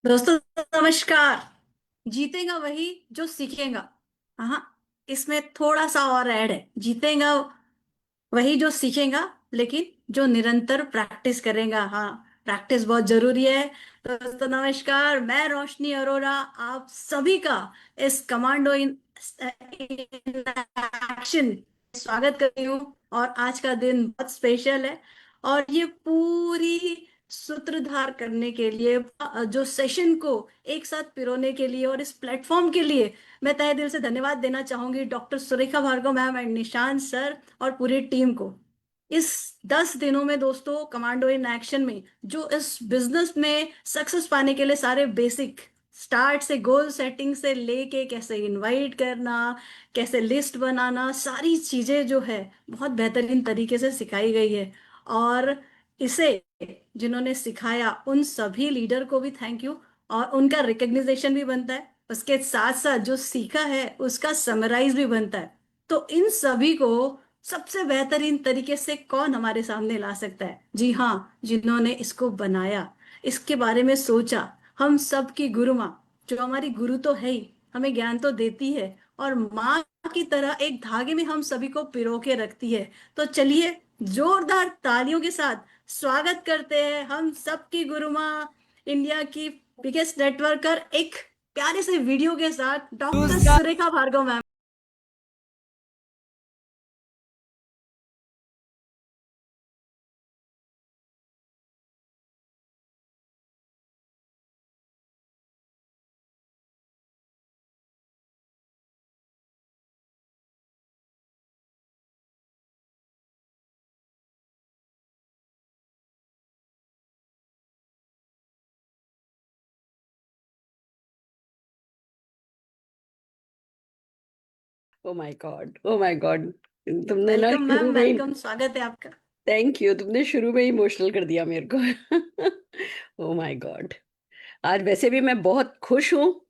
दोस्तों, नमस्कार। जीतेगा वही जो सीखेगा। हाँ, इसमें थोड़ा सा और ऐड है। जीतेगा वही जो सीखेगा, लेकिन जो निरंतर प्रैक्टिस करेगा। हाँ, प्रैक्टिस बहुत जरूरी है। दोस्तों, नमस्कार। मैं रोशनी अरोरा आप सभी का इस कमांडो इन एक्शन स्वागत करती हूँ। और आज का दिन बहुत स्पेशल है। और ये पूरी सूत्रधार करने के लिए, जो सेशन को एक साथ पिरोने के लिए और इस प्लेटफॉर्म के लिए मैं तहे दिल से धन्यवाद देना चाहूंगी doctor Surekha Bhargav ma'am and Nishant sir और पूरी टीम को। इस 10 दिनों में दोस्तों, कमांडो इन एक्शन में जो इस बिजनेस में सक्सेस पाने के लिए सारे बेसिक स्टार्ट से गोल सेटिंग से लेके कैसे इनवाइट करना, कैसे लिस्ट बनाना, सारी चीजें जो है बहुत बेहतरीन तरीके से सिखाई गई है। और इसे जिन्होंने सिखाया उन सभी लीडर को भी थैंक यू। और उनका रिकग्निजेशन भी बनता है, उसके साथ साथ जो सीखा है उसका समराइज भी बनता है। तो इन सभी को सबसे बेहतरीन तरीके से कौन हमारे सामने ला सकता है? जी हाँ, जिन्होंने इसको बनाया, इसके बारे में सोचा। हम सब की गुरु माँ, जो हमारी गुरु तो है ही, हमें ज्ञान तो देती है, और माँ की तरह एक धागे में हम सभी को पिरो के रखती है। तो चलिए, जोरदार तालियों के साथ स्वागत करते हैं हम सबकी गुरु माँ, इंडिया की बिगेस्ट नेटवर्कर, एक प्यारे से वीडियो के साथ doctor Surekha Bhargav ma'am. Oh my god, oh my god. तुमने ना वेलकम शुरू मैम, में ही, वेलकम, स्वागत है आपका। थैंक यू, तुमने शुरू में ही इमोशनल कर दिया मेरे को। ओ माय गॉड। आज वैसे भी मैं बहुत खुश हूँ।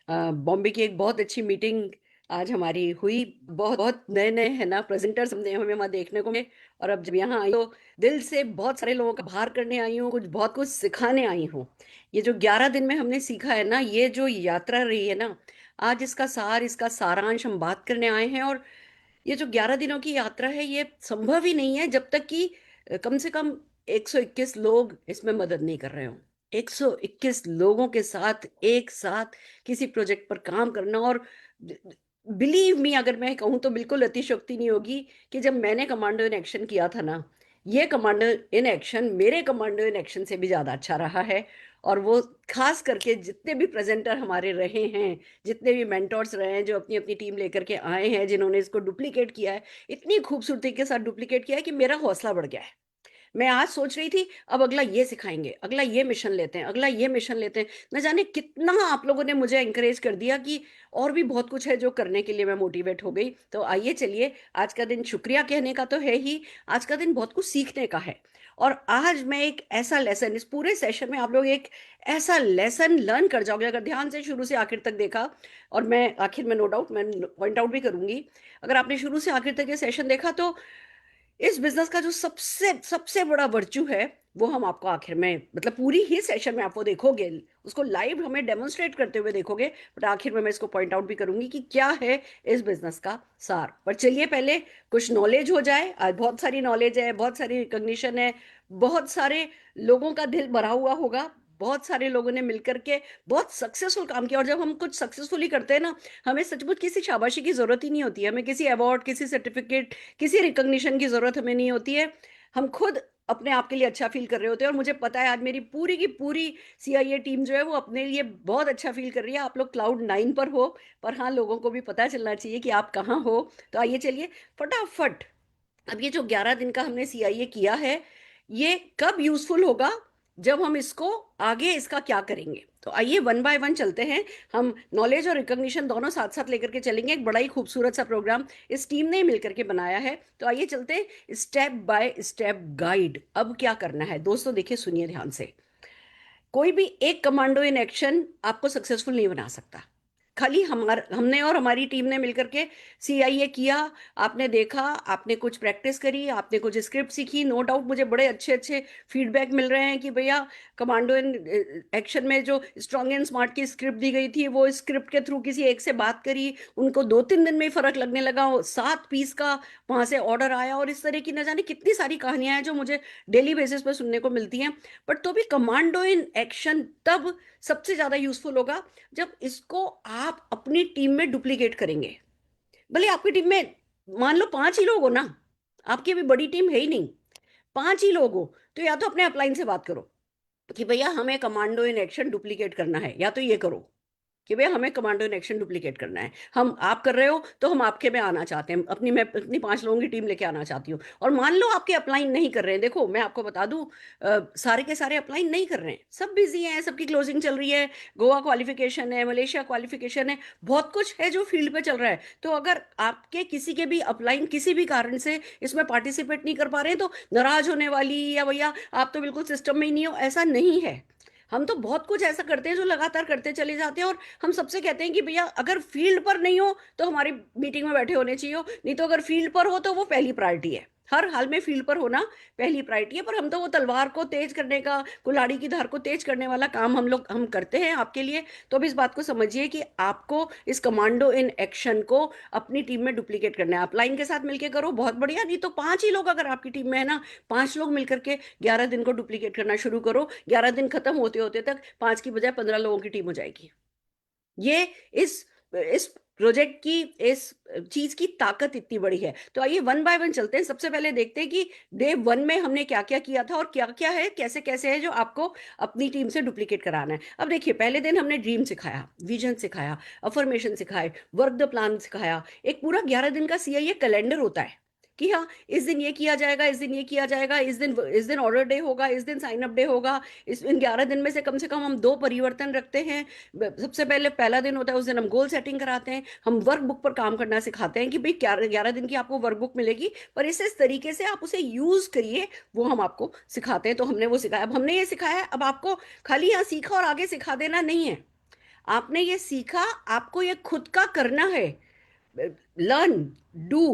बॉम्बे की एक बहुत अच्छी मीटिंग आज हमारी हुई। बहुत बहुत नए नए है ना प्रेजेंटर्स हमने हमें वहाँ देखने को मिले। और अब जब यहाँ आई तो दिल से बहुत सारे लोगों का आभार करने आई हूँ, कुछ बहुत कुछ सिखाने आई हूँ। ये जो 11 दिन में हमने सीखा है ना, ये जो यात्रा रही है ना, आज इसका सार, इसका सारांश हम बात करने आए हैं। और ये जो 11 दिनों की यात्रा है, ये संभव ही नहीं है जब तक कि कम से कम 121 लोग इसमें मदद नहीं कर रहे हो। 121 लोगों के साथ एक साथ किसी प्रोजेक्ट पर काम करना। और बिलीव मी, अगर मैं कहूँ तो बिल्कुल अतिशयोक्ति नहीं होगी कि जब मैंने कमांडो इन एक्शन किया था ना, ये कमांडो इन एक्शन मेरे कमांडो इन एक्शन से भी ज्यादा अच्छा रहा है। और वो खास करके जितने भी प्रेजेंटर हमारे रहे हैं, जितने भी मेंटोर्स रहे हैं जो अपनी अपनी टीम लेकर के आए हैं, जिन्होंने इसको डुप्लीकेट किया है, इतनी खूबसूरती के साथ डुप्लीकेट किया है कि मेरा हौसला बढ़ गया है। मैं आज सोच रही थी, अब अगला ये सिखाएंगे, अगला ये मिशन लेते हैं, अगला ये मिशन लेते हैं। न जाने कितना आप लोगों ने मुझे एंकरेज कर दिया कि और भी बहुत कुछ है जो करने के लिए मैं मोटिवेट हो गई। तो आइए चलिए, आज का दिन शुक्रिया कहने का तो है ही, आज का दिन बहुत कुछ सीखने का है। और आज मैं एक ऐसा लेसन, इस पूरे सेशन में आप लोग एक ऐसा लेसन लर्न कर जाओगे अगर ध्यान से शुरू से आखिर तक देखा। और मैं आखिर में नो डाउट मैं पॉइंट आउट भी करूंगी। अगर आपने शुरू से आखिर तक ये सेशन देखा तो इस बिजनेस का जो सबसे सबसे बड़ा वर्च्यू है, वो हम आपको आखिर में, मतलब पूरी ही सेशन में आप वो देखोगे, उसको लाइव हमें डेमोन्स्ट्रेट करते हुए देखोगे। बट आखिर में मैं इसको पॉइंट आउट भी करूंगी कि क्या है इस बिजनेस का सार। पर चलिए पहले कुछ नॉलेज हो जाए। आज बहुत सारी नॉलेज है, बहुत सारी रिकॉग्निशन है, बहुत सारे लोगों का दिल भरा हुआ होगा, बहुत सारे लोगों ने मिलकर के बहुत सक्सेसफुल काम किया। और जब हम कुछ सक्सेसफुली करते हैं ना, हमें सचमुच किसी शाबाशी की जरूरत ही नहीं होती है, हमें किसी अवार्ड, किसी सर्टिफिकेट, किसी रिकॉग्निशन की जरूरत हमें नहीं होती है। हम खुद अपने आप के लिए अच्छा फील कर रहे होते हैं। और मुझे पता है आज मेरी पूरी की पूरी सीआईए टीम जो है वो अपने लिए बहुत अच्छा फील कर रही है। आप लोग क्लाउड 9 पर हो, पर हाँ, लोगों को भी पता चलना चाहिए कि आप कहाँ हो। तो आइए चलिए फटाफट, अब ये जो 11 दिन का हमने सीआईए किया है, ये कब यूजफुल होगा, जब हम इसको आगे इसका क्या करेंगे। तो आइए वन बाय वन चलते हैं। हम नॉलेज और रिकॉग्निशन दोनों साथ साथ लेकर के चलेंगे। एक बड़ा ही खूबसूरत सा प्रोग्राम इस टीम ने मिलकर के बनाया है। तो आइए चलते हैं स्टेप बाय स्टेप गाइड। अब क्या करना है दोस्तों, देखिए सुनिए ध्यान से। कोई भी एक कमांडो इन एक्शन आपको सक्सेसफुल नहीं बना सकता। खाली हमने और हमारी टीम ने मिलकर के सीआईए किया। आपने देखा, आपने कुछ प्रैक्टिस करी, आपने कुछ स्क्रिप्ट सीखी। नो डाउट मुझे बड़े अच्छे अच्छे फीडबैक मिल रहे हैं कि भैया कमांडो इन एक्शन में जो स्ट्रांग एंड स्मार्ट की स्क्रिप्ट दी गई थी, वो स्क्रिप्ट के थ्रू किसी एक से बात करी, उनको 2-3 दिन में ही फर्क लगने लगा, 7 पीस का वहां से ऑर्डर आया। और इस तरह की न जाने कितनी सारी कहानियां हैं जो मुझे डेली बेसिस पर सुनने को मिलती हैं। बट तो भी कमांडो इन एक्शन तब सबसे ज्यादा यूजफुल होगा जब इसको आप अपनी टीम में डुप्लीकेट करेंगे। भले आपकी टीम में मान लो 5 ही लोग हो ना, आपकी अभी बड़ी टीम है ही नहीं, 5 ही लोग हो, तो या तो अपने अपलाइन से बात करो कि भैया हमें कमांडो इन एक्शन डुप्लीकेट करना है, या तो ये करो कि भैया हमें कमांडो इन एक्शन डुप्लीकेट करना है। हम आप कर रहे हो तो हम आपके में आना चाहते हैं, मैं अपनी 5 लोगों की टीम लेके आना चाहती हूँ। और मान लो आपके अपलाइन नहीं कर रहे हैं, देखो मैं आपको बता दूं, सारे के सारे अपलाइन नहीं कर रहे हैं, सब बिजी हैं, सबकी क्लोजिंग चल रही है, गोवा क्वालिफिकेशन है, मलेशिया क्वालिफिकेशन है, बहुत कुछ है जो फील्ड पे चल रहा है। तो अगर आपके किसी के भी अपलाइन किसी भी कारण से इसमें पार्टिसिपेट नहीं कर पा रहे हैं तो नाराज होने वाली या भैया आप तो बिल्कुल सिस्टम में ही नहीं हो, ऐसा नहीं है। हम तो बहुत कुछ ऐसा करते हैं जो लगातार करते चले जाते हैं, और हम सबसे कहते हैं कि भैया अगर फील्ड पर नहीं हो तो हमारी मीटिंग में बैठे होने चाहिए हो, नहीं तो अगर फील्ड पर हो तो वो पहली प्रायोरिटी है। हर हाल में फील्ड पर होना पहली प्रायोरिटी है। पर हम तो वो तलवार को तेज करने का, कुल्हाड़ी की धार को तेज करने वाला काम हम करते हैं आपके लिए। तो अब इस बात को समझिए कि आपको इस कमांडो इन एक्शन को अपनी टीम में डुप्लीकेट करना है। आप लाइन के साथ मिलकर करो, बहुत बढ़िया, नहीं तो 5 ही लोग अगर आपकी टीम में है ना, 5 लोग मिलकर के 11 दिन को डुप्लीकेट करना शुरू करो। 11 दिन खत्म होते होते तक 5 की बजाय 15 लोगों की टीम हो जाएगी। ये इस प्रोजेक्ट की, इस चीज की ताकत इतनी बड़ी है। तो आइए वन बाय वन चलते हैं। सबसे पहले देखते हैं कि डे 1 में हमने क्या क्या किया था और क्या क्या है, कैसे कैसे है जो आपको अपनी टीम से डुप्लीकेट कराना है। अब देखिए, पहले दिन हमने ड्रीम सिखाया, विजन सिखाया, अफर्मेशन सिखाए, वर्क द प्लान सिखाया। एक पूरा 11 दिन का सीआईए कैलेंडर होता है कि हाँ इस दिन ये किया जाएगा, इस दिन ये किया जाएगा, इस दिन ऑर्डर डे होगा, इस दिन साइन अप डे होगा। इन 11 दिन में से कम हम 2 परिवर्तन रखते हैं। सबसे पहले पहला दिन होता है, उस दिन हम गोल सेटिंग कराते हैं, हम वर्क बुक पर काम करना सिखाते हैं कि भाई 11 दिन की आपको वर्क बुक मिलेगी, पर इस तरीके से आप उसे यूज करिए, वो हम आपको सिखाते हैं। तो हमने वो सिखाया। अब हमने ये सिखाया, अब आपको खाली यहाँ सीखा और आगे सिखा देना नहीं है। आपने ये सीखा, आपको ये खुद का करना है। Learn, do,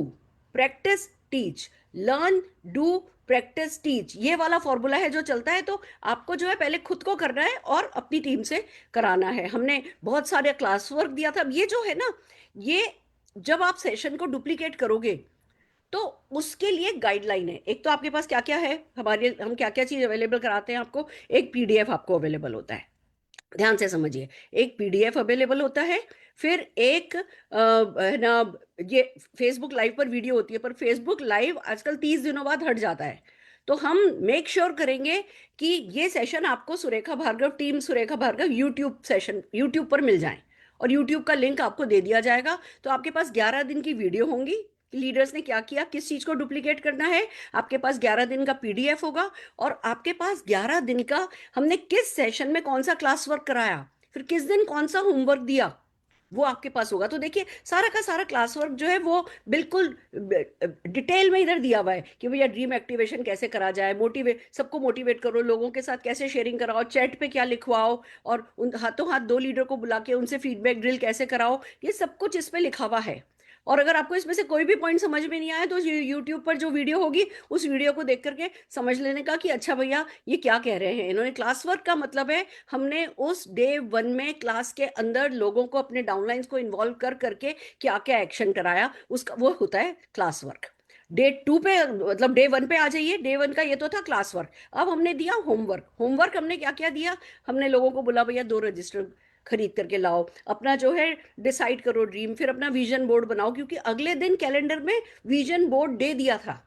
practice, teach. Learn, do, practice, teach, ये वाला फॉर्मूला है जो चलता है। तो आपको जो है पहले खुद को करना है और अपनी टीम से कराना है। हमने बहुत सारे क्लास वर्क दिया था। अब ये जो है ना, ये जब आप सेशन को डुप्लीकेट करोगे तो उसके लिए गाइडलाइन है। एक तो आपके पास क्या क्या है, हम क्या क्या चीज अवेलेबल कराते हैं आपको। एक पीडीएफ आपको अवेलेबल होता है, ध्यान से समझिए। एक पीडीएफ अवेलेबल होता है, फिर एक है ना, ये फेसबुक लाइव पर वीडियो होती है, पर फेसबुक लाइव आजकल 30 दिनों बाद हट जाता है। तो हम मेक श्योर करेंगे कि ये सेशन आपको Surekha Bhargav, team Surekha Bhargav YouTube session YouTube पर मिल जाए, और यूट्यूब का लिंक आपको दे दिया जाएगा। तो आपके पास 11 दिन की वीडियो होंगी, लीडर्स ने क्या किया, किस चीज को डुप्लीकेट करना है। आपके पास 11 दिन का पीडीएफ होगा, और आपके पास 11 दिन का हमने किस सेशन में कौन सा क्लास वर्क कराया, फिर किस दिन कौन सा होमवर्क दिया, वो आपके पास होगा। तो देखिए, सारा का सारा क्लास वर्क जो है वो बिल्कुल डिटेल में इधर दिया हुआ है कि भैया ड्रीम एक्टिवेशन कैसे करा जाए, मोटिवेट, सबको मोटिवेट करो, लोगों के साथ कैसे शेयरिंग कराओ, चैट पे क्या लिखवाओ, और उन हाथों हाथ 2 लीडर को बुला के उनसे फीडबैक ड्रिल कैसे कराओ, ये सब कुछ इस पे लिखा हुआ है। और अगर आपको इसमें से कोई भी पॉइंट समझ में नहीं आया तो यूट्यूब पर जो वीडियो होगी उस वीडियो को देख करके समझ लेने का कि अच्छा भैया ये क्या कह रहे हैं इन्होंने। क्लास वर्क का मतलब है हमने उस डे 1 में क्लास के अंदर लोगों को, अपने डाउनलाइंस को इन्वॉल्व कर करके क्या क्या एक्शन कराया, उसका वो होता है क्लास वर्क। डे 2 पे, मतलब डे 1 पे आ जाइए। डे 1 का ये तो था क्लास वर्क। अब हमने दिया होमवर्क। होमवर्क हमने क्या क्या दिया, हमने लोगों को बोला भैया 2 रजिस्टर खरीद करके लाओ, अपना जो है डिसाइड करो ड्रीम, फिर अपना विजन बोर्ड बनाओ, क्योंकि अगले दिन कैलेंडर में विजन बोर्ड डे दिया था।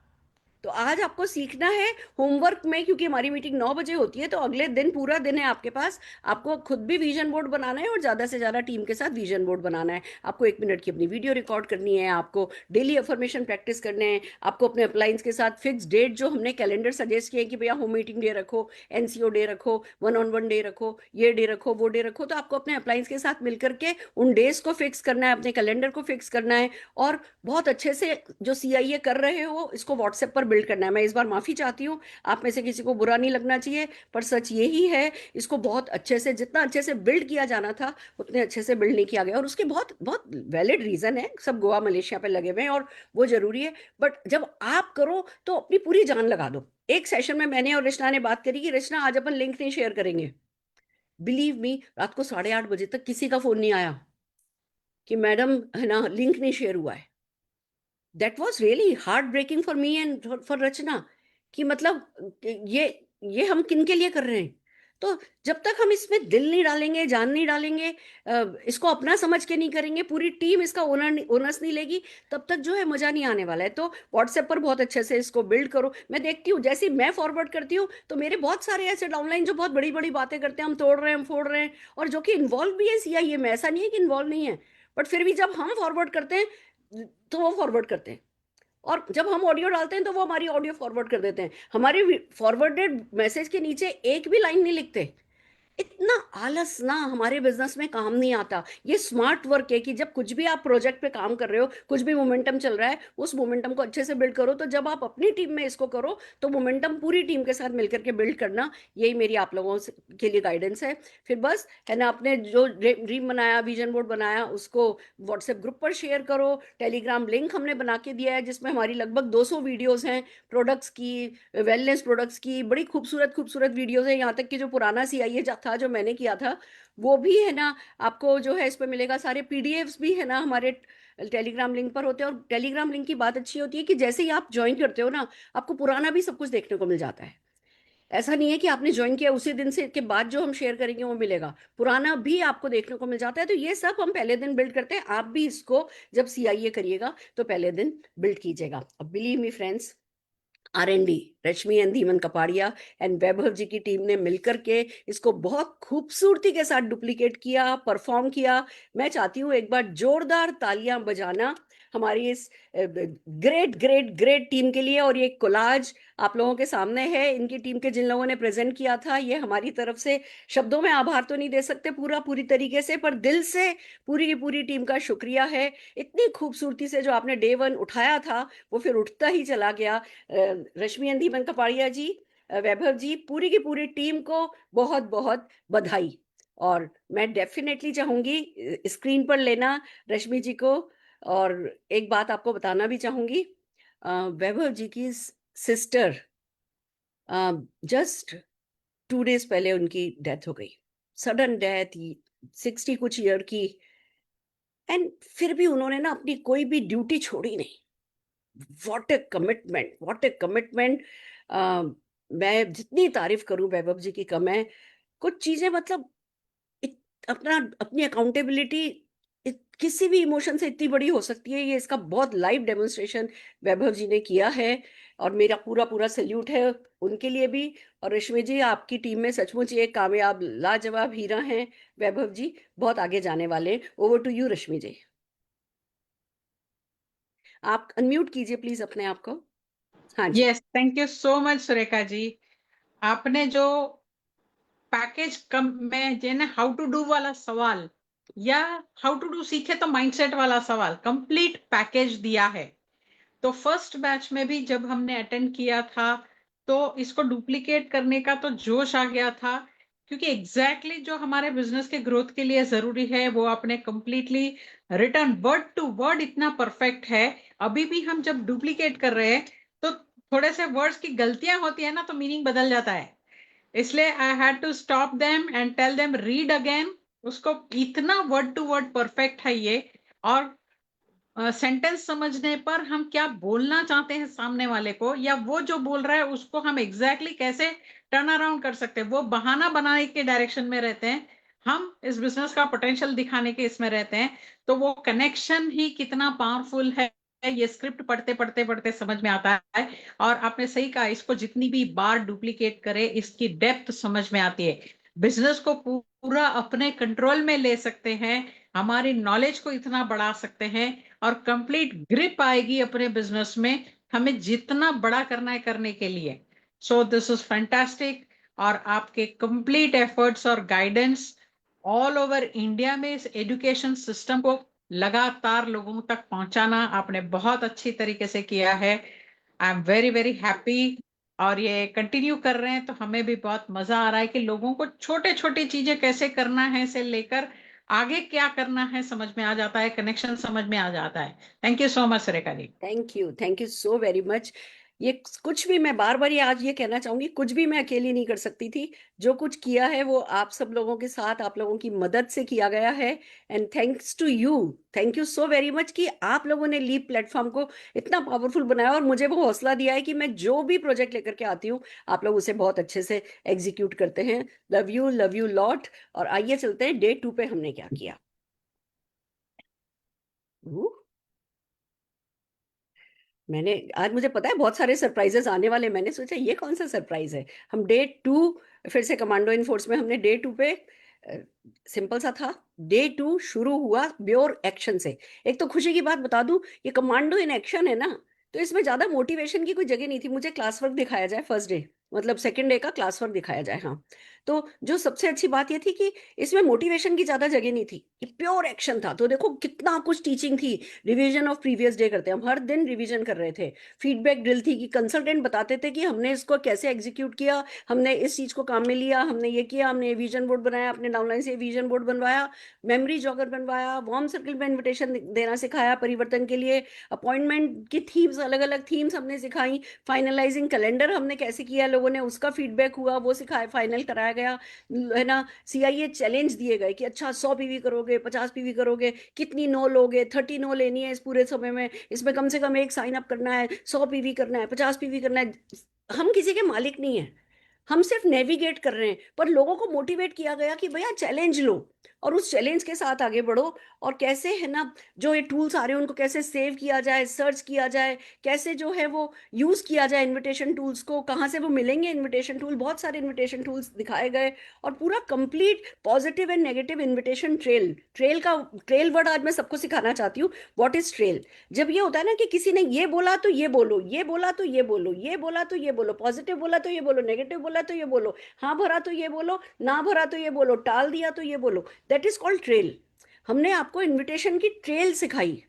तो आज आपको सीखना है होमवर्क में, क्योंकि हमारी मीटिंग 9 बजे होती है, तो अगले दिन पूरा दिन है आपके पास। आपको खुद भी विजन बोर्ड बनाना है और ज्यादा से ज्यादा टीम के साथ विजन बोर्ड बनाना है। आपको 1 मिनट की अपनी वीडियो रिकॉर्ड करनी है, आपको डेली अफर्मेशन प्रैक्टिस करने हैं, आपको अपने अप्लाइंस के साथ फिक्स डेट जो हमने कैलेंडर सजेस्ट किए कि भैया होम मीटिंग डे रखो, एनसीओ डे रखो, वन-ऑन-वन डे रखो, ये डे रखो, वो डे रखो। तो आपको अपने अप्लाइंस के साथ मिलकर के उन डेज को फिक्स करना है, अपने कैलेंडर को फिक्स करना है। और बहुत अच्छे से जो सीआईए कर रहे हो इसको व्हाट्सएप पर बिल्ड करना है। मैं इस बार माफी चाहती हूँ, आप में से किसी को बुरा नहीं लगना चाहिए, पर सच यही है, इसको बहुत अच्छे से, जितना अच्छे से बिल्ड किया जाना था उतने अच्छे से बिल्ड नहीं किया गया, और उसके बहुत बहुत वैलिड रीजन है। सब गोवा मलेशिया पे लगे हुए हैं और वो जरूरी है, बट जब आप करो तो अपनी पूरी जान लगा दो। एक सेशन में मैंने और रचना ने बात करी कि रचना आज अपन लिंक नहीं शेयर करेंगे। बिलीव मी, रात को 8:30 बजे तक किसी का फोन नहीं आया कि मैडम है ना लिंक नहीं शेयर हुआ है। That was really heart breaking for me and for Rachna, कि मतलब ये ये हम किन के लिए कर रहे हैं। तो जब तक हम इसमें दिल नहीं डालेंगे, जान नहीं डालेंगे, इसको अपना समझ के नहीं करेंगे, पूरी टीम इसका ओनर्स नहीं लेगी, तब तक जो है मजा नहीं आने वाला है। तो व्हाट्सएप पर बहुत अच्छे से इसको बिल्ड करो। मैं देखती हूँ जैसे ही मैं फॉरवर्ड करती हूँ तो मेरे बहुत सारे ऐसे डाउनलाइन जो बहुत बड़ी बड़ी बातें करते हैं, हम तोड़ रहे हैं, हम फोड़ रहे हैं, और जो कि इन्वॉल्व भी है सीआईए में, ऐसा नहीं है कि इन्वॉल्व नहीं है, बट फिर भी जब हम फॉरवर्ड करते हैं तो वो फॉरवर्ड करते हैं, और जब हम ऑडियो डालते हैं तो वो हमारी ऑडियो फॉरवर्ड कर देते हैं, हमारे फॉरवर्डेड मैसेज के नीचे एक भी लाइन नहीं लिखते। इतना आलस ना हमारे बिजनेस में काम नहीं आता। ये स्मार्ट वर्क है कि जब कुछ भी आप प्रोजेक्ट पे काम कर रहे हो, कुछ भी मोमेंटम चल रहा है, उस मोमेंटम को अच्छे से बिल्ड करो। तो जब आप अपनी टीम में इसको करो तो मोमेंटम पूरी टीम के साथ मिलकर के बिल्ड करना, यही मेरी आप लोगों के लिए गाइडेंस है। फिर बस है ना, आपने जो ड्रीम बनाया, विजन बोर्ड बनाया, उसको व्हाट्सएप ग्रुप पर शेयर करो। टेलीग्राम लिंक हमने बना के दिया है जिसमें हमारी लगभग 200 वीडियोस हैं प्रोडक्ट्स की, वेलनेस प्रोडक्ट्स की, बड़ी खूबसूरत खूबसूरत वीडियोस है। यहाँ तक कि जो पुराना सीआईए था जो मैंने किया था वो भी है ना आपको जो है इस पे मिलेगा। सारे पीडीएफ्स भी है ना हमारे टेलीग्राम लिंक पर होते हैं। और टेलीग्राम लिंक की बात अच्छी होती है कि जैसे ही आप ज्वाइन करते हो ना, आपको पुराना भी सब कुछ देखने को मिल जाता है। ऐसा नहीं है कि आपने ज्वाइन किया उसी दिन से के बाद जो हम शेयर करेंगे वो मिलेगा, पुराना भी आपको देखने को मिल जाता है। तो ये सब हम पहले दिन बिल्ड करते हैं। आप भी इसको जब सीआईए करिएगा तो पहले दिन बिल्ड कीजिएगा। अब believe me friends, R and D, Rashmi and Dhiman Kapadia and Vaibhav ji की टीम ने मिलकर के इसको बहुत खूबसूरती के साथ डुप्लीकेट किया, परफॉर्म किया। मैं चाहती हूँ एक बार जोरदार तालियां बजाना हमारी इस ग्रेट ग्रेट ग्रेट टीम के लिए। और ये कोलाज आप लोगों के सामने है, इनकी टीम के जिन लोगों ने प्रेजेंट किया था। ये हमारी तरफ से शब्दों में आभार तो नहीं दे सकते पूरी तरीके से, पर दिल से पूरी की पूरी टीम का शुक्रिया है। इतनी खूबसूरती से जो आपने डे वन उठाया था वो फिर उठता ही चला गया। रश्मि एंड धीमन कपाड़िया जी, वैभव जी, पूरी की पूरी टीम को बहुत बहुत बधाई। और मैं डेफिनेटली चाहूंगी स्क्रीन पर लेना रश्मि जी को। और एक बात आपको बताना भी चाहूंगी, वैभव जी की सिस्टर, जस्ट 2 डेज पहले उनकी डेथ हो गई, सडन डेथ, 60 कुछ ईयर की। एंड फिर भी उन्होंने ना अपनी कोई भी ड्यूटी छोड़ी नहीं। What A commitment, what A commitment. मैं जितनी तारीफ करूं वैभव जी की कम है। कुछ चीजें मतलब अपना अपनी अकाउंटेबिलिटी किसी भी इमोशन से इतनी बड़ी हो सकती है, ये इसका बहुत लाइव डेमोन्स्ट्रेशन वैभव जी ने किया है। और मेरा पूरा पूरा सल्यूट है उनके लिए भी। और रश्मि जी, आपकी टीम में सचमुच एक कामयाब लाजवाब हीरा हैं वैभव जी, बहुत आगे जाने वाले। Over to you Rashmi ji, आप अनम्यूट कीजिए प्लीज अपने आप को। हाँ जी। Yes, thank you so much Surekha ji. आपने जो पैकेज कम में जो ना हाउ टू डू वाला सवाल या हाउ टू डू सीखे तो माइंडसेट वाला सवाल कंप्लीट पैकेज दिया है। तो फर्स्ट बैच में भी जब हमने अटेंड किया था तो इसको डुप्लीकेट करने का तो जोश आ गया था, क्योंकि एग्जैक्टली जो हमारे बिजनेस के ग्रोथ के लिए जरूरी है वो आपने completely written word to word इतना परफेक्ट है। अभी भी हम जब डुप्लीकेट कर रहे हैं तो थोड़े से वर्ड्स की गलतियां होती है ना, तो मीनिंग बदल जाता है। इसलिए I had to stop them and tell them read again. उसको इतना वर्ड टू वर्ड परफेक्ट है ये। और सेंटेंस समझने पर हम क्या बोलना चाहते हैं सामने वाले को, या वो जो बोल रहा है उसको हम एग्जैक्टली कैसे टर्न अराउंड कर सकते हैं। वो बहाना बनाने के डायरेक्शन में रहते हैं, हम इस बिजनेस का पोटेंशियल दिखाने के इसमें रहते हैं। तो वो कनेक्शन ही कितना पावरफुल है ये स्क्रिप्ट पढ़ते पढ़ते पढ़ते समझ में आता है। और आपने सही कहा, इसको जितनी भी बार डुप्लीकेट करे इसकी डेप्थ समझ में आती है। बिजनेस को पूरा अपने कंट्रोल में ले सकते हैं, हमारी नॉलेज को इतना बढ़ा सकते हैं, और कंप्लीट ग्रिप आएगी अपने बिजनेस में हमें जितना बड़ा करना है करने के लिए। So this is fantastic. और आपके कंप्लीट एफर्ट्स और गाइडेंस ऑल ओवर इंडिया में इस एजुकेशन सिस्टम को लगातार लोगों तक पहुंचाना आपने बहुत अच्छी तरीके से किया है। I am very very happy. और ये कंटिन्यू कर रहे हैं तो हमें भी बहुत मजा आ रहा है कि लोगों को छोटे छोटी चीजें कैसे करना है से लेकर आगे क्या करना है समझ में आ जाता है, कनेक्शन समझ में आ जाता है। Thank you so much Rekha ji. Thank you so very much. ये कुछ भी मैं बार बार ये आज ये कहना चाहूंगी, कुछ भी मैं अकेली नहीं कर सकती थी। जो कुछ किया है वो आप सब लोगों के साथ, आप लोगों की मदद से किया गया है। And thanks to you, thank you so very much कि आप लोगों ने लीप प्लेटफॉर्म को इतना पावरफुल बनाया और मुझे वो हौसला दिया है कि मैं जो भी प्रोजेक्ट लेकर के आती हूँ आप लोग उसे बहुत अच्छे से एग्जीक्यूट करते हैं। Love you lot. और आइए चलते हैं डे 2 पे हमने क्या किया। मैंने आज, मुझे पता है बहुत सारे सरप्राइजेस आने वाले, मैंने सोचा ये कौन सा सरप्राइज है। हम डे 2, फिर से कमांडो इन फोर्स में हमने डे 2 पे सिंपल सा था। डे 2 शुरू हुआ प्योर एक्शन से। एक तो खुशी की बात बता दूं, ये कमांडो इन एक्शन है ना, तो इसमें ज्यादा मोटिवेशन की कोई जगह नहीं थी। मुझे क्लास वर्क दिखाया जाए फर्स्ट डे, मतलब सेकंड डे का क्लास वर्क दिखाया जाए। हाँ, तो जो सबसे अच्छी बात ये थी कि इसमें मोटिवेशन की ज्यादा जगह नहीं थी, ये प्योर एक्शन था। तो देखो कितना कुछ टीचिंग थी। रिवीजन ऑफ प्रीवियस डे करते हैं हम, हर दिन रिवीजन कर रहे थे। फीडबैक ड्रिल थी कि कंसल्टेंट बताते थे कि हमने इसको कैसे एग्जीक्यूट किया, हमने इस चीज को काम में लिया, हमने ये किया, हमने विजन बोर्ड बनाया, अपने डाउनलाइन से विजन बोर्ड बनवाया, मेमोरी जॉगर बनवाया, वार्म सर्कल में इन्विटेशन देना सिखाया परिवर्तन के लिए, अपॉइंटमेंट की थीम्स, अलग अलग थीम्स हमने सिखाई, फाइनलाइजिंग कैलेंडर हमने कैसे किया, लोगों ने उसका फीडबैक हुआ, वो सिखाया, फाइनल कराया गया, है ना। सीआईए चैलेंज दिए गए कि अच्छा 100 पीवी करोगे, 50 पीवी करोगे, कितनी नो लोगे, 30 नो लेनी है इस पूरे समय में, इसमें कम से कम एक साइन अप करना है, 100 पीवी करना है, 50 पीवी करना है। हम किसी के मालिक नहीं है, हम सिर्फ नेविगेट कर रहे हैं। पर लोगों को मोटिवेट किया गया कि भैया चैलेंज लो और उस चैलेंज के साथ आगे बढ़ो। और कैसे, है ना, जो ये टूल्स आ रहे हैं उनको कैसे सेव किया जाए, सर्च किया जाए, कैसे जो है वो यूज किया जाए इनविटेशन टूल्स को, कहाँ से वो मिलेंगे इनविटेशन टूल, बहुत सारे इनविटेशन टूल्स दिखाए गए। और पूरा complete positive and negative invitation trail, trail का ट्रेल वर्ड आज मैं सबको सिखाना चाहती हूँ। What is trail? जब ये होता है ना कि किसी ने ये बोला तो ये बोलो, ये बोला तो ये बोलो, ये बोला तो ये बोलो, पॉजिटिव बोला तो ये बोलो, नेगेटिव बोला तो ये बोलो, हाँ भरा तो ये बोलो, ना भरा तो ये बोलो, टाल दिया तो ये बोलो, दैट इज कॉल्ड ट्रेल। हमने आपको इनविटेशन की ट्रेल सिखाई।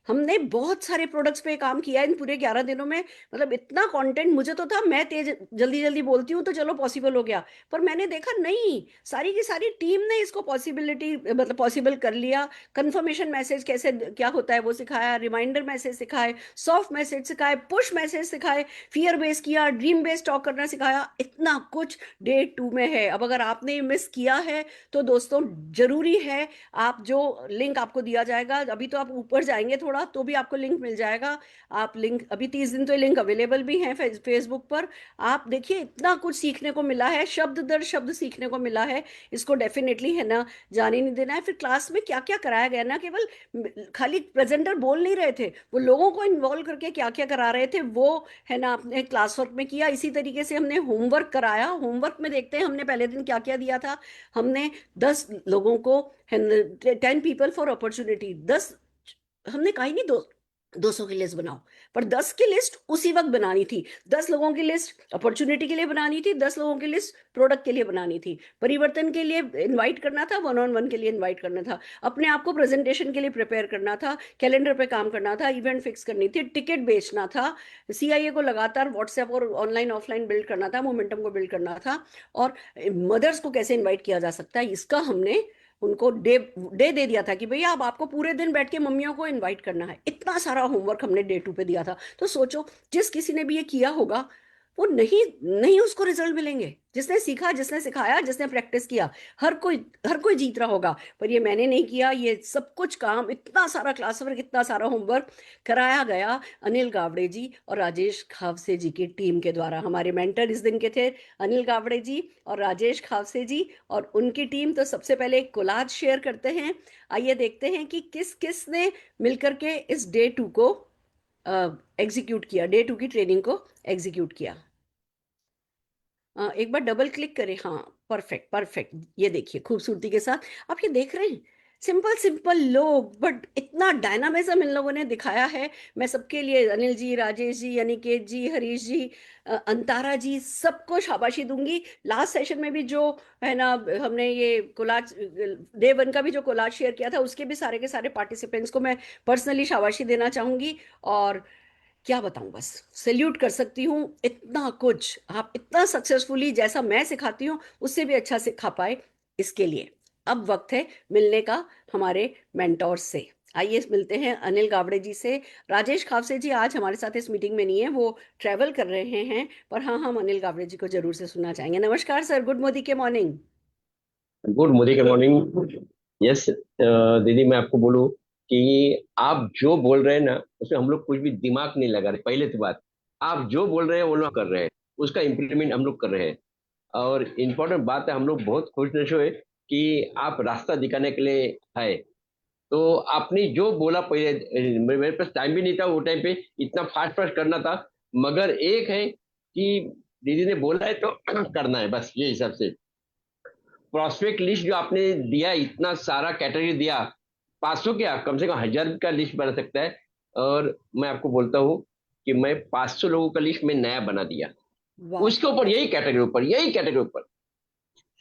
हमने बहुत सारे प्रोडक्ट्स पे काम किया इन पूरे 11 दिनों में। मतलब इतना कंटेंट, मुझे तो था मैं तेज जल्दी जल्दी बोलती हूँ तो चलो पॉसिबल हो गया, पर मैंने देखा नहीं, सारी की सारी टीम ने इसको पॉसिबिलिटी, मतलब पॉसिबल कर लिया। कंफर्मेशन मैसेज कैसे क्या होता है वो सिखाया, रिमाइंडर मैसेज सिखाए, सॉफ्ट मैसेज सिखाए, पुश मैसेज सिखाए, फियर बेस किया, ड्रीम बेस टॉक करना सिखाया। इतना कुछ डे 2 में है। अब अगर आपने मिस किया है तो दोस्तों जरूरी है, आप जो लिंक आपको दिया जाएगा, अभी तो आप ऊपर जाएंगे थोड़ा तो भी आपको लिंक मिल जाएगा। आप लिंक, अभी 30 दिन तो ये लिंक अवेलेबल भी है फेसबुक पर। आप देखिए इतना कुछ सीखने को मिला है, शब्द दर शब्द सीखने को मिला है। इसको डेफिनेटली, है ना, जाने नहीं देना है। फिर क्लास में क्या क्या कराया गया ना, केवल खाली प्रेजेंटर बोल नहीं रहे थे, वो लोगों को इन्वॉल्व करके क्या क्या करा रहे थे वो, है ना, अपने क्लास वर्क में किया। इसी तरीके से हमने होमवर्क कराया। होमवर्क में देखते हैं हमने पहले दिन क्या क्या दिया था। हमने 10 लोगों को, 10 पीपल फॉर अपॉर्चुनिटी, 10, हमने कहा ही नहीं 200 की लिस्ट बनाओ, पर 10 की लिस्ट उसी वक्त बनानी थी। 10 लोगों की लिस्ट अपॉर्चुनिटी के लिए बनानी थी, 10 लोगों की लिस्ट प्रोडक्ट के लिए बनानी थी, परिवर्तन के लिए इनवाइट करना था, वन ऑन वन के लिए इनवाइट करना था, अपने आप को प्रेजेंटेशन के लिए प्रिपेयर करना था, कैलेंडर पे काम करना था, इवेंट फिक्स करनी थी, टिकट बेचना था, सीआईए को लगातार व्हाट्सएप और ऑनलाइन ऑफलाइन बिल्ड करना था, मोमेंटम को बिल्ड करना था, और मदर्स को कैसे इन्वाइट किया जा सकता है इसका हमने उनको डे डे दे दिया था कि भैया अब आपको पूरे दिन बैठ के मम्मियों को इनवाइट करना है। इतना सारा होमवर्क हमने डे 2 पे दिया था। तो सोचो, जिस किसी ने भी ये किया होगा वो नहीं नहीं उसको रिजल्ट मिलेंगे, जिसने सीखा, जिसने सिखाया, जिसने प्रैक्टिस किया, हर कोई जीत रहा होगा। पर ये मैंने नहीं किया, ये सब कुछ काम, इतना सारा क्लास वर्क, इतना सारा होमवर्क कराया गया अनिल गावड़े जी और राजेश खावसे जी की टीम के द्वारा। हमारे मेंटर इस दिन के थे अनिल गावड़े जी और राजेश खावसे जी और उनकी टीम। तो सबसे पहले एक कोलाज शेयर करते हैं। आइए देखते हैं कि किस किस ने मिलकर के इस डे 2 को एग्जीक्यूट किया, डे 2 की ट्रेनिंग को एग्जीक्यूट किया। एक बार डबल क्लिक करें। हाँ, परफेक्ट परफेक्ट, ये देखिए खूबसूरती के साथ आप ये देख रहे हैं। सिंपल सिंपल लोग, बट इतना डायनामिज्म इन लोगों ने दिखाया है। मैं सबके लिए, अनिल जी, राजेश जी, अनिकेत जी, हरीश जी, अंतारा जी, सबको शाबाशी दूंगी। लास्ट सेशन में भी जो, है ना, हमने ये कोलाज डे 1 का भी जो कोलाज शेयर किया था, उसके भी सारे के सारे पार्टिसिपेंट्स को मैं पर्सनली शाबाशी देना चाहूंगी। और क्या बताऊं, बस सैल्यूट कर सकती हूँ। इतना कुछ आप इतना सक्सेसफुली जैसा मैं सिखाती हूँ उससे भी अच्छा सिखा पाए, इसके लिए अब वक्त है मिलने का हमारे मेंटोर्स से। आइए मिलते हैं अनिल गावड़े जी से। राजेश खावसे जी आज हमारे साथ इस मीटिंग में नहीं है, वो ट्रेवल कर रहे हैं, पर हाँ, हम अनिल गावड़े जी को जरूर से सुनना चाहेंगे। नमस्कार सर, गुड मोदी के मॉर्निंग। गुड मोदी के मॉर्निंग। यस दीदी, मैं आपको बोलूं कि आप जो बोल रहे हैं ना, उसमें हम लोग कुछ भी दिमाग नहीं लगा रहे। पहले तो बात, आप जो बोल रहे हैं वो लोग कर रहे हैं, उसका इम्प्लीमेंट हम लोग कर रहे हैं। और इम्पोर्टेंट बात है, हम लोग बहुत खुश नशीब है कि आप रास्ता दिखाने के लिए है। तो आपने जो बोला पहले, मेरे पास टाइम भी नहीं था वो टाइम पे, इतना फास्ट फास्ट करना था। मगर एक है कि दीदी ने बोला है तो करना है, बस ये हिसाब से। प्रोस्पेक्ट लिस्ट जो आपने दिया, इतना सारा कैटेगरी दिया, 500 क्या कम से कम 1000 का लिस्ट बना सकता है। और मैं आपको बोलता हूँ कि मैं 500 लोगों का लिस्ट में नया बना दिया, वाह। उसके ऊपर, यही कैटेगरी ऊपर।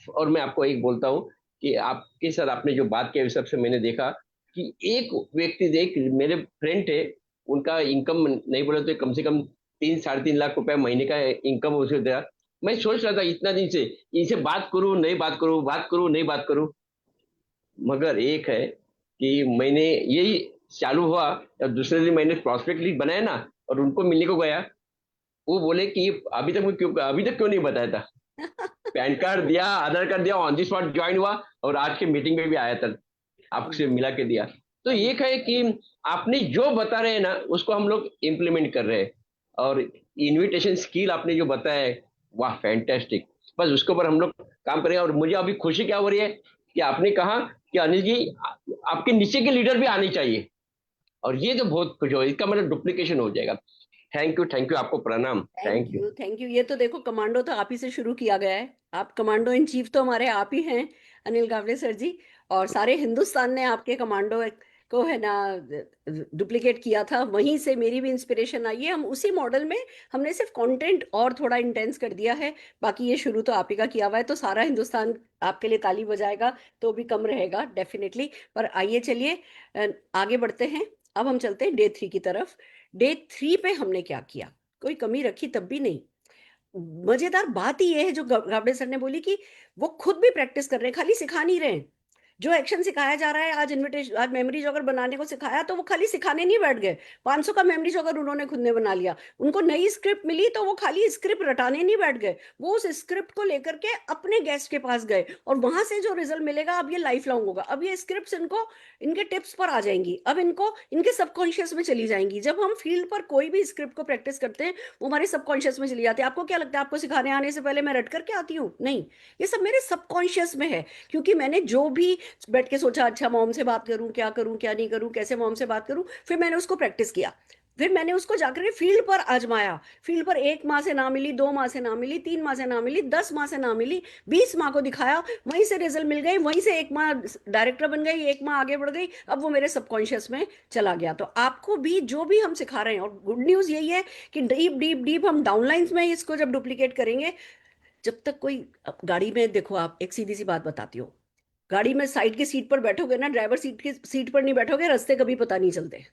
और मैं आपको एक बोलता हूँ कि आपके साथ आपने जो बात किया, उस हिसाब से मैंने देखा कि एक व्यक्ति, देख मेरे फ्रेंड थे, उनका इनकम नहीं बोले तो कम से कम 3 साढ़े 3 लाख रुपए महीने का इनकम उसे दिया। मैं सोच रहा था इतना दिन से, इनसे बात करूं नहीं बात करूं, बात करूं नहीं बात करूं। मगर एक है कि मैंने यही चालू हुआ, और दूसरे दिन मैंने प्रॉस्पेक्ट लिस्ट बनाया ना, और उनको मिलने को गया। वो बोले कि अभी तक क्यों नहीं बताया था। पैन कार्ड दिया, आधार कार्ड दिया, ऑन दी स्पॉट ज्वाइन हुआ, और आज के मीटिंग में भी आया था, आपसे मिला के दिया। तो ये है कि आपने जो बता रहे हैं ना, उसको हम लोग इम्प्लीमेंट कर रहे हैं। और इनविटेशन स्किल आपने जो बताया है, वाह फैंटेस्टिक। बस उसके ऊपर हम लोग काम करेंगे। और मुझे अभी खुशी क्या हो रही है कि आपने कहा कि अनिल जी, आपके नीचे के लीडर भी आने चाहिए। और ये तो बहुत कुछ हो, इसका मतलब डुप्लीकेशन हो जाएगा। थैंक यू, आपको प्रणाम, thank thank you. You, thank you. ये तो देखो, कमांडो तो आप ही से शुरू किया गया है। आप कमांडो इन चीफ तो हमारे आप ही हैं, अनिल गावड़े सर जी। और सारे हिंदुस्तान ने आपके कमांडो को है ना डुप्लीकेट किया था, वहीं से मेरी भी इंस्पिरेशन आई है। हम उसी मॉडल में, हमने सिर्फ कंटेंट और थोड़ा इंटेंस कर दिया है। बाकी ये शुरू तो आप ही का किया हुआ है, तो सारा हिंदुस्तान आपके लिए ताली बजाएगा तो भी कम रहेगा डेफिनेटली। पर आइए चलिए आगे बढ़ते हैं। अब हम चलते हैं डे 3 की तरफ। डे 3 पे हमने क्या किया, कोई कमी रखी तब भी नहीं। मजेदार बात ही ये है जो गावड़े सर ने बोली कि वो खुद भी प्रैक्टिस कर रहे हैं, खाली सिखा नहीं रहे हैं। जो एक्शन सिखाया जा रहा है, आज इनविटेशन, आज मेमोरी जॉगर बनाने को सिखाया, तो वो खाली सिखाने नहीं बैठ गए। 500 का मेमोरी जॉगर उन्होंने खुद ने बना लिया। उनको नई स्क्रिप्ट मिली तो वो खाली स्क्रिप्ट रटाने नहीं बैठ गए, वो उस स्क्रिप्ट को लेकर के अपने गेस्ट के पास गए, और वहां से जो रिजल्ट मिलेगा अब ये लाइफ लॉन्ग होगा। अब ये स्क्रिप्ट इनको, इनके टिप्स पर आ जाएंगी, अब इनको इनके सबकॉन्शियस में चली जाएंगी। जब हम फील्ड पर कोई भी स्क्रिप्ट को प्रैक्टिस करते हैं, वो हमारे सबकॉन्शियस में चली जाती है। आपको क्या लगता है आपको सिखाने आने से पहले मैं रट करके आती हूँ? नहीं, ये सब मेरे सबकॉन्शियस में है, क्योंकि मैंने जो भी बैठ के सोचा, अच्छा मॉम से बात करूं क्या नहीं करूं, कैसे मॉम से बात करूं, फिर मैंने उसको प्रैक्टिस किया। फिर मैंने उसको जाकर के फील्ड पर आजमाया। फील्ड पर 1 माह से ना मिली, 2 माह से ना मिली, 3 माह से ना मिली, 10 माह से ना मिली, 20 माह को दिखाया, वहीं से रिजल्ट मिल गई, वहीं से 1 माह डायरेक्टर बन गई, 1 माह आगे बढ़ गई, अब वो मेरे सबकॉन्शियस में चला गया। तो आपको भी जो भी हम सिखा रहे हैं, और गुड न्यूज यही है कि डीप डीप डीप हम डाउनलाइंस में इसको जब डुप्लीकेट करेंगे, जब तक कोई, अब गाड़ी में देखो, आप एक सीधी सी बात बताती हूँ, गाड़ी में साइड की सीट पर बैठोगे ना, ड्राइवर सीट की सीट पर नहीं बैठोगे, रास्ते कभी पता नहीं चलते।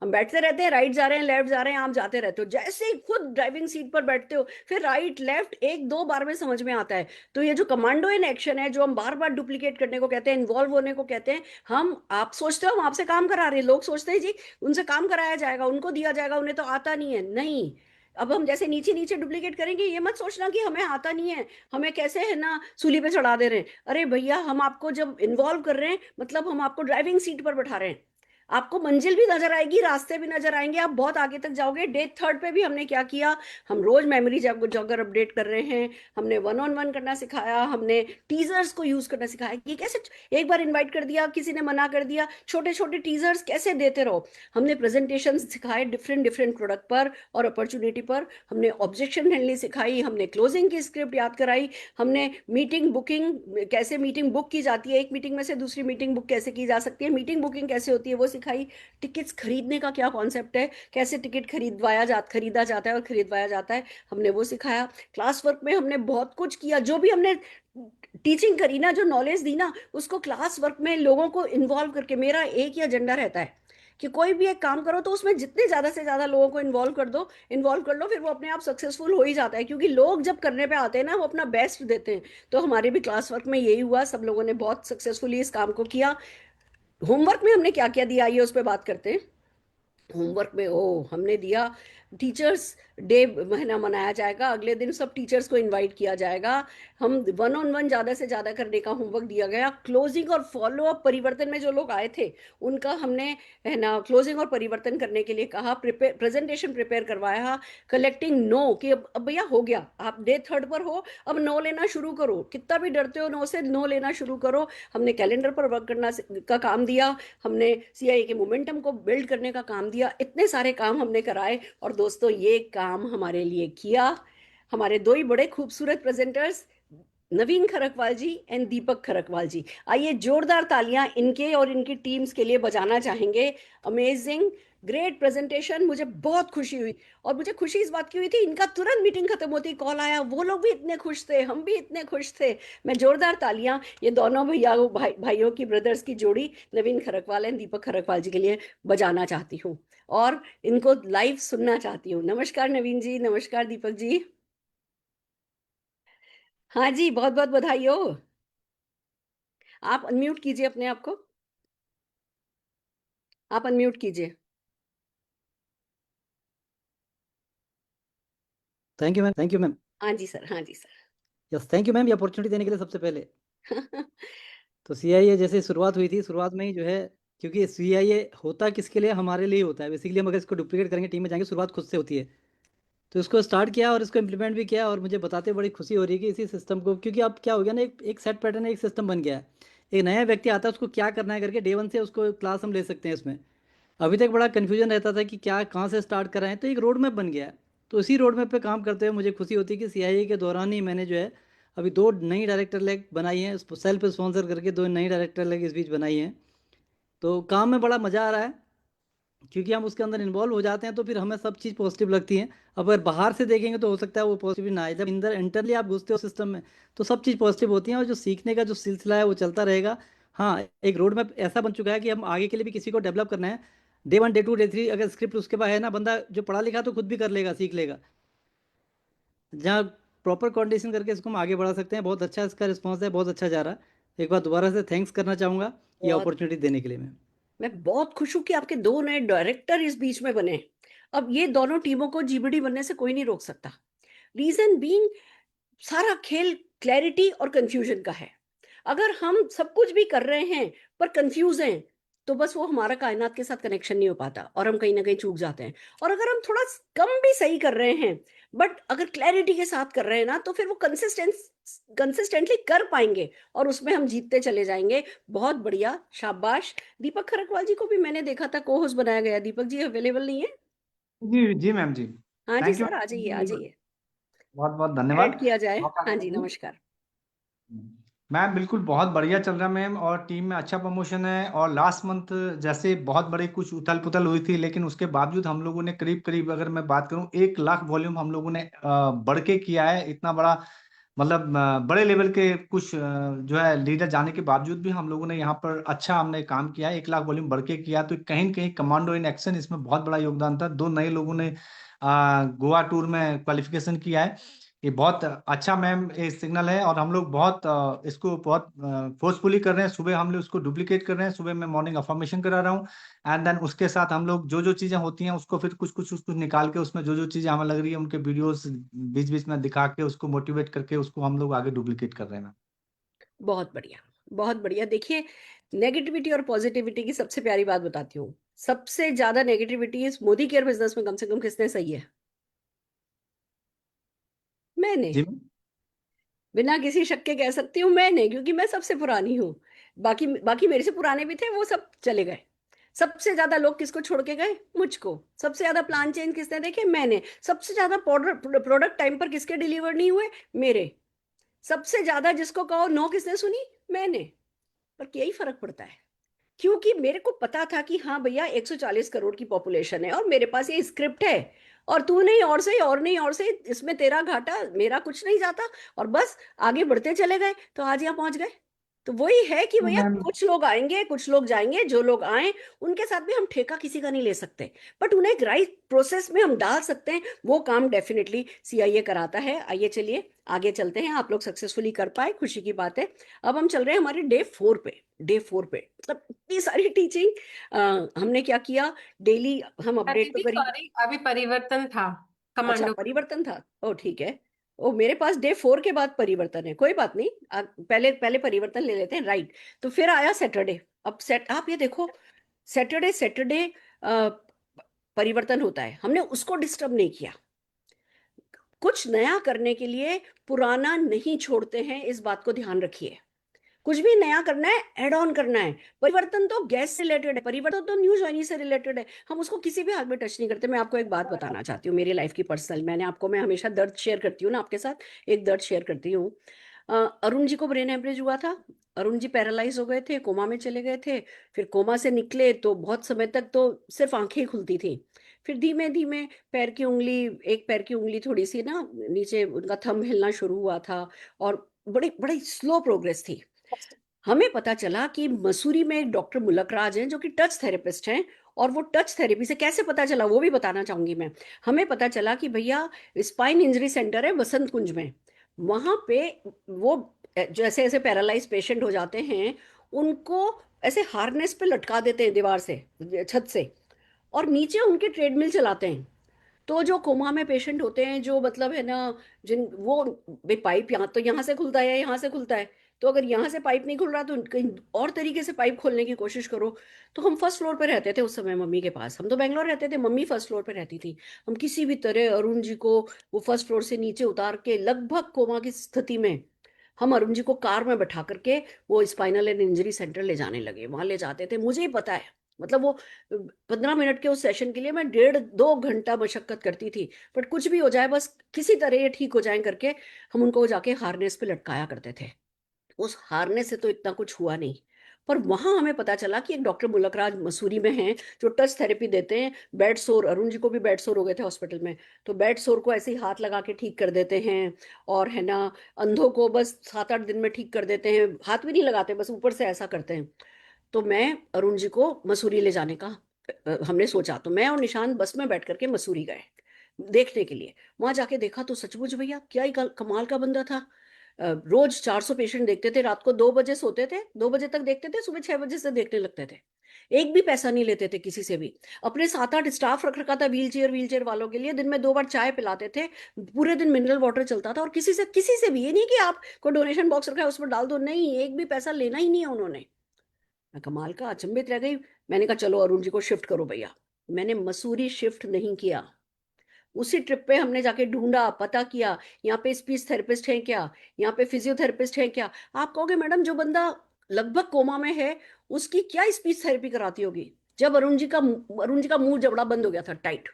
हम बैठते रहते हैं, राइट जा रहे हैं, लेफ्ट जा रहे हैं, आप जाते रहते हो, जैसे ही खुद ड्राइविंग सीट पर बैठते हो, फिर राइट लेफ्ट 1 2 बार में समझ में आता है। तो ये जो कमांडो इन एक्शन है, जो हम बार बार डुप्लीकेट करने को कहते हैं, इन्वॉल्व होने को कहते हैं, हम, आप सोचते हो हम आपसे काम करा रहे हैं, लोग सोचते हैं जी उनसे काम कराया जाएगा, उनको दिया जाएगा, उन्हें तो आता नहीं है। नहीं, अब हम जैसे नीचे नीचे डुप्लीकेट करेंगे, ये मत सोचना कि हमें आता नहीं है, हमें कैसे है ना सूली पे चढ़ा दे रहे हैं। अरे भैया, हम आपको जब इन्वॉल्व कर रहे हैं, मतलब हम आपको ड्राइविंग सीट पर बैठा रहे हैं, आपको मंजिल भी नजर आएगी, रास्ते भी नजर आएंगे, आप बहुत आगे तक जाओगे। डे 3 पे भी हमने क्या किया, हम रोज मेमोरी जॉगर अपडेट कर रहे हैं, हमने 1 on 1 करना सिखाया, हमने टीजर्स को यूज करना सिखाया कि कैसे, एक बार इनवाइट कर दिया, किसी ने मना कर दिया, छोटे छोटे टीजर्स कैसे देते रहो। हमने प्रेजेंटेशन सिखाए डिफरेंट डिफरेंट प्रोडक्ट पर और अपॉर्चुनिटी पर, हमने ऑब्जेक्शन हैंडलिंग सिखाई, हमने क्लोजिंग की स्क्रिप्ट याद कराई, हमने मीटिंग बुकिंग, कैसे मीटिंग बुक की जाती है, एक मीटिंग में से दूसरी मीटिंग बुक कैसे की जा सकती है, मीटिंग बुकिंग कैसे होती है वो सिखाई, टिकट्स खरीदने का क्या कॉन्सेप्ट है, कैसे टिकट खरीदा जाता है और खरीदवाया जाता है, हमने वो सिखाया। क्लास वर्क में हमने बहुत कुछ किया, जो भी हमने टीचिंग करी ना, जो नॉलेज दी ना, उसको क्लास वर्क में लोगों को इन्वॉल्व करके, मेरा एक ही एजेंडा रहता है कि कोई भी एक काम करो तो उसमें जितने ज्यादा से ज्यादा लोगों को इन्वॉल्व कर लो, फिर वो अपने आप सक्सेसफुल हो ही जाता है, क्योंकि लोग जब करने पे आते हैं ना वो अपना बेस्ट देते हैं। तो हमारे भी क्लास वर्क में यही हुआ, सब लोगों ने बहुत सक्सेसफुली इस काम को किया। होमवर्क में हमने क्या क्या दिया, आइए उस पर बात करते हैं। होमवर्क में हमने दिया, टीचर्स डे महीना मनाया जाएगा, अगले दिन सब टीचर्स को इनवाइट किया जाएगा। हम 1-on-1 ज्यादा से ज्यादा करने का होमवर्क दिया गया। क्लोजिंग और फॉलो अप परिवर्तन में जो लोग आए थे उनका हमने है ना क्लोजिंग और परिवर्तन करने के लिए कहा, प्रेजेंटेशन प्रिपेयर करवाया। कलेक्टिंग नो कि अब भैया हो गया, आप डे 3 पर हो, अब नो लेना शुरू करो, कितना भी डरते हो नो से, नो लेना शुरू करो। हमने कैलेंडर पर वर्क करना का काम दिया, हमने सीआईए के मोमेंटम को बिल्ड करने का काम दिया। इतने सारे काम हमने कराए, और दोस्तों ये काम हमारे लिए किया हमारे दो ही बड़े खूबसूरत प्रेजेंटर्स, नवीन खरकवाल जी एंड दीपक खरकवाल जी। आइए जोरदार तालियां इनके और इनकी टीम्स के लिए बजाना चाहेंगे। अमेजिंग, ग्रेट प्रेजेंटेशन, मुझे बहुत खुशी हुई। और मुझे खुशी इस बात की हुई थी, इनका तुरंत मीटिंग खत्म होती कॉल आया, वो लोग भी इतने खुश थे, हम भी इतने खुश थे। मैं जोरदार तालियां ये दोनों भाइयों की, ब्रदर्स की जोड़ी, नवीन खरकवाल एंड दीपक खरकवाल जी के लिए बजाना चाहती हूँ, और इनको लाइव सुनना चाहती हूँ। नमस्कार नवीन जी, नमस्कार दीपक जी। हाँ जी, बहुत बहुत बधाई हो। आप अनम्यूट कीजिए अपने आप को, आप अनम्यूट कीजिए। Thank you ma'am, thank you ma'am. हाँ जी सर, हाँ जी sir. Yes, thank you ma'am ये अपॉर्चुनिटी देने के लिए सबसे पहले। तो सीआईए जैसे शुरुआत हुई थी, शुरुआत में ही जो है, क्योंकि सीआईए होता किसके लिए, हमारे लिए होता है बेसिकली। हम अगर इसको डुप्लीकेट करेंगे, टीम में जाएंगे, शुरुआत खुद से होती है। तो इसको स्टार्ट किया और इसको इम्प्लीमेंट भी किया, और मुझे बताते बड़ी खुशी हो रही है कि इसी सिस्टम को, क्योंकि अब क्या हो गया ना, एक सेट पैटर्न है, एक सिस्टम बन गया है। एक नया व्यक्ति आता है, उसको क्या करना है करके डे 1 से उसको क्लास हम ले सकते हैं इसमें। अभी तक बड़ा कन्फ्यूजन रहता था कि क्या कहाँ से स्टार्ट कराएं, तो एक रोड मैप बन गया है। तो इसी रोड मैप पे काम करते हुए मुझे खुशी होती है कि सीआईए के दौरान ही मैंने जो है अभी 2 नई डायरेक्टर लेग बनाई हैं, सेल्फ स्पॉन्सर करके 2 नई डायरेक्टर लेग इस बीच बनाई हैं। तो काम में बड़ा मज़ा आ रहा है, क्योंकि हम उसके अंदर इन्वॉल्व हो जाते हैं तो फिर हमें सब चीज़ पॉजिटिव लगती है। अब अगर बाहर से देखेंगे तो हो सकता है वो पॉजिटिव ना आए, जब अंदर इंटरली आप घुसते हो सिस्टम में तो सब चीज़ पॉजिटिव होती है, और जो सीखने का जो सिलसिला है वो चलता रहेगा। हाँ, एक रोड मैप ऐसा बन चुका है कि हम आगे के लिए भी किसी को डेवलप करना है, डे 1 डे 2 डे 3 अगर स्क्रिप्ट उसके पास है ना, बंदा जो पढ़ा लिखा तो खुद भी कर लेगा, सीख लेगा। जहाँ प्रॉपर कंडीशन करके इसको हम आगे बढ़ा सकते हैं। बहुत अच्छा इसका रिस्पॉन्स है, बहुत अच्छा जा रहा है। एक बार दोबारा से थैंक्स करना चाहूँगा ये बहुत, अपॉर्चुनिटी देने के लिए। मैं बहुत खुश हूँ कि आपके दो नए डायरेक्टर इस बीच में बने। अब ये दोनों टीमों को जीबीडी बनने से कोई नहीं रोक सकता। रीजन बीइंग, सारा खेल क्लैरिटी और कंफ्यूजन का है। अगर हम सब कुछ भी कर रहे हैं पर कंफ्यूज हैं, तो बस वो हमारा कायनात के साथ कनेक्शन नहीं हो पाता और हम कहीं ना कहीं चूक जाते हैं। और अगर हम थोड़ा कम भी सही कर रहे हैं, बट अगर क्लैरिटी के साथ कर रहे हैं ना, तो फिर वो कंसिस्टेंटली कर पाएंगे और उसमें हम जीतते चले जाएंगे। बहुत बढ़िया, शाबाश। दीपक खरकवाल जी को भी मैंने देखा था को होस्ट बनाया गया। दीपक जी अवेलेबल नहीं है? जी जी मैम जी। हाँ जी थैंक यू सर, आ जाइए आ जाइए, बहुत बहुत ऐड धन्यवाद किया जाए। मौका हाँ देने जी, के लिए। नमस्कार। मैम बिल्कुल बहुत बढ़िया चल रहा है मैम, और टीम में अच्छा प्रमोशन है। और लास्ट मंथ जैसे बहुत बड़ी कुछ उथल पुथल हुई थी, लेकिन उसके बावजूद हम लोगों ने करीब करीब, अगर मैं बात करूं, 1 लाख वॉल्यूम हम लोगों ने बढ़ के किया है। इतना बड़ा मतलब बड़े लेवल के कुछ जो है लीडर जाने के बावजूद भी हम लोगों ने यहाँ पर अच्छा हमने काम किया है, 1 लाख वॉल्यूम बढ़ के किया। तो कहीं न कहीं कमांडो इन एक्शन इसमें बहुत बड़ा योगदान था। 2 नए लोगों ने गोवा टूर में क्वालिफिकेशन किया है। ये बहुत अच्छा मैम ये सिग्नल है, और हम लोग बहुत इसको बहुत फोर्सफुली कर रहे हैं। सुबह हम लोग उसको डुप्लीकेट कर रहे हैं, सुबह मैं मॉर्निंग अफर्मेशन करा रहा हूँ, एंड देन उसके साथ हम लोग जो जो चीजें होती हैं उसको फिर कुछ कुछ कुछ निकाल के, उसमें जो जो चीजें हमें लग रही है उनके वीडियोस बीच बीच में दिखा के उसको मोटिवेट करके उसको हम लोग आगे डुप्लीकेट कर रहे हैं मैम। बहुत बढ़िया, बहुत बढ़िया। देखिए, नेगेटिविटी और पॉजिटिविटी की सबसे प्यारी बात बताती हूँ। सबसे ज्यादा नेगेटिविटी इस मोदी केयर बिजनेस में कम से कम किसने सही है? मैंने। जी मैम। बिना किसी शक के कह सकती हूँ मैंने, क्योंकि मैं सबसे पुरानी हूँ। बाकी बाकी मेरे से पुराने भी थे, वो सब चले गए। सबसे ज्यादा लोग किसको छोड़ के गए? मुझको। सबसे ज्यादा प्लान चेंज किसने देखे? मैंने। सबसे ज्यादा प्रोडक्ट टाइम पर किसके डिलीवर नहीं हुए? मेरे। सबसे ज्यादा जिसको कहो नो किसने सुनी? मैंने। पर यही फर्क पड़ता है, क्योंकि मेरे को पता था कि हाँ भैया 140 करोड़ की पॉपुलेशन है और मेरे पास ये स्क्रिप्ट है, और तू नहीं और से, और नहीं और से, इसमें तेरा घाटा मेरा कुछ नहीं जाता, और बस आगे बढ़ते चले गए तो आज यहाँ पहुंच गए। तो वही है कि भैया मैम कुछ लोग आएंगे, कुछ लोग जाएंगे, जो लोग आए उनके साथ भी हम ठेका किसी का नहीं ले सकते, बट उन्हें एक राइट प्रोसेस में हम डाल सकते हैं। वो काम डेफिनेटली सीआईए कराता है। आइए चलिए आगे चलते हैं। आप लोग सक्सेसफुली कर पाए, खुशी की बात है। अब हम चल रहे हैं हमारे डे 4 पे। डे 4 पे मतलब इतनी सारी टीचिंग। हमने क्या किया, डेली हम अपडेट तो दीदी करी। सॉरी, अभी परिवर्तन था अच्छा, कमांडो। परिवर्तन था। ओ ठीक है। ओ मेरे पास डे 4 के बाद परिवर्तन है, कोई बात नहीं। पहले पहले परिवर्तन ले लेते हैं, राइट। तो फिर आया सैटरडे। अब सेट आप ये देखो, सैटरडे सैटरडे परिवर्तन होता है, हमने उसको डिस्टर्ब नहीं किया। कुछ नया करने के लिए पुराना नहीं छोड़ते हैं, इस बात को ध्यान रखिए। कुछ भी नया करना है, एड ऑन करना है। परिवर्तन तो गैस से रिलेटेड है, परिवर्तन तो न्यू ज्वाइनी से रिलेटेड है, हम उसको किसी भी हाल में टच नहीं करते। मैं आपको एक बात बताना चाहती हूँ, मेरी लाइफ की पर्सनल। मैं हमेशा दर्द शेयर करती हूँ ना आपके साथ, एक दर्द शेयर करती हूँ। अरुण जी को ब्रेन हेमरेज हुआ था। अरुण जी पैरालाइज हो गए थे, कोमा में चले गए थे। फिर कोमा से निकले तो बहुत समय तक तो सिर्फ आंखें ही खुलती थी। फिर धीमे धीमे पैर की उंगली, एक पैर की उंगली थोड़ी सी ना नीचे, उनका थंब हिलना शुरू हुआ था, और बड़ी बड़ी स्लो प्रोग्रेस थी। हमें पता चला कि मसूरी में एक डॉक्टर मुलक राज हैं जो कि टच थेरेपिस्ट हैं, और वो टच थेरेपी से कैसे पता चला वो भी बताना चाहूंगी मैं। हमें पता चला कि भैया स्पाइन इंजरी सेंटर है बसंत कुंज में, वहां पे वो जैसे ऐसे पैरालाइज पेशेंट हो जाते हैं, उनको ऐसे हार्नेस पे लटका देते हैं दीवार से, छत से, और नीचे उनके ट्रेडमिल चलाते हैं। तो जो कोमा में पेशेंट होते हैं, जो मतलब है ना, जिन वो पाइप यहाँ तो यहाँ से खुलता है या यहाँ से खुलता है, तो अगर यहाँ से पाइप नहीं खुल रहा तो कहीं और तरीके से पाइप खोलने की कोशिश करो। तो हम फर्स्ट फ्लोर पे रहते थे उस समय मम्मी के पास, हम तो बेंगलोर रहते थे, मम्मी फर्स्ट फ्लोर पे रहती थी। हम किसी भी तरह अरुण जी को वो फर्स्ट फ्लोर से नीचे उतार के, लगभग कोमा की स्थिति में, हम अरुण जी को कार में बैठा करके वो स्पाइनल एंड इंजरी सेंटर ले जाने लगे। वहां ले जाते थे, मुझे ही पता है, मतलब वो 15 मिनट के उस सेशन के लिए मैं 1.5-2 घंटा मशक्कत करती थी। बट कुछ भी हो जाए, बस किसी तरह ये ठीक हो जाए करके हम उनको जाके हार्नेस पे लटकाया करते थे। उस हार्नेस से तो इतना कुछ हुआ नहीं, पर वहां हमें पता चला कि एक डॉक्टर मुलकराज मसूरी में हैं जो टच थेरेपी देते हैं। बेड सोर, अरुण जी को भी बेड सोर हो गए थे हॉस्पिटल में, तो बेड सोर को ऐसे ही हाथ लगा के ठीक कर देते हैं। और है ना, अंधों को बस 7-8 दिन में ठीक कर देते हैं, हाथ भी नहीं लगाते, बस ऊपर से ऐसा करते हैं। तो मैं अरुण जी को मसूरी ले जाने का हमने सोचा, तो मैं और निशान बस में बैठ करके मसूरी गए देखने के लिए। वहां जाके देखा तो सचमुच भैया क्या ही कमाल का बंदा था। रोज 400 पेशेंट देखते थे, रात को 2 बजे सोते थे, 2 बजे तक देखते थे, सुबह 6 बजे से देखने लगते थे। एक भी पैसा नहीं लेते थे किसी से भी। अपने 7-8 स्टाफ रख रखा था व्हील चेयर वालों के लिए, दिन में 2 बार चाय पिलाते थे, पूरे दिन मिनरल वाटर चलता था, और किसी से भी ये नहीं कि आप को डोनेशन बॉक्स रखा है उसमें डाल दो, नहीं, एक भी पैसा लेना ही नहीं है उन्होंने। मैं कमाल का अचंभित रह गई। मैंने कहा चलो अरुण जी को शिफ्ट करो भैया। मैंने मसूरी शिफ्ट नहीं किया, उसी ट्रिप पे हमने जाके ढूंढा, पता किया, यहाँ पे स्पीच थेरेपिस्ट है क्या, यहाँ पे फिजियोथेरेपिस्ट है क्या। आप कहोगे मैडम जो बंदा लगभग कोमा में है उसकी क्या स्पीच थेरेपी कराती होगी, जब अरुण जी का मुंह जबड़ा बंद हो गया था, टाइट,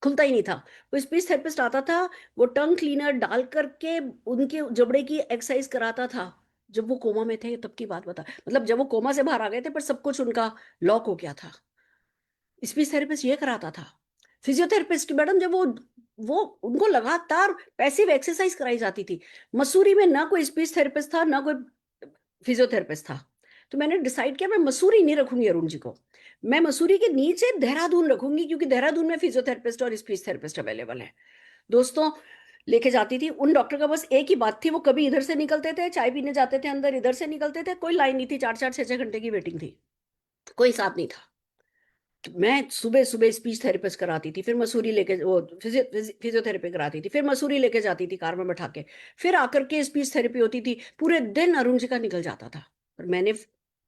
खुलता ही नहीं था। वो स्पीच थेरेपिस्ट आता था, वो टंग क्लीनर डाल करके उनके जबड़े की एक्सरसाइज कराता था। जब वो कोमा में थे तब की बात बता, मतलब जब वो कोमा से बाहर आ गए थे पर सब कुछ उनका लॉक हो गया था, स्पीच थेरेपिस्ट ये कराता था। फिजियोथेरेपिस्ट मैडम जब वो उनको लगातार पैसिव एक्सरसाइज कराई जाती थी। मसूरी में ना कोई स्पीच थेरेपिस्ट था, ना कोई फिजियोथेरेपिस्ट था। तो मैंने डिसाइड किया मैं मसूरी नहीं रखूंगी अरुण जी को, मैं मसूरी के नीचे देहरादून रखूंगी, क्योंकि देहरादून में फिजियोथेरेपिस्ट और स्पीच थेरेपिस्ट अवेलेबल है। दोस्तों, लेके जाती थी उन डॉक्टर का, बस एक ही बात थी, वो कभी इधर से निकलते थे, चाय पीने जाते थे अंदर, इधर से निकलते थे, कोई लाइन नहीं थी, 4-4 6-6 घंटे की वेटिंग थी, कोई हिसाब नहीं था। मैं सुबह सुबह स्पीच थेरेपिस्ट कराती थी, फिर मसूरी लेके वो फिजियोथेरेपी कराती थी, फिर मसूरी लेके जाती थी कार में बैठा के, फिर आकर के स्पीच थेरेपी होती थी। पूरे दिन अरुण जी का निकल जाता था, पर मैंने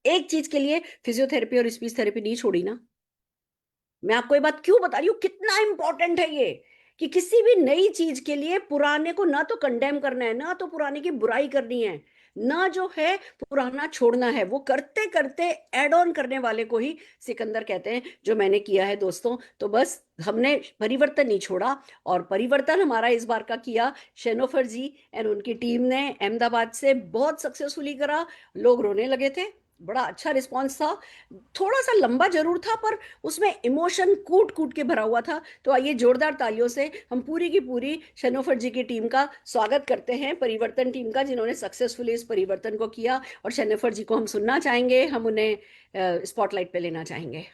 एक चीज के लिए फिजियोथेरेपी और स्पीच थेरेपी नहीं छोड़ी ना। मैं आपको ये बात क्यों बता रही हूँ, कितना इंपॉर्टेंट है ये, कि किसी भी नई चीज के लिए पुराने को ना तो कंडेम करना है, ना तो पुराने की बुराई करनी है, ना जो है पुराना छोड़ना है। वो करते करते एड ऑन करने वाले को ही सिकंदर कहते हैं, जो मैंने किया है दोस्तों। तो बस हमने परिवर्तन नहीं छोड़ा, और परिवर्तन हमारा इस बार का किया शेनोफर जी एंड उनकी टीम ने अहमदाबाद से बहुत सक्सेसफुली करा। लोग रोने लगे थे, बड़ा अच्छा रिस्पांस था। थोड़ा सा लंबा जरूर था पर उसमें इमोशन कूट कूट के भरा हुआ था। तो आइए जोरदार तालियों से हम पूरी की पूरी शनोफर जी की टीम का स्वागत करते हैं, परिवर्तन टीम का, जिन्होंने सक्सेसफुली इस परिवर्तन को किया। और शनोफर जी को हम सुनना चाहेंगे, हम उन्हें स्पॉटलाइट पे लेना चाहेंगे।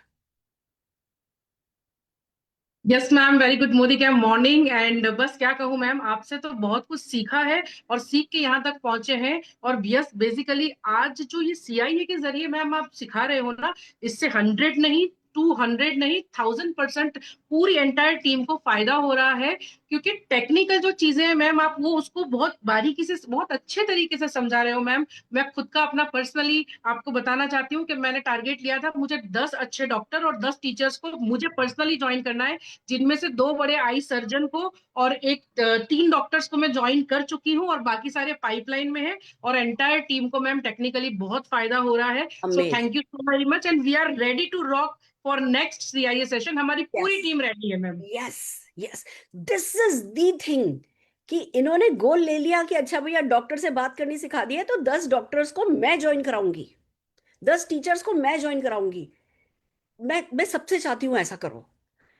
Yes ma'am, very good morning. And बस क्या कहूँ मैम, आपसे तो बहुत कुछ सीखा है और सीख के यहाँ तक पहुंचे हैं। और यस, बेसिकली आज जो ये CIA के जरिए मैम आप सिखा रहे हो ना, इससे 100 नहीं, 200 नहीं, 1000% पूरी एंटायर टीम को फायदा हो रहा है। क्योंकि टेक्निकल जो चीजें हैं मैम, आप वो उसको बहुत बारीकी से, बहुत अच्छे तरीके से समझा रहे हो मैम। मैं खुद का अपना पर्सनली आपको बताना चाहती हूँ कि मैंने टारगेट लिया था, मुझे 10 अच्छे डॉक्टर और 10 टीचर्स को मुझे पर्सनली ज्वाइन करना है, जिनमें से 2 बड़े आई सर्जन को और 3 डॉक्टर्स को मैं ज्वाइन कर चुकी हूँ और बाकी सारे पाइपलाइन में है। और एंटायर टीम को मैम टेक्निकली बहुत फायदा हो रहा है। So amazing. Thank you so very much and we are ready to rock for next CIA session. हमारी पूरी टीम रेडी है ma'am. Yes yes, this is the thing कि इन्होंने गोल ले लिया कि अच्छा भैया डॉक्टर से बात करनी सिखा दी है तो 10 डॉक्टर्स को मैं ज्वाइन कराऊंगी, 10 टीचर्स को मैं ज्वाइन कराऊंगी। मैं सबसे चाहती हूँ ऐसा करो।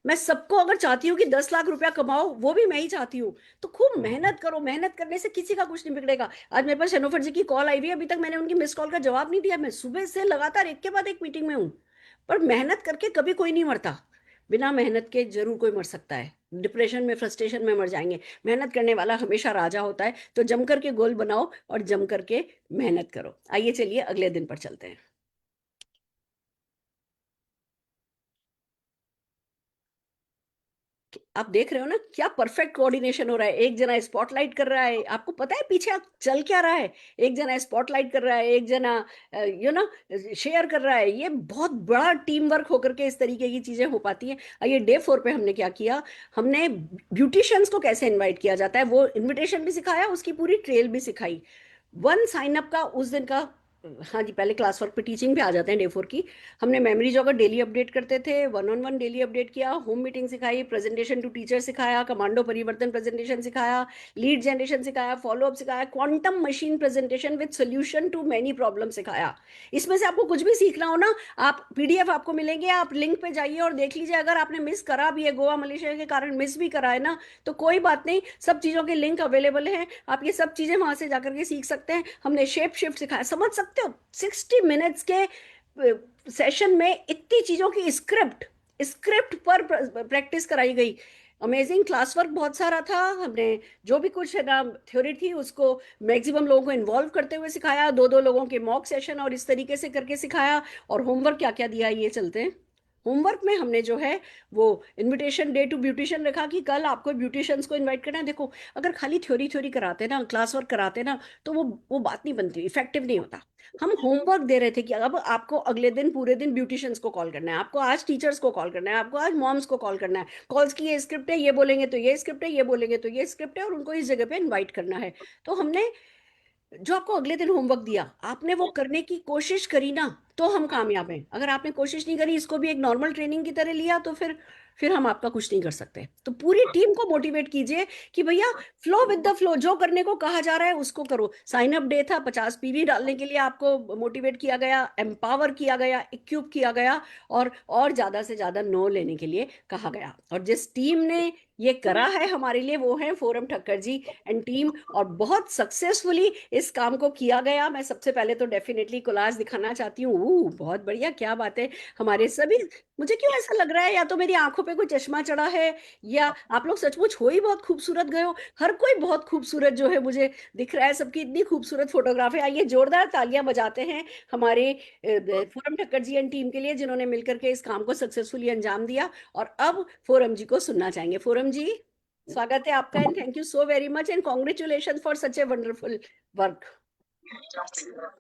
मैं सबको अगर चाहती हूँ कि 10 लाख रुपया कमाओ, वो भी मैं ही चाहती हूँ। तो खूब मेहनत करो, मेहनत करने से किसी का कुछ नहीं बिगड़ेगा। आज मेरे पास शनोफर जी की कॉल आई हुई है, अभी तक मैंने उनकी मिस कॉल का जवाब नहीं दिया। मैं सुबह से लगातार एक के बाद एक मीटिंग में हूँ। पर मेहनत करके कभी कोई नहीं मरता, बिना मेहनत के जरूर कोई मर सकता है। डिप्रेशन में, फ्रस्ट्रेशन में मर जाएंगे। मेहनत करने वाला हमेशा राजा होता है। तो जम करके गोल बनाओ और जम करके मेहनत करो। आइए चलिए अगले दिन पर चलते हैं। आप देख रहे हो ना क्या परफेक्ट कोऑर्डिनेशन हो रहा है। एक जना स्पॉटलाइट कर रहा है, आपको पता है पीछे चल क्या रहा है। एक जना स्पॉटलाइट कर रहा है, एक जना शेयर कर रहा है। ये बहुत बड़ा टीम वर्क होकर के इस तरीके की चीजें हो पाती हैं। आइए डे 4 पे हमने क्या किया, हमने ब्यूटिशियंस को कैसे इनवाइट किया जाता है वो इनविटेशन भी सिखाया, उसकी पूरी ट्रेल भी सिखाई। 1 साइन अप का उस दिन का, हाँ जी, पहले क्लास वर्क पे टीचिंग पे आ जाते हैं डे 4 की। हमने मेमोरी जॉगर डेली अपडेट करते थे, 1-on-1 डेली अपडेट किया, होम मीटिंग सिखाई, प्रेजेंटेशन टू टीचर सिखाया, कमांडो परिवर्तन प्रेजेंटेशन सिखाया, लीड जनरेशन सिखाया, फॉलोअप सिखाया, quantum machine presentation with solution to many problem सिखाया। इसमें से आपको कुछ भी सीखना हो ना, आप PDF आपको मिलेंगे, आप लिंक पे जाइए और देख लीजिए। अगर आपने मिस करा भी है, गोवा मलेशिया के कारण मिस भी करा है ना, तो कोई बात नहीं, सब चीज़ों के लिंक अवेलेबल हैं। आप ये सब चीज़ें वहां से जाकर के सीख सकते हैं। हमने शेप शिफ्ट सिखाया, समझ सकते हो 60 मिनट्स के सेशन में इतनी चीजों की स्क्रिप्ट स्क्रिप्ट पर प्रैक्टिस कराई गई। अमेजिंग क्लास वर्क बहुत सारा था। हमने जो भी कुछ है ना थ्योरी थी उसको मैक्सिमम लोगों को इन्वॉल्व करते हुए सिखाया, 2-2 लोगों के मॉक सेशन और इस तरीके से करके सिखाया। और होमवर्क क्या क्या दिया ये चलते हैं। होमवर्क में हमने जो है वो इनविटेशन डे टू ब्यूटिशियन रखा कि कल आपको ब्यूटिशियंस को इनवाइट करना है। देखो अगर खाली थ्योरी थ्योरी कराते ना, क्लास वर्क कराते ना, तो वो बात नहीं बनती, इफेक्टिव नहीं होता। हम होमवर्क दे रहे थे कि अब आपको अगले दिन पूरे दिन ब्यूटिशियंस को कॉल करना है, आपको आज टीचर्स को कॉल करना है, आपको आज मॉम्स को कॉल करना है। कॉल्स की ये स्क्रिप्ट है, ये बोलेंगे तो ये स्क्रिप्ट है, ये बोलेंगे तो ये स्क्रिप्ट है, और उनको इस जगह पे इनवाइट करना है। तो हमने जो आपको अगले दिन होमवर्क दिया, आपने वो करने की कोशिश करी ना, तो हम कामयाब हैं। अगर आपने कोशिश नहीं करी, इसको भी एक नॉर्मल ट्रेनिंग की तरह लिया, तो फिर हम आपका कुछ नहीं कर सकते। तो पूरी टीम को मोटिवेट कीजिए कि भैया फ्लो विद द फ्लो, जो करने को कहा जा रहा है उसको करो। साइन अप डे था, 50 PV डालने के लिए आपको मोटिवेट किया गया, एम्पावर किया गया, इक्विप किया गया, और ज्यादा से ज्यादा नो लेने के लिए कहा गया। और जिस टीम ने ये करा है हमारे लिए, वो है फोरम ठक्कर जी एंड टीम। और बहुत सक्सेसफुली इस काम को किया गया। मैं सबसे पहले तो डेफिनेटली कोलाज दिखाना चाहती हूँ। बहुत बढ़िया, क्या बात है। हमारे सभी, मुझे क्यों ऐसा लग रहा है, या तो मेरी आंखों पे कोई चश्मा चढ़ा है, या आप लोग सचमुच हो ही बहुत खूबसूरत गए हो। हर कोई बहुत खूबसूरत जो है मुझे दिख रहा है, सबकी इतनी खूबसूरत फोटोग्राफ है। आइए जोरदार तालियां बजाते हैं हमारे फोरम ठक्कर जी एंड टीम के लिए, जिन्होंने मिलकर के इस काम को सक्सेसफुली अंजाम दिया। और अब फोरम जी को सुनना चाहेंगे। फोरम जी, स्वागत है आपका and thank you so very much and congratulation for such a wonderful work.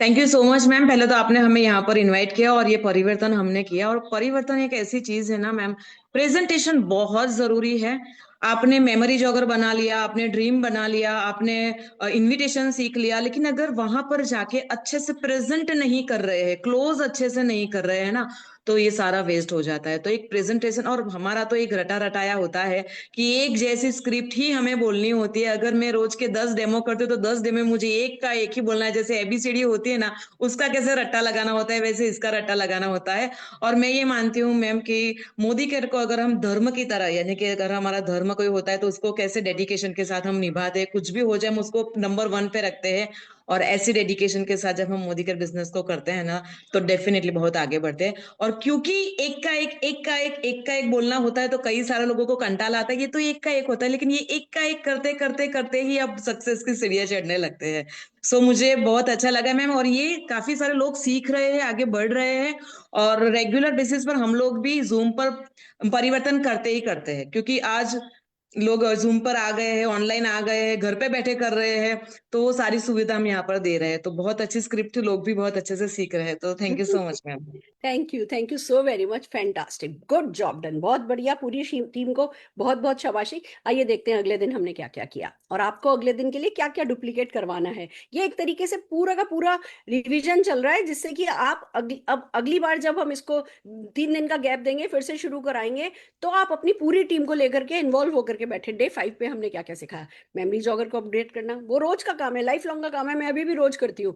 Thank you so much ma'am. पहले तो आपने हमें यहाँ पर इनवाइट किया और ये परिवर्तन हमने किया। और परिवर्तन एक ऐसी चीज है ना मैम, प्रेजेंटेशन बहुत जरूरी है। आपने मेमोरी जॉगर बना लिया, आपने ड्रीम बना लिया, आपने इनविटेशन सीख लिया, लेकिन अगर वहां पर जाके अच्छे से प्रेजेंट नहीं कर रहे हैं, क्लोज अच्छे से नहीं कर रहे हैं ना, तो ये सारा वेस्ट हो जाता है। तो एक प्रेजेंटेशन, और हमारा तो एक रटा रटाया होता है कि एक जैसी स्क्रिप्ट ही हमें बोलनी होती है। अगर मैं रोज के 10 डेमो करती हूँ तो 10 डेमो मुझे एक का एक ही बोलना है। जैसे एबीसीडी होती है ना, उसका कैसे रट्टा लगाना होता है, वैसे इसका रट्टा लगाना होता है। और मैं ये मानती हूँ मैम कि मोदी केयर को अगर हम धर्म की तरह, यानी कि अगर हमारा धर्म कोई होता है तो उसको कैसे डेडिकेशन के साथ हम निभाते हैं, कुछ भी हो जाए हम उसको नंबर 1 पे रखते हैं। और ऐसी डेडिकेशन के साथ जब हम मोदी केयर बिजनेस को करते हैं ना, तो डेफिनेटली बहुत आगे बढ़ते हैं। और क्योंकि एक का एक बोलना होता है, तो कई सारे लोगों को कंटाला आता है, ये तो एक का एक होता है, लेकिन ये एक का एक करते करते करते ही अब सक्सेस की सीढ़ियां चढ़ने लगते हैं। सो मुझे बहुत अच्छा लगा मैम, और ये काफी सारे लोग सीख रहे हैं, आगे बढ़ रहे हैं। और रेगुलर बेसिस पर हम लोग भी जूम पर परिवर्तन करते ही करते हैं, क्योंकि आज लोग जूम पर आ गए हैं, ऑनलाइन आ गए हैं, घर पे बैठे कर रहे हैं, तो वो सारी सुविधा हम यहाँ पर दे रहे हैं। तो बहुत अच्छी स्क्रिप्ट, लोग भी बहुत अच्छे से सीख रहे हैं। तो thank you so much ma'am. Thank you so very much, fantastic, good job done, बहुत बढ़िया, पूरी टीम को बहुत बहुत शाबाशी। आइए देखते हैं अगले दिन हमने क्या क्या किया और आपको अगले दिन के लिए क्या क्या डुप्लीकेट करवाना है। ये एक तरीके से पूरा का पूरा रिवीजन चल रहा है, जिससे कि आप अब अगली बार जब हम इसको 3 दिन का गैप देंगे, फिर से शुरू कराएंगे, तो आप अपनी पूरी टीम को लेकर के इन्वॉल्व होकर के बैठे। डे 5 पे हमने क्या क्या सिखाया, मेमोरी जॉगर को अपडेट करना, वो रोज का काम है, लाइफ लॉन्ग का काम है, मैं अभी भी रोज करती हूँ।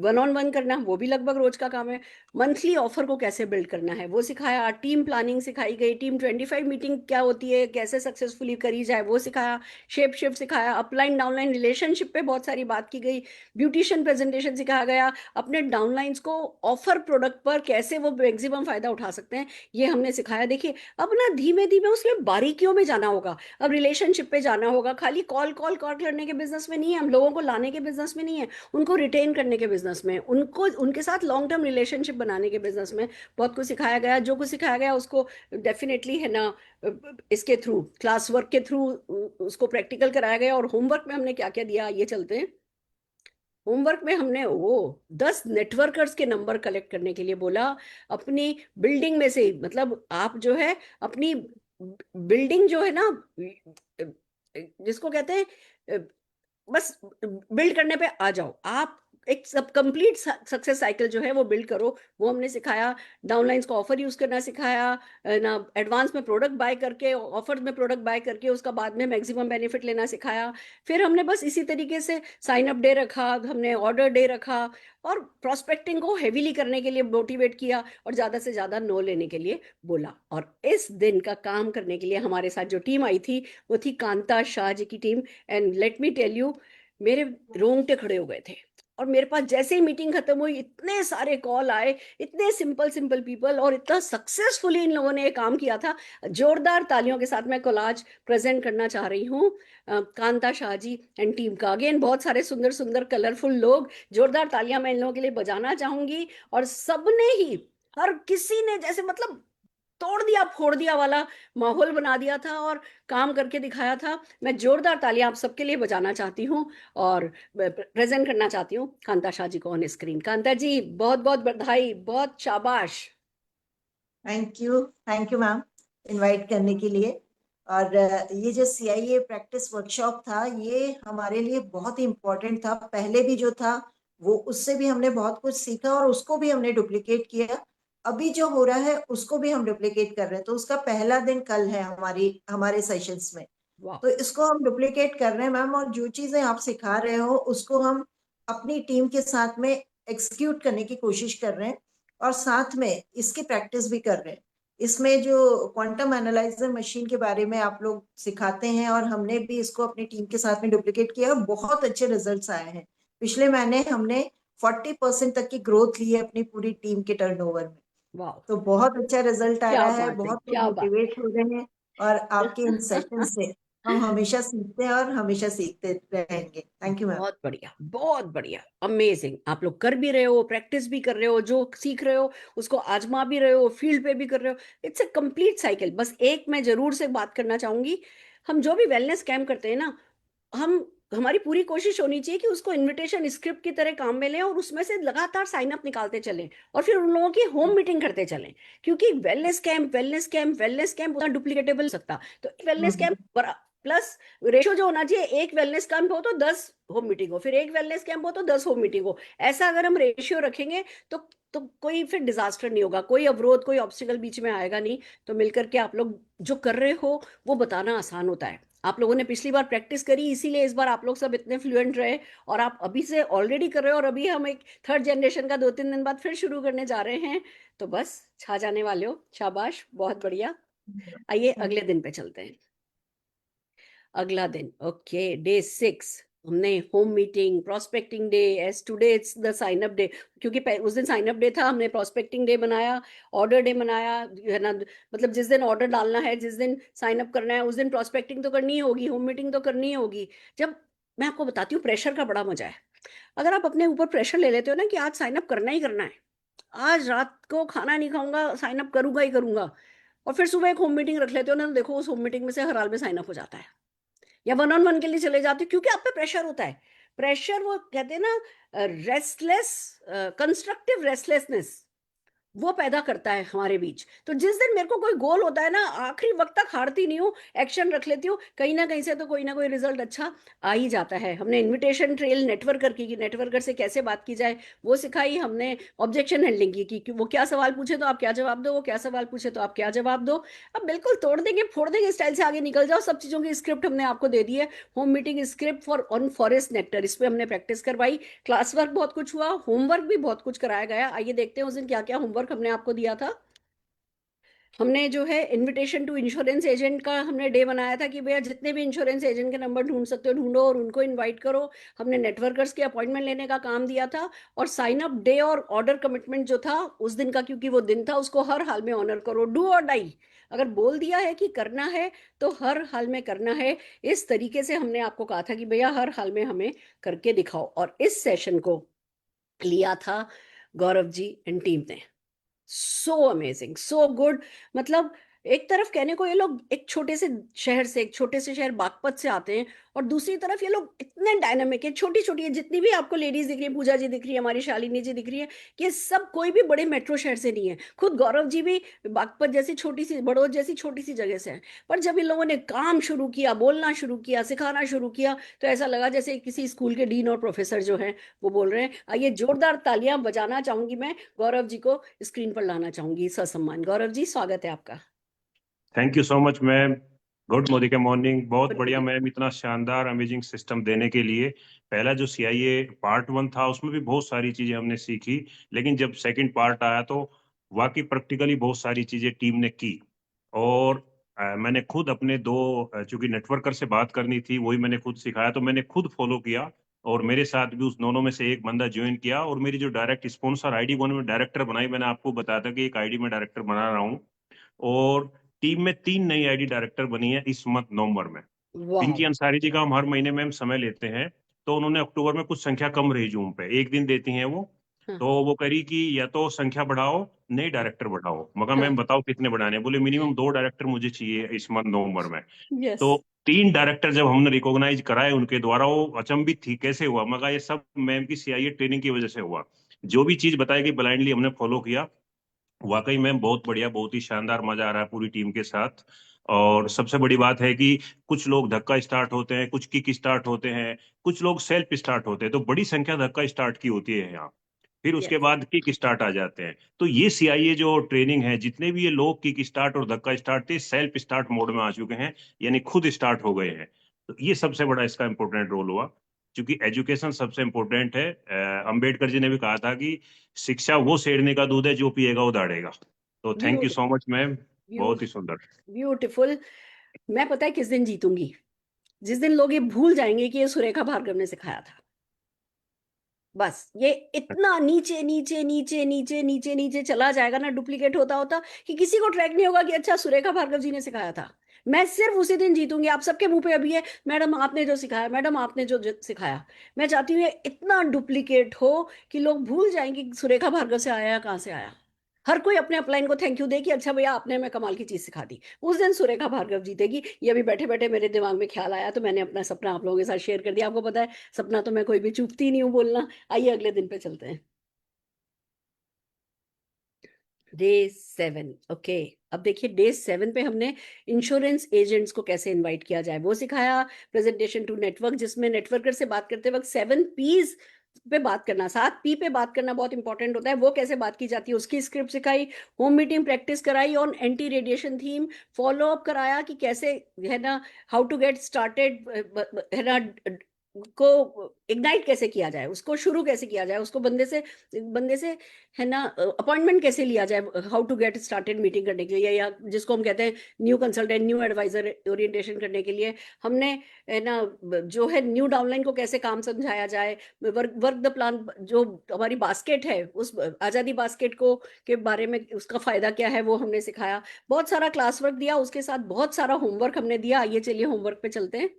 1-on-1 करना, वो भी लगभग रोज का काम है। मंथली ऑफर को कैसे बिल्ड करना है वो सिखाया, टीम प्लानिंग सिखाई गई, टीम 25 मीटिंग क्या होती है, कैसे सक्सेसफुली करी जाए वो सिखाया, शेप शिफ्ट सिखाया, अपलाइन डाउनलाइन रिलेशनशिप पे बहुत सारी बात की गई, ब्यूटिशियन प्रेजेंटेशन सिखाया गया, अपने डाउनलाइंस को ऑफर प्रोडक्ट पर कैसे वो मैक्सिमम फायदा उठा सकते हैं ये हमने सिखाया। देखिए अब ना धीमे धीमे उसमें बारीकियों में जाना होगा, अब रिलेशनशिप पे जाना होगा। खाली कॉल करने के बिजनेस में नहीं है, हम लोगों को लाने के बिजनेस में नहीं है, उनको रिटेन करने के बिजनेस में, उनको उनके साथ लॉन्ग टर्म रिलेशनशिप बनाने के बिजनेस में बहुत कुछ सिखाया गया। जो कुछ सिखाया गया उसको डेफिनेटली है ना, इसके थ्रू, क्लास वर्क के थ्रू उसको प्रैक्टिकल कराया गया। और होमवर्क में हमने क्या क्या दिया, ये चलते हैं। होमवर्क में हमने वो 10 नेटवर्कर्स के नंबर कलेक्ट करने के लिए बोला, अपनी बिल्डिंग में से, मतलब आप जो है अपनी बिल्डिंग जो है ना, जिसको कहते हैं बस बिल्ड करने पे आ जाओ आप, एक सब कंप्लीट सक्सेस साइकिल जो है वो बिल्ड करो, वो हमने सिखाया। डाउनलाइंस को ऑफर यूज करना सिखाया ना, एडवांस में प्रोडक्ट बाय करके, ऑफर में प्रोडक्ट बाय करके उसका बाद में मैक्सिमम बेनिफिट लेना सिखाया। फिर हमने बस इसी तरीके से साइन अप डे रखा, हमने ऑर्डर डे रखा, और प्रोस्पेक्टिंग को हेवीली करने के लिए मोटिवेट किया, और ज्यादा से ज्यादा नो लेने के लिए बोला। और इस दिन का काम करने के लिए हमारे साथ जो टीम आई थी वो थी कांता शाह जी की team. And let me tell you, मेरे रोंगटे खड़े हो गए थे। और मेरे पास जैसे ही मीटिंग खत्म हुई, इतने सारे कॉल आए, इतने सिंपल पीपल, और इतना सक्सेसफुली इन लोगों ने ये काम किया था। जोरदार तालियों के साथ मैं कोलाज प्रेजेंट करना चाह रही हूँ कांता शाह जी एंड टीम का। अगेन बहुत सारे सुंदर सुंदर कलरफुल लोग, जोरदार तालियां मैं इन लोगों के लिए बजाना चाहूंगी। और सबने ही, हर किसी ने जैसे मतलब तोड़ दिया फोड़ दिया वाला माहौल बना दिया था और काम करके दिखाया था। मैं जोरदार तालियां आप सबके लिए बजाना चाहती हूँ और प्रेजेंट करना चाहती हूँ कांता शाह जी को ऑन स्क्रीन। कांता जी बहुत बहुत बधाई, बहुत शाबाश। थैंक यू मैम इनवाइट करने के लिए। और ये जो CIA प्रैक्टिस वर्कशॉप था, ये हमारे लिए बहुत ही इम्पोर्टेंट था। पहले भी जो था वो, उससे भी हमने बहुत कुछ सीखा और उसको भी हमने डुप्लीकेट किया। अभी जो हो रहा है उसको भी हम डुप्लीकेट कर रहे हैं। तो उसका पहला दिन कल है हमारे सेशंस में। तो इसको हम डुप्लीकेट कर रहे हैं मैम, और जो चीजें आप सिखा रहे हो उसको हम अपनी टीम के साथ में एग्जीक्यूट करने की कोशिश कर रहे हैं, और साथ में इसकी प्रैक्टिस भी कर रहे हैं। इसमें जो क्वांटम एनालाइजर मशीन के बारे में आप लोग सिखाते हैं, और हमने भी इसको अपनी टीम के साथ में डुप्लीकेट किया और बहुत अच्छे रिजल्ट्स आए हैं। पिछले महीने हमने 40% तक की ग्रोथ ली है अपनी पूरी टीम के टर्नओवर में। तो बहुत अच्छा रिजल्ट आ रहा है, बहुत लोग मोटिवेट हो रहे हैं, और आपके इन सेशन से हम हमेशा सीखते हैं और हमेशा सीखते रहेंगे। Thank you ma'am. बहुत बढ़िया, बहुत बढ़िया, अमेजिंग। आप लोग कर भी रहे हो, प्रैक्टिस भी कर रहे हो, जो सीख रहे हो उसको आजमा भी रहे हो, फील्ड पे भी कर रहे हो। It's a complete cycle. बस एक मैं जरूर से बात करना चाहूंगी, हम जो भी वेलनेस कैंप करते हैं ना, हमारी पूरी कोशिश होनी चाहिए कि उसको इनविटेशन स्क्रिप्ट की तरह काम में लें, और उसमें से लगातार साइन अप निकालते चलें, और फिर उन लोगों की होम मीटिंग करते चलें। क्योंकि वेलनेस कैंप उतना डुप्लीकेटेबल हो सकता। तो वेलनेस कैंप प्लस रेशो जो होना चाहिए, एक वेलनेस कैंप हो तो 10 होम मीटिंग हो, फिर एक वेलनेस कैंप हो तो 10 होम मीटिंग हो। ऐसा अगर हम रेशियो रखेंगे तो कोई फिर डिजास्टर नहीं होगा, कोई अवरोध, कोई ऑब्स्टिकल बीच में आएगा नहीं। तो मिलकर के आप लोग जो कर रहे हो वो बताना आसान होता है। आप लोगों ने पिछली बार प्रैक्टिस करी, इसीलिए इस बार आप लोग सब इतने फ्लुएंट रहे, और आप अभी से ऑलरेडी कर रहे हो, और अभी हम एक थर्ड जनरेशन का 2-3 दिन बाद फिर शुरू करने जा रहे हैं। तो बस छा जाने वाले हो, शाबाश, बहुत बढ़िया। आइए अगले दिन पे चलते हैं। अगला दिन, ओके, डे 6 हमने home meeting, prospecting day, as today it's the sign up day, क्योंकि उस दिन साइन अप डे था, हमने प्रोस्पेक्टिंग डे बनाया, ऑर्डर डे बनाया, है ना। मतलब जिस दिन ऑर्डर डालना है, जिस दिन साइन अप करना है, उस दिन प्रोस्पेक्टिंग तो करनी ही होगी, होम मीटिंग तो करनी ही होगी। जब मैं आपको बताती हूँ, प्रेशर का बड़ा मजा है। अगर आप अपने ऊपर प्रेशर ले लेते हो ना कि आज साइन अप करना ही करना है, आज रात को खाना नहीं खाऊंगा, साइन अप करूंगा ही करूंगा, और फिर सुबह एक होम मीटिंग रख लेते हो ना, तो देखो उस होम मीटिंग में से हर हाल में साइन अप हो जाता है, या 1-on-1 के लिए चले जाते हो, क्योंकि आप पे प्रेशर होता है। प्रेशर, वो कहते हैं ना, रेस्टलेस, कंस्ट्रक्टिव रेस्टलेसनेस, वो पैदा करता है हमारे बीच। तो जिस दिन मेरे को कोई गोल होता है ना, आखिरी वक्त तक हारती नहीं हूँ, एक्शन रख लेती हूँ, कहीं ना कहीं से तो कोई ना कोई रिजल्ट अच्छा आ ही जाता है। हमने इनविटेशन ट्रेल नेटवर्कर की, नेटवर्कर से कैसे बात की जाए वो सिखाई हमने, ऑब्जेक्शन हैंडलिंग की कि वो क्या सवाल पूछे तो आप क्या जवाब दो, वो क्या सवाल पूछे तो आप क्या जवाब दो। अब बिल्कुल तोड़ देंगे फोड़ देंगे स्टाइल से आगे निकल जाओ, सब चीजों की स्क्रिप्ट हमने आपको दे दी है। Home meeting script for on forest nectar, इस पे हमने प्रैक्टिस करवाई, क्लास वर्क बहुत कुछ हुआ, होमवर्क भी बहुत कुछ कराया गया। आइए देखते हैं उस दिन क्या क्या होमवर्क हमने आपको दिया था। हमने जो है इनविटेशन टू इंश्योरेंस एजेंट का हमने डे बनाया था कि भैया जितने भी इंश्योरेंस एजेंट के नंबर ढूंढ सकते हो ढूंढो और उनको इनवाइट करो। हमने नेटवर्कर्स के अपॉइंटमेंट लेने का काम दिया था, और साइन अप डे और ऑर्डर कमिटमेंट जो था उस दिन का, क्योंकि वो दिन था, उसको हर हाल में ऑनर करो, डू और डाई। अगर बोल दिया है कि करना है तो हर हाल में करना है। इस तरीके से हमने आपको कहा था कि भैया हर हाल में हमें करके दिखाओ, और इस सेशन को लिया था गौरव जी एंड टीम ने। So amazing, so good. मतलब एक तरफ कहने को ये लोग एक छोटे से शहर से, एक छोटे से शहर बागपत से आते हैं, और दूसरी तरफ ये लोग इतने डायनामिक है, छोटी छोटी है, जितनी भी आपको लेडीज दिख रही है, पूजा जी दिख रही है, हमारी शालिनी जी दिख रही है, ये सब कोई भी बड़े मेट्रो शहर से नहीं है। खुद गौरव जी भी बागपत जैसी छोटी सी, बड़ौद जैसी छोटी सी जगह से है। पर जब इन लोगों ने काम शुरू किया, बोलना शुरू किया, सिखाना शुरू किया, तो ऐसा लगा जैसे किसी स्कूल के डीन और प्रोफेसर जो हैं वो बोल रहे हैं। आइए जोरदार तालियां बजाना चाहूंगी, मैं गौरव जी को स्क्रीन पर लाना चाहूंगी ससम्मान। गौरव जी, स्वागत है आपका। Thank you so much ma'am. Good Modi morning. बहुत बढ़िया मैम, इतना शानदार अमेजिंग सिस्टम देने के लिए। पहला जो CIA पार्ट 1 था उसमें भी बहुत सारी चीजें हमने सीखी, लेकिन जब सेकंड पार्ट आया तो वाकई प्रैक्टिकली बहुत सारी चीजें टीम ने की। और मैंने खुद अपने चूंकि नेटवर्कर से बात करनी थी, वही मैंने खुद सिखाया, तो मैंने खुद फॉलो किया, और मेरे साथ भी उस दोनों में से एक बंदा ज्वाइन किया, और मेरी जो डायरेक्ट स्पॉन्सर आईडी वन में डायरेक्टर बनाई, मैंने आपको बताया था कि एक आईडी में डायरेक्टर बना रहा हूँ, और टीम में 3 नई आईडी डायरेक्टर बनी है इस मंथ नवंबर में। पिंकी अंसारी जी का हम हर महीने में हम समय लेते हैं, तो उन्होंने अक्टूबर में कुछ संख्या कम रही जूम पे, एक दिन देती हैं वो, तो वो करी कि या तो संख्या बढ़ाओ, नए डायरेक्टर बढ़ाओ। मगर मैम बताओ कितने बढ़ाने? बोले मिनिमम 2 डायरेक्टर मुझे चाहिए इस मंथ नवंबर में। तो 3 डायरेक्टर जब हमने रिकॉग्नाइज कराए उनके द्वारा, वो अचंभित थी कैसे हुआ, मगर ये सब मैम की CIA ट्रेनिंग की वजह से हुआ। जो भी चीज बताई गई ब्लाइंडली हमने फॉलो किया। वाकई में बहुत बढ़िया, बहुत ही शानदार मजा आ रहा है पूरी टीम के साथ। और सबसे बड़ी बात है कि कुछ लोग धक्का स्टार्ट होते हैं, कुछ किक स्टार्ट होते हैं, कुछ लोग सेल्फ स्टार्ट होते हैं, तो बड़ी संख्या धक्का स्टार्ट की होती है यहाँ, फिर उसके बाद किक स्टार्ट आ जाते हैं। तो ये CIA जो ट्रेनिंग है, जितने भी ये लोग किक स्टार्ट और धक्का स्टार्ट थे, सेल्फ स्टार्ट मोड में आ चुके हैं, यानी खुद स्टार्ट हो गए हैं। तो ये सबसे बड़ा इसका इंपॉर्टेंट रोल हुआ, क्योंकि एजुकेशन सबसे इंपॉर्टेंट है। अंबेडकर जी ने भी कहा था कि शिक्षा वो सेड़ने का दूध है जो पिएगा वो दाढ़ेगा। तो thank you so much ma'am, बहुत ही सुंदर। ब्यूटीफुल। मैं पता है किस दिन जीतूंगी? जिस दिन लोग ये भूल जाएंगे कि ये सुरेखा भार्गव ने सिखाया था। बस ये इतना नीचे नीचे नीचे नीचे नीचे नीचे चला जाएगा ना, डुप्लीकेट होता होता, कि किसी को ट्रैक नहीं होगा कि अच्छा सुरेखा भार्गव जी ने सिखाया था। मैं सिर्फ उसी दिन जीतूंगी। आप सबके मुंह पे अभी है मैडम आपने जो सिखाया, मैडम आपने जो सिखाया। मैं चाहती हूँ ये इतना डुप्लीकेट हो कि लोग भूल जाएंगे कि सुरेखा भार्गव से आया, कहाँ से आया। हर कोई अपने अपलाइन को थैंक यू दे कि अच्छा भैया आपने हमें कमाल की चीज सिखा दी। उस दिन सुरेखा भार्गव जीतेगी। ये अभी बैठे बैठे मेरे दिमाग में ख्याल आया, तो मैंने अपना सपना आप लोगों के साथ शेयर कर दिया। आपको पता है सपना तो मैं कोई भी चूकती नहीं हूँ बोलना। आइए अगले दिन पे चलते हैं। Day 7, okay. अब देखिए डे 7 पे हमने इंश्योरेंस एजेंट्स को कैसे इनवाइट किया जाए वो सिखाया, प्रेजेंटेशन टू नेटवर्क, जिसमें नेटवर्कर से बात करते वक्त 7 P's पे बात करना, 7 P पे बात करना बहुत इंपॉर्टेंट होता है, वो कैसे बात की जाती है उसकी स्क्रिप्ट सिखाई, होम मीटिंग प्रैक्टिस कराई on anti radiation theme, follow up कराया कि कैसे है ना हाउ टू गेट स्टार्टेड है ना को इग्नाइट कैसे किया जाए, उसको शुरू कैसे किया जाए, उसको बंदे से है ना अपॉइंटमेंट कैसे लिया जाए, how to get started meeting करने के लिए, या जिसको हम कहते हैं new consultant, new advisor orientation करने के लिए हमने है ना जो है न्यू डाउनलाइन को कैसे काम समझाया जाए, वर्क द प्लान, जो हमारी बास्केट है उस आज़ादी बास्केट को के बारे में उसका फायदा क्या है वो हमने सिखाया, बहुत सारा क्लास वर्क दिया, उसके साथ बहुत सारा होमवर्क हमने दिया। आइए चलिए होमवर्क पे चलते हैं।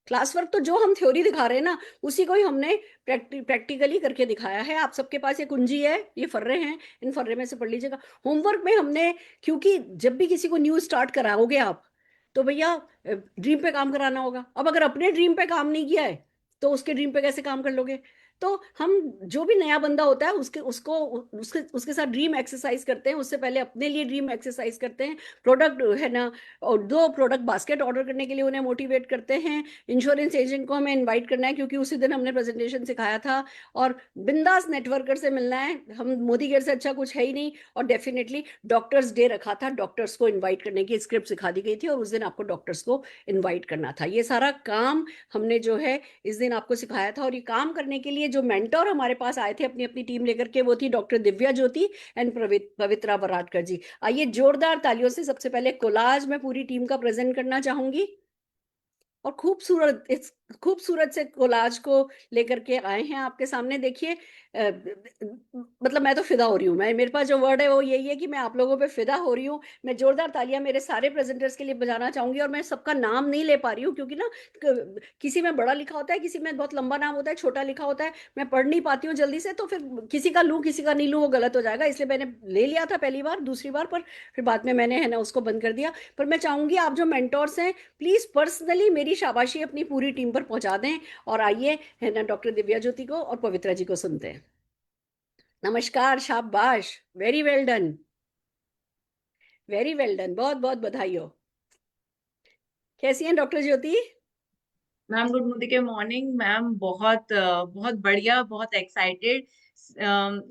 क्लास वर्क तो जो हम थ्योरी दिखा रहे हैं ना उसी को ही हमने प्रैक्टिकली करके दिखाया है। आप सबके पास ये कुंजी है, ये फर्रे हैं, इन फर्रे में से पढ़ लीजिएगा। होमवर्क में हमने, क्योंकि जब भी किसी को न्यू स्टार्ट कराओगे आप तो भैया ड्रीम पे काम कराना होगा। अब अगर अपने ड्रीम पे काम नहीं किया है तो उसके ड्रीम पे कैसे काम कर लोगे? तो हम जो भी नया बंदा होता है उसके साथ ड्रीम एक्सरसाइज करते हैं, उससे पहले अपने लिए ड्रीम एक्सरसाइज करते हैं, प्रोडक्ट है ना, और 2 प्रोडक्ट बास्केट ऑर्डर करने के लिए उन्हें मोटिवेट करते हैं। इंश्योरेंस एजेंट को हमें इनवाइट करना है क्योंकि उसी दिन हमने प्रेजेंटेशन सिखाया था, और बिंदास नेटवर्कर से मिलना है। हम मोदी केयर से अच्छा कुछ है ही नहीं। और डेफिनेटली डॉक्टर्स डे रखा था, डॉक्टर्स को इन्वाइट करने की स्क्रिप्ट सिखा दी गई थी और उस दिन आपको डॉक्टर्स को इन्वाइट करना था। ये सारा काम हमने जो है इस दिन आपको सिखाया था। और ये काम करने के लिए जो मेंटर हमारे पास आए थे अपनी अपनी टीम लेकर के, वो थी डॉक्टर दिव्या ज्योति एंड पवित्रा बराडकर जी। आइए जोरदार तालियों से सबसे पहले कोलाज में पूरी टीम का प्रेजेंट करना चाहूंगी। और खूबसूरत से कोलाज को लेकर के आए हैं आपके सामने। देखिए मतलब मैं तो फिदा हो रही हूँ, मेरे पास जो वर्ड है वो यही है कि मैं आप लोगों पे फिदा हो रही हूँ। मैं जोरदार तालियां मेरे सारे प्रेजेंटर्स के लिए बजाना चाहूंगी। और मैं सबका नाम नहीं ले पा रही हूँ क्योंकि ना किसी में बड़ा लिखा होता है, किसी में बहुत लंबा नाम होता है, छोटा लिखा होता है, मैं पढ़ नहीं पाती हूँ जल्दी से, तो फिर किसी का लूँ किसी का नहीं लूँ वो गलत हो जाएगा। इसलिए मैंने ले लिया था पहली बार, दूसरी बार, पर फिर बाद में मैंने है ना उसको बंद कर दिया। पर मैं चाहूंगी आप जो मेंटोर्स हैं प्लीज पर्सनली मेरी शाबाशी अपनी पूरी टीम पर पहुंचा दें। और आइए है ना डॉक्टर दिव्या ज्योति को और पवित्रा जी को सुनते हैं। नमस्कार, शाबाश, very well done, very well done, बहुत बहुत बधाई हो। कैसी हैं डॉक्टर ज्योति? मैम गुड मोदी के मॉर्निंग मैम। बहुत बढ़िया, बहुत एक्साइटेड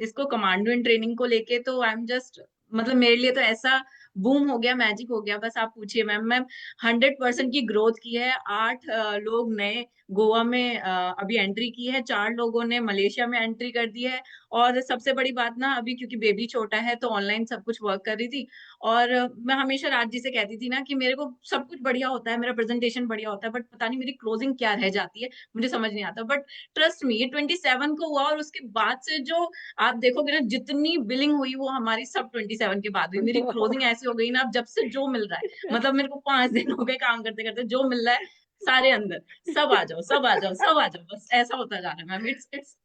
इसको कमांडो इन ट्रेनिंग को लेके। तो आई एम जस्ट मतलब मेरे लिए तो ऐसा बूम हो गया, मैजिक हो गया, बस आप पूछिए मैम। मैम 100% की ग्रोथ की है। 8 लोग नए गोवा में अभी एंट्री की है, 4 लोगों ने मलेशिया में एंट्री कर दी है। और सबसे बड़ी बात ना, अभी क्योंकि बेबी छोटा है तो ऑनलाइन सब कुछ वर्क कर रही थी। और मैं हमेशा राज जी से कहती थी ना कि मेरे को सब कुछ बढ़िया होता है, मेरा प्रेजेंटेशन बढ़िया होता है, बट पता नहीं मेरी क्लोजिंग क्या रह जाती है, मुझे समझ नहीं आता। बट ट्रस्ट मी, ये 27 को हुआ और उसके बाद से जो आप देखोगे ना जितनी बिलिंग हुई वो हमारी सब 27 के बाद हुई। मेरी क्लोजिंग ऐसी हो गई ना, अब जब से जो मिल रहा है, मतलब मेरे को 5 दिन हो गए काम करते करते, जो मिल रहा है सारे अंदर, सब आ जाओ, सब आ जाओ, सब आ जाओ, बस ऐसा होता जा रहा है ma'am.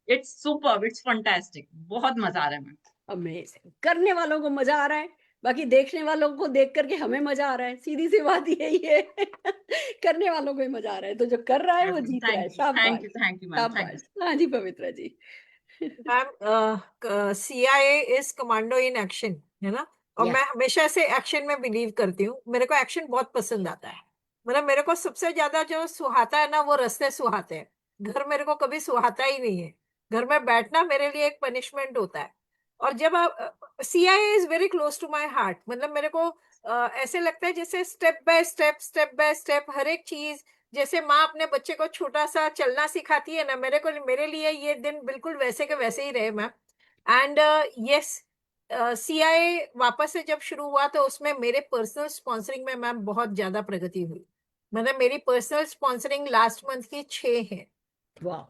It's superb, it's fantastic, बहुत मजा आ रहा है मैम। अमेजिंग। करने वालों को मजा आ रहा है, बाकी देखने वालों को देख करके हमें मजा आ रहा है, सीधी सी बात यही है। करने वालों को ही मजा आ रहा है, तो जो कर रहा है वो जीत रहा है। शाबाश, थैंक यू मैम, थैंक शाबाश। हाँ जी Pavitra ji. Ma'am CIA is commando in action, है ना? और मैं हमेशा से एक्शन में बिलीव करती हूँ। मेरे को एक्शन बहुत पसंद आता है। मतलब मेरे को सबसे ज्यादा जो सुहाता है ना वो रास्ते सुहाते हैं। घर मेरे को कभी सुहाता ही नहीं है। घर में बैठना मेरे लिए एक पनिशमेंट होता है। और जब आप CIA is very close to my heart. मतलब मेरे को ऐसे लगता है जैसे स्टेप बाय स्टेप हर एक चीज, जैसे माँ अपने बच्चे को छोटा सा चलना सिखाती है ना, मेरे लिए ये दिन बिल्कुल वैसे के वैसे ही रहे मैम। एंड यस, CIA वापस से जब शुरू हुआ तो उसमें मेरे पर्सनल स्पॉन्सरिंग में मैम बहुत ज्यादा प्रगति हुई। मतलब मेरी पर्सनल स्पॉन्सरिंग लास्ट मंथ की 6 है। वाह।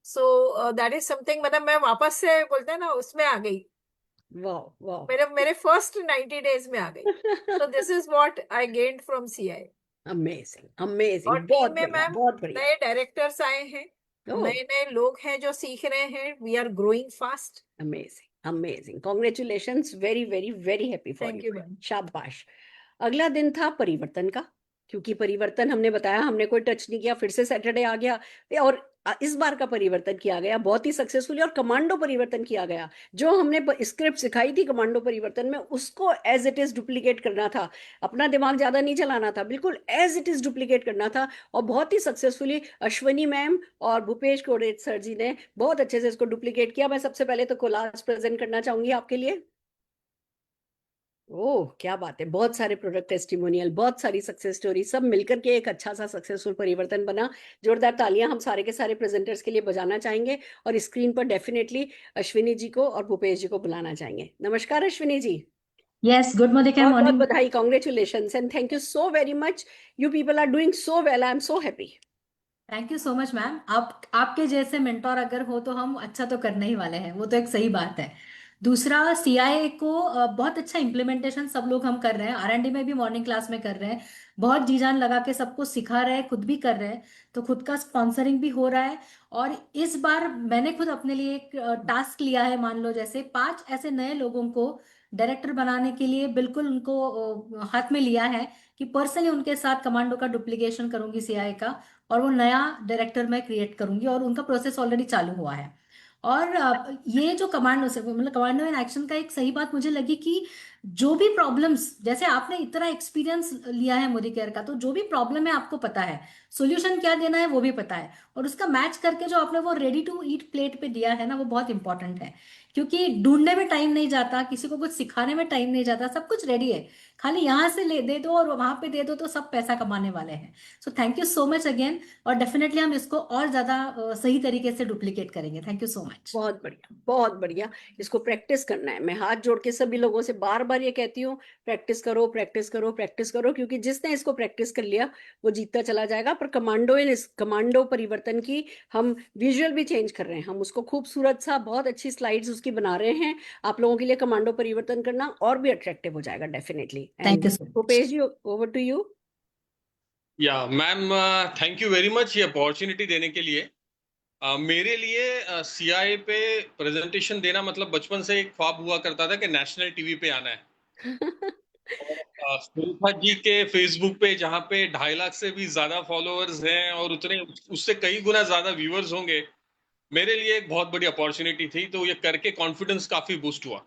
So that is something. मतलब मैं वापस से बोलते हैं ना उसमें आ गई। वाह वाह। मेरे फर्स्ट 90 डेज में आ गई। So this is what I gained from CIA। Amazing, amazing, और बहुत टीम में बढ़िया, मैम बहुत बढ़िया। नए डायरेक्टर्स आए हैं, ओह, नए नए लोग हैं जो सीख रहे हैं। We are growing fast. Amazing, amazing, congratulations, very very very happy for thank you. You ma'am. शाबाश। अगला दिन था परिवर्तन का, क्योंकि परिवर्तन हमने बताया हमने कोई टच नहीं किया, फिर से सैटरडे आ गया। और इस बार का परिवर्तन किया गया बहुत ही सक्सेसफुली, और कमांडो परिवर्तन किया गया। जो हमने स्क्रिप्ट सिखाई थी कमांडो परिवर्तन में, उसको एज इट इज डुप्लीकेट करना था, अपना दिमाग ज्यादा नहीं चलाना था, बिल्कुल एज इट इज डुप्लीकेट करना था। और बहुत ही सक्सेसफुली अश्वनी मैम और भूपेश कोरेट सर जी ने बहुत अच्छे से इसको डुप्लीकेट किया। मैं सबसे पहले तो कोलाज प्रेजेंट करना चाहूंगी आपके लिए। ओह क्या बात है, बहुत सारे प्रोडक्ट टेस्टिमोनियल, बहुत सारी सक्सेस स्टोरी, सब मिलकर के एक अच्छा सा सक्सेसफुल परिवर्तन बना। जोरदार तालियां हम सारे के सारे प्रेजेंटर्स के लिए बजाना चाहेंगे, और स्क्रीन पर डेफिनेटली अश्विनी जी को और भूपेश जी को बुलाना चाहेंगे। नमस्कार Ashwini ji. Yes, good morning. बहुत बहुत Morning. बधाई, congratulations and thank you so very much. You people are doing so well, I am so happy. Thank you so much ma'am. आप आपके जैसे मेंटोर अगर हो तो हम अच्छा तो करने ही वाले हैं, वो तो एक सही बात है। दूसरा, सीआईए को बहुत अच्छा इम्प्लीमेंटेशन सब लोग हम कर रहे हैं, आरएनडी में भी मॉर्निंग क्लास में कर रहे हैं, बहुत जी जान लगा के सबको सिखा रहे हैं, खुद भी कर रहे हैं, तो खुद का स्पॉन्सरिंग भी हो रहा है। और इस बार मैंने खुद अपने लिए एक टास्क लिया है, मान लो जैसे 5 ऐसे नए लोगों को डायरेक्टर बनाने के लिए बिल्कुल उनको हाथ में लिया है कि पर्सनली उनके साथ कमांडो का डुप्लीकेशन करूंगी सीआईए का, और वो नया डायरेक्टर मैं क्रिएट करूंगी, और उनका प्रोसेस ऑलरेडी चालू हुआ है। और ये जो कमांडो से मतलब कमांडो इन एक्शन का एक सही बात मुझे लगी कि जो भी प्रॉब्लम्स, जैसे आपने इतना एक्सपीरियंस लिया है मोदी केयर का, तो जो भी प्रॉब्लम है आपको पता है, सॉल्यूशन क्या देना है वो भी पता है, और उसका मैच करके जो आपने वो रेडी टू ईट प्लेट पे दिया है ना, वो बहुत इंपॉर्टेंट है। क्योंकि ढूंढने में टाइम नहीं जाता, किसी को कुछ सिखाने में टाइम नहीं जाता, सब कुछ रेडी है, खाली यहाँ से ले दे दो और वहां पे दे दो तो सब पैसा कमाने वाले हैं। So thank you so much again, और डेफिनेटली हम इसको और ज्यादा सही तरीके से डुप्लीकेट करेंगे। Thank you so much. बहुत बढ़िया, बहुत बढ़िया। इसको प्रैक्टिस करना है। मैं हाथ जोड़ के सभी लोगों से बार बार ये कहती हूँ, प्रैक्टिस करो, प्रैक्टिस करो, प्रैक्टिस करो, क्योंकि जिसने इसको प्रैक्टिस कर लिया वो जीतता चला जाएगा। पर कमांडो परिवर्तन की हम विजुअल भी चेंज कर रहे हैं, हम उसको खूबसूरत सा, बहुत अच्छी स्लाइड्स उसकी बना रहे हैं आप लोगों के लिए। कमांडो परिवर्तन करना और भी अट्रैक्टिव हो जाएगा definitely. Thank you so much. Bhupesh ji, over to you. या ma'am, thank you very much ये अपॉर्चुनिटी देने के लिए। मेरे लिए सीआईए पे प्रेजेंटेशन देना मतलब बचपन से एक ख्वाब हुआ करता था कि नेशनल टीवी पे आना है। सुरेखा जी के फेसबुक पे जहाँ पे 2.5 लाख से भी ज्यादा फॉलोअर्स हैं और उतने उससे कई गुना ज्यादा व्यूअर्स होंगे, मेरे लिए एक बहुत बड़ी अपॉर्चुनिटी थी। तो ये करके कॉन्फिडेंस काफी बूस्ट हुआ।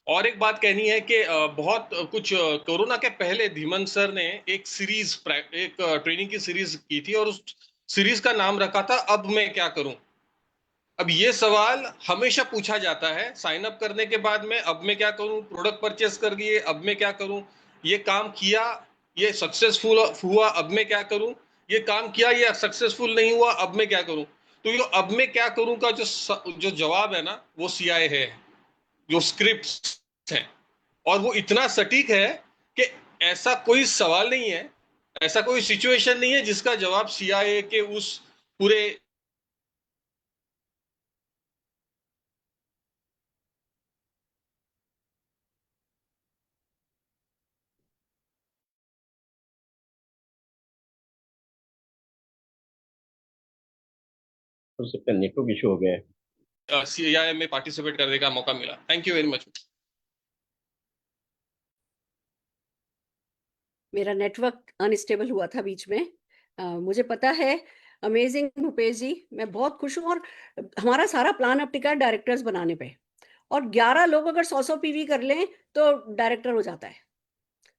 और एक बात कहनी है कि बहुत कुछ कोरोना के पहले धीमन सर ने एक ट्रेनिंग की सीरीज की थी, और उस सीरीज का नाम रखा था अब मैं क्या करूं। अब ये सवाल हमेशा पूछा जाता है साइन अप करने के बाद में, अब मैं क्या करूं, प्रोडक्ट परचेस कर लिए अब मैं क्या करूं, ये काम किया ये सक्सेसफुल हुआ अब मैं क्या करूं, ये काम किया ये सक्सेसफुल नहीं हुआ अब मैं क्या करूं। तो ये अब मैं क्या करूं का जो जवाब है ना, वो सीआईए है, जो स्क्रिप्ट है। और वो इतना सटीक है कि ऐसा कोई सवाल नहीं है, ऐसा कोई सिचुएशन नहीं है जिसका जवाब सीआईए के उस पूरे हो सकता है नेटवर्क इशू हो गया है। सीआईए में पार्टिसिपेट करने का मौका मिला। Thank you very much. मेरा नेटवर्क अनस्टेबल हुआ था बीच में, मुझे पता है। अमेजिंग भूपेश जी, मैं बहुत खुश हूँ। और हमारा सारा प्लान अब टिका है डायरेक्टर्स बनाने पे, और 11 लोग अगर 100 पीवी कर लें तो डायरेक्टर हो जाता है।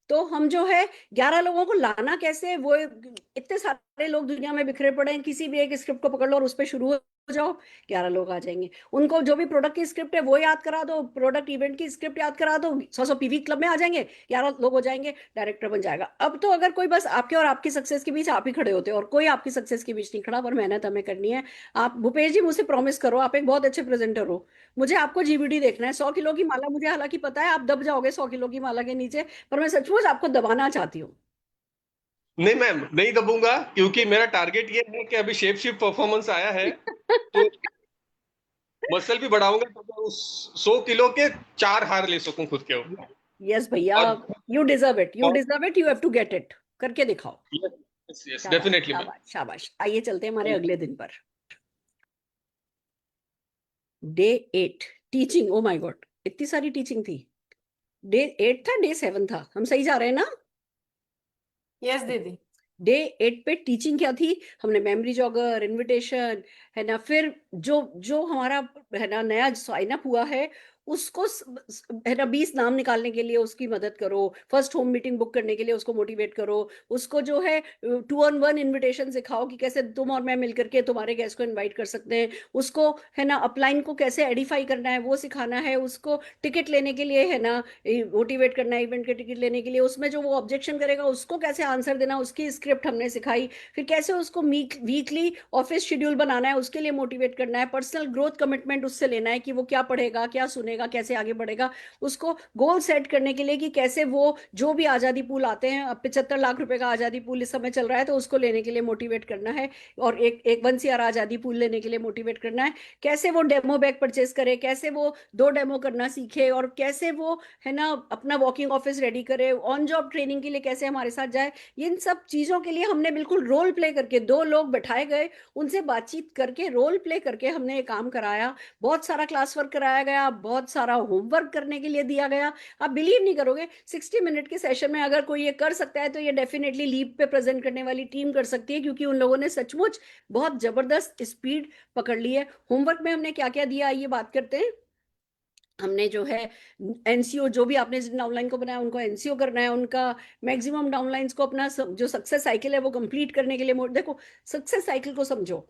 तो हम जो है 11 लोगों को लाना कैसे, वो इतने सारे लोग दुनिया में बिखरे पड़े हैं, किसी भी एक स्क्रिप्ट को पकड़ लो और उस पर शुरू हो जाओ, 11 लोग आ जाएंगे। उनको जो भी प्रोडक्ट की स्क्रिप्ट है वो याद करा दो, प्रोडक्ट इवेंट की स्क्रिप्ट याद करा दो, 100 पीवी क्लब में आ जाएंगे, 11 लोग हो जाएंगे, डायरेक्टर बन जाएगा। अब तो अगर कोई बस आपके और आपकी सक्सेस के बीच आप ही खड़े होते हो, और कोई आपकी सक्सेस के बीच नहीं खड़ा, पर मेहनत हमें करनी है। आप भूपेश जी मुझसे प्रॉमिस करो, आप एक बहुत अच्छे प्रेजेंटर हो, मुझे आपको जीबीडी देखना है। 100 किलो की माला, मुझे हालांकि पता है आप दब जाओगे 100 किलो की माला के नीचे, पर मैं सचमुच आपको दबाना चाहती हूँ। नहीं मैम, नहीं दबूंगा, क्योंकि मेरा टारगेट ये है कि अभी शेप शिफ्ट परफॉर्मेंस आया है तो मसल भी बढ़ाऊंगा तो मैं उस 100 किलो के 4 हार ले सकूं खुद के ऊपर। यस भैया, you deserve it, you deserve it, you have to get it, करके दिखाओ। Yes definitely. शाबाश शाबाश। आइए चलते हैं हमारे अगले दिन पर। Day 8 teaching. Oh my god, इतनी सारी टीचिंग थी। डे 8 था, डे 7 था, हम सही जा रहे हैं ना? यस दीदी। डे 8 पे टीचिंग क्या थी, हमने मेमोरी जॉगर, इनविटेशन, है ना, फिर जो जो हमारा है ना नया साइन अप हुआ है उसको है ना 20 नाम निकालने के लिए उसकी मदद करो, फर्स्ट होम मीटिंग बुक करने के लिए उसको मोटिवेट करो, उसको जो है 2-on-1 इनविटेशन सिखाओ कि कैसे तुम और मैं मिलकर के तुम्हारे गेस्ट को इनवाइट कर सकते हैं, उसको है ना अपलाइन को कैसे एडिफाई करना है वो सिखाना है, उसको टिकट लेने के लिए है ना मोटिवेट करना है, इवेंट के टिकट लेने के लिए, उसमें जो वो ऑब्जेक्शन करेगा उसको कैसे आंसर देना, उसकी स्क्रिप्ट हमने सिखाई, फिर कैसे उसको वीकली ऑफिस शेड्यूल बनाना है उसके लिए मोटिवेट करना है, पर्सनल ग्रोथ कमिटमेंट उससे लेना है कि वो क्या पढ़ेगा, क्या सुनेगा, कैसे आगे बढ़ेगा, उसको गोल सेट करने के लिए कि कैसे वो जो भी आजादी पूल आते हैं, अब 75 लाख रुपए का आजादी पूल इस समय चल रहा है तो उसको लेने के लिए मोटिवेट करना है, और एक 1 CR आजादी पूल लेने के लिए मोटिवेट करना है, कैसे वो डेमो बैग परचेज करे, कैसे वो 2 डेमो करना सीखे, और कैसे वो है ना अपना वॉकिंग ऑफिस रेडी करे, ऑन जॉब ट्रेनिंग के लिए कैसे हमारे साथ जाए। इन सब चीजों के लिए हमने बिल्कुल रोल प्ले करके 2 लोग बैठाए गए, उनसे बातचीत करके रोल प्ले करके हमने ये काम कराया, बहुत सारा क्लास वर्क कराया गया, बहुत सारा होमवर्क करने के लिए दिया गया। आप बिलीव नहीं करोगे 60 मिनट के सेशन में अगर कोई ये कर सकता है तो ये डेफिनेटली लीप पे प्रेजेंट करने वाली टीम कर सकती है, क्योंकि उन लोगों ने सचमुच बहुत जबरदस्त स्पीड पकड़ ली है। होमवर्क में हमने क्या क्या दिया आइए बात करते हैं। हमने जो है एनसीओ, जो भी आपने डाउनलाइन को बनाया उनको एनसीओ करना है, उनका मैक्सिमम डाउनलाइंस को अपना जो सक्सेस साइकिल है वो कंप्लीट करने के लिए देखो सक्सेस साइकिल को समझो।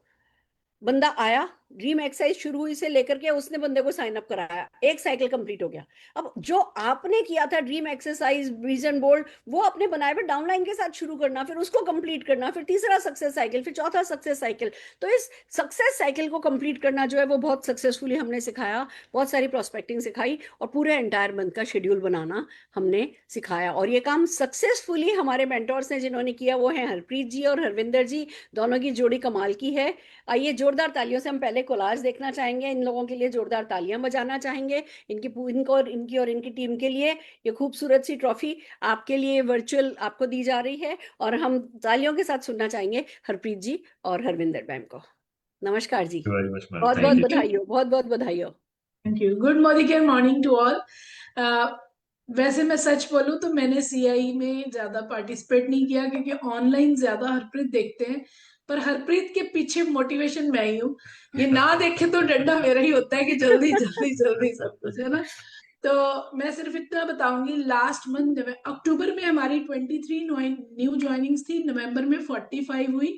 बंदा आया, ड्रीम एक्सरसाइज शुरू हुई से लेकर के उसने बंदे को साइन अप कराया, एक साइकिल कंप्लीट हो गया। अब जो आपने किया था ड्रीम एक्सरसाइज विजन बोर्ड वो आपने बनाए हुए डाउनलाइन के साथ शुरू करना, फिर उसको कंप्लीट करना, फिर तीसरा सक्सेस साइकिल, फिर चौथा सक्सेस साइकिल। तो इस सक्सेस साइकिल को कंप्लीट करना जो है वो बहुत सक्सेसफुली हमने सिखाया, बहुत सारी प्रोस्पेक्टिंग सिखाई और पूरे एंटायर मंथ का शेड्यूल बनाना हमने सिखाया। और ये काम सक्सेसफुली हमारे मेंटोर्स ने जिन्होंने किया वो है हरप्रीत जी और हरविंदर जी, दोनों की जोड़ी कमाल की है। आइए जोरदार तालियों से हम पहले कोलाज देखना चाहेंगे, इन लोगों के लिए जोरदार तालियां बजाना चाहेंगे, इनको और इनकी टीम के लिए। ये खूबसूरत सी ट्रॉफी आपके लिए वर्चुअल आपको दी जा रही है और हम तालियों के साथ सुनना चाहेंगे हरप्रीत जी और हरविंदर मैम को। नमस्कार जी, बहुत बहुत बधाई हो, बहुत बहुत बधाई हो। Thank you. Good morning to all. वैसे मैं सच बोलूं तो मैंने सीआई में ज्यादा पार्टिसिपेट नहीं किया क्योंकि ऑनलाइन ज्यादा हरप्रीत देखते हैं, पर हरप्रीत के पीछे मोटिवेशन मैं ही हूँ। ये ना देखे तो डंडा मेरा ही होता है कि जल्दी जल्दी जल्दी सब कुछ, है ना। तो मैं सिर्फ इतना बताऊंगी, लास्ट मंथ अक्टूबर में हमारी 23 न्यू ज्वाइनिंग्स थी, नवंबर में 45 हुई,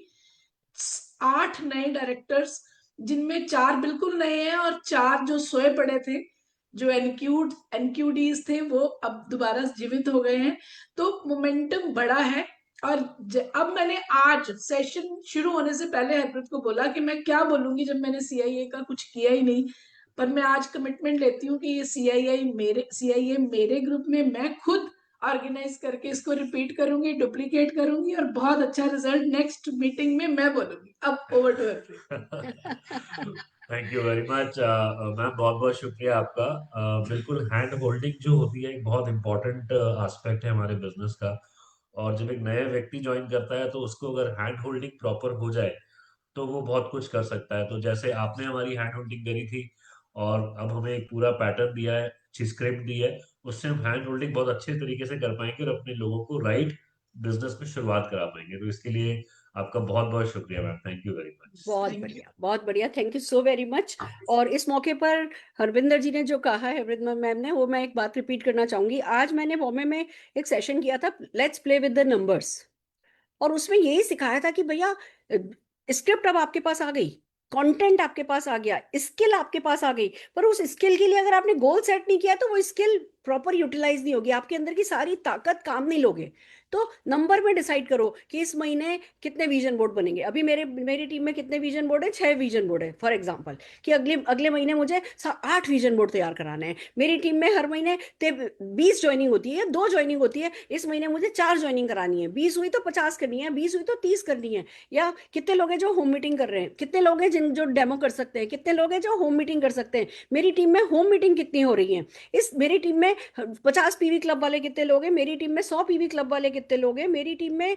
8 नए डायरेक्टर्स जिनमें 4 बिल्कुल नए हैं और 4 जो सोए पड़े थे, जो एनक्यूडीज थे, वो अब दोबारा जीवित हो गए हैं। तो मोमेंटम बड़ा है। और अब मैंने आज सेशन शुरू होने से पहले हरप्रीत को बोला कि मैं क्या बोलूंगी जब मैंने सीआईए का कुछ किया ही नहीं, पर मैं आज कमिटमेंट लेती हूँ कि ये सीआईए मेरे ग्रुप में मैं खुद ऑर्गेनाइज करके इसको रिपीट करूंगी, डुप्लीकेट करूंगी और बहुत अच्छा रिजल्ट नेक्स्ट मीटिंग में मैं बोलूंगी। अब over to Harpreet. Thank you very much ma'am, बहुत बहुत शुक्रिया आपका। बिल्कुल हैंड होल्डिंग जो होती है एक बहुत इंपॉर्टेंट एस्पेक्ट है हमारे बिजनेस का, और जब एक नया व्यक्ति ज्वाइन करता है तो उसको अगर हैंड होल्डिंग प्रॉपर हो जाए तो वो बहुत कुछ कर सकता है। तो जैसे आपने हमारी हैंड होल्डिंग करी थी और अब हमें एक पूरा पैटर्न दिया है, अच्छी स्क्रिप्ट दी है, उससे हम हैंड होल्डिंग बहुत अच्छे तरीके से कर पाएंगे और अपने लोगों को राइट बिजनेस में शुरुआत करा पाएंगे। तो इसके लिए आपका बहुत बहुत शुक्रिया ma'am, thank you very much. बहुत बढ़िया, thank you so very much. और इस मौके पर हरविंदर जी ने जो कहा है, हरविंदर मैम ने, वो मैं एक बात रिपीट करना चाहूंगी। आज मैंने बॉम्बे में एक सेशन किया था, let's play with the numbers, और उसमें यही सिखाया था कि भैया स्क्रिप्ट अब आपके पास आ गई, कंटेंट आपके पास आ गया, स्किल आपके पास आ गई, पर उस स्किल के लिए अगर आपने गोल सेट नहीं किया तो वो स्किल प्रॉपर यूटिलाइज नहीं होगी, आपके अंदर की सारी ताकत काम नहीं लोगे। तो नंबर में डिसाइड करो कि इस महीने कितने विजन बोर्ड बनेंगे। अभी मेरी टीम में कितने विजन बोर्ड है? 6 विजन बोर्ड है फॉर एग्जांपल, कि अगले महीने मुझे 8 विजन बोर्ड तैयार कराने हैं। मेरी टीम में हर महीने 20 ज्वाइनिंग होती है, 2 ज्वाइनिंग होती है, इस महीने मुझे 4 ज्वाइनिंग करानी है। 20 हुई तो 50 करनी है, 20 हुई तो 30 करनी है। या कितने लोग हैं जो होम मीटिंग कर रहे हैं, कितने लोग हैं जो डेमो कर सकते हैं, कितने लोग हैं जो होम मीटिंग कर सकते हैं। मेरी टीम में होम मीटिंग कितनी हो रही है, मेरी टीम में में 50 पीवी क्लब वाले कितने लोग हैं, मेरी टीम में 100 पीवी क्लब वाले कितने लोग हैं, मेरी टीम में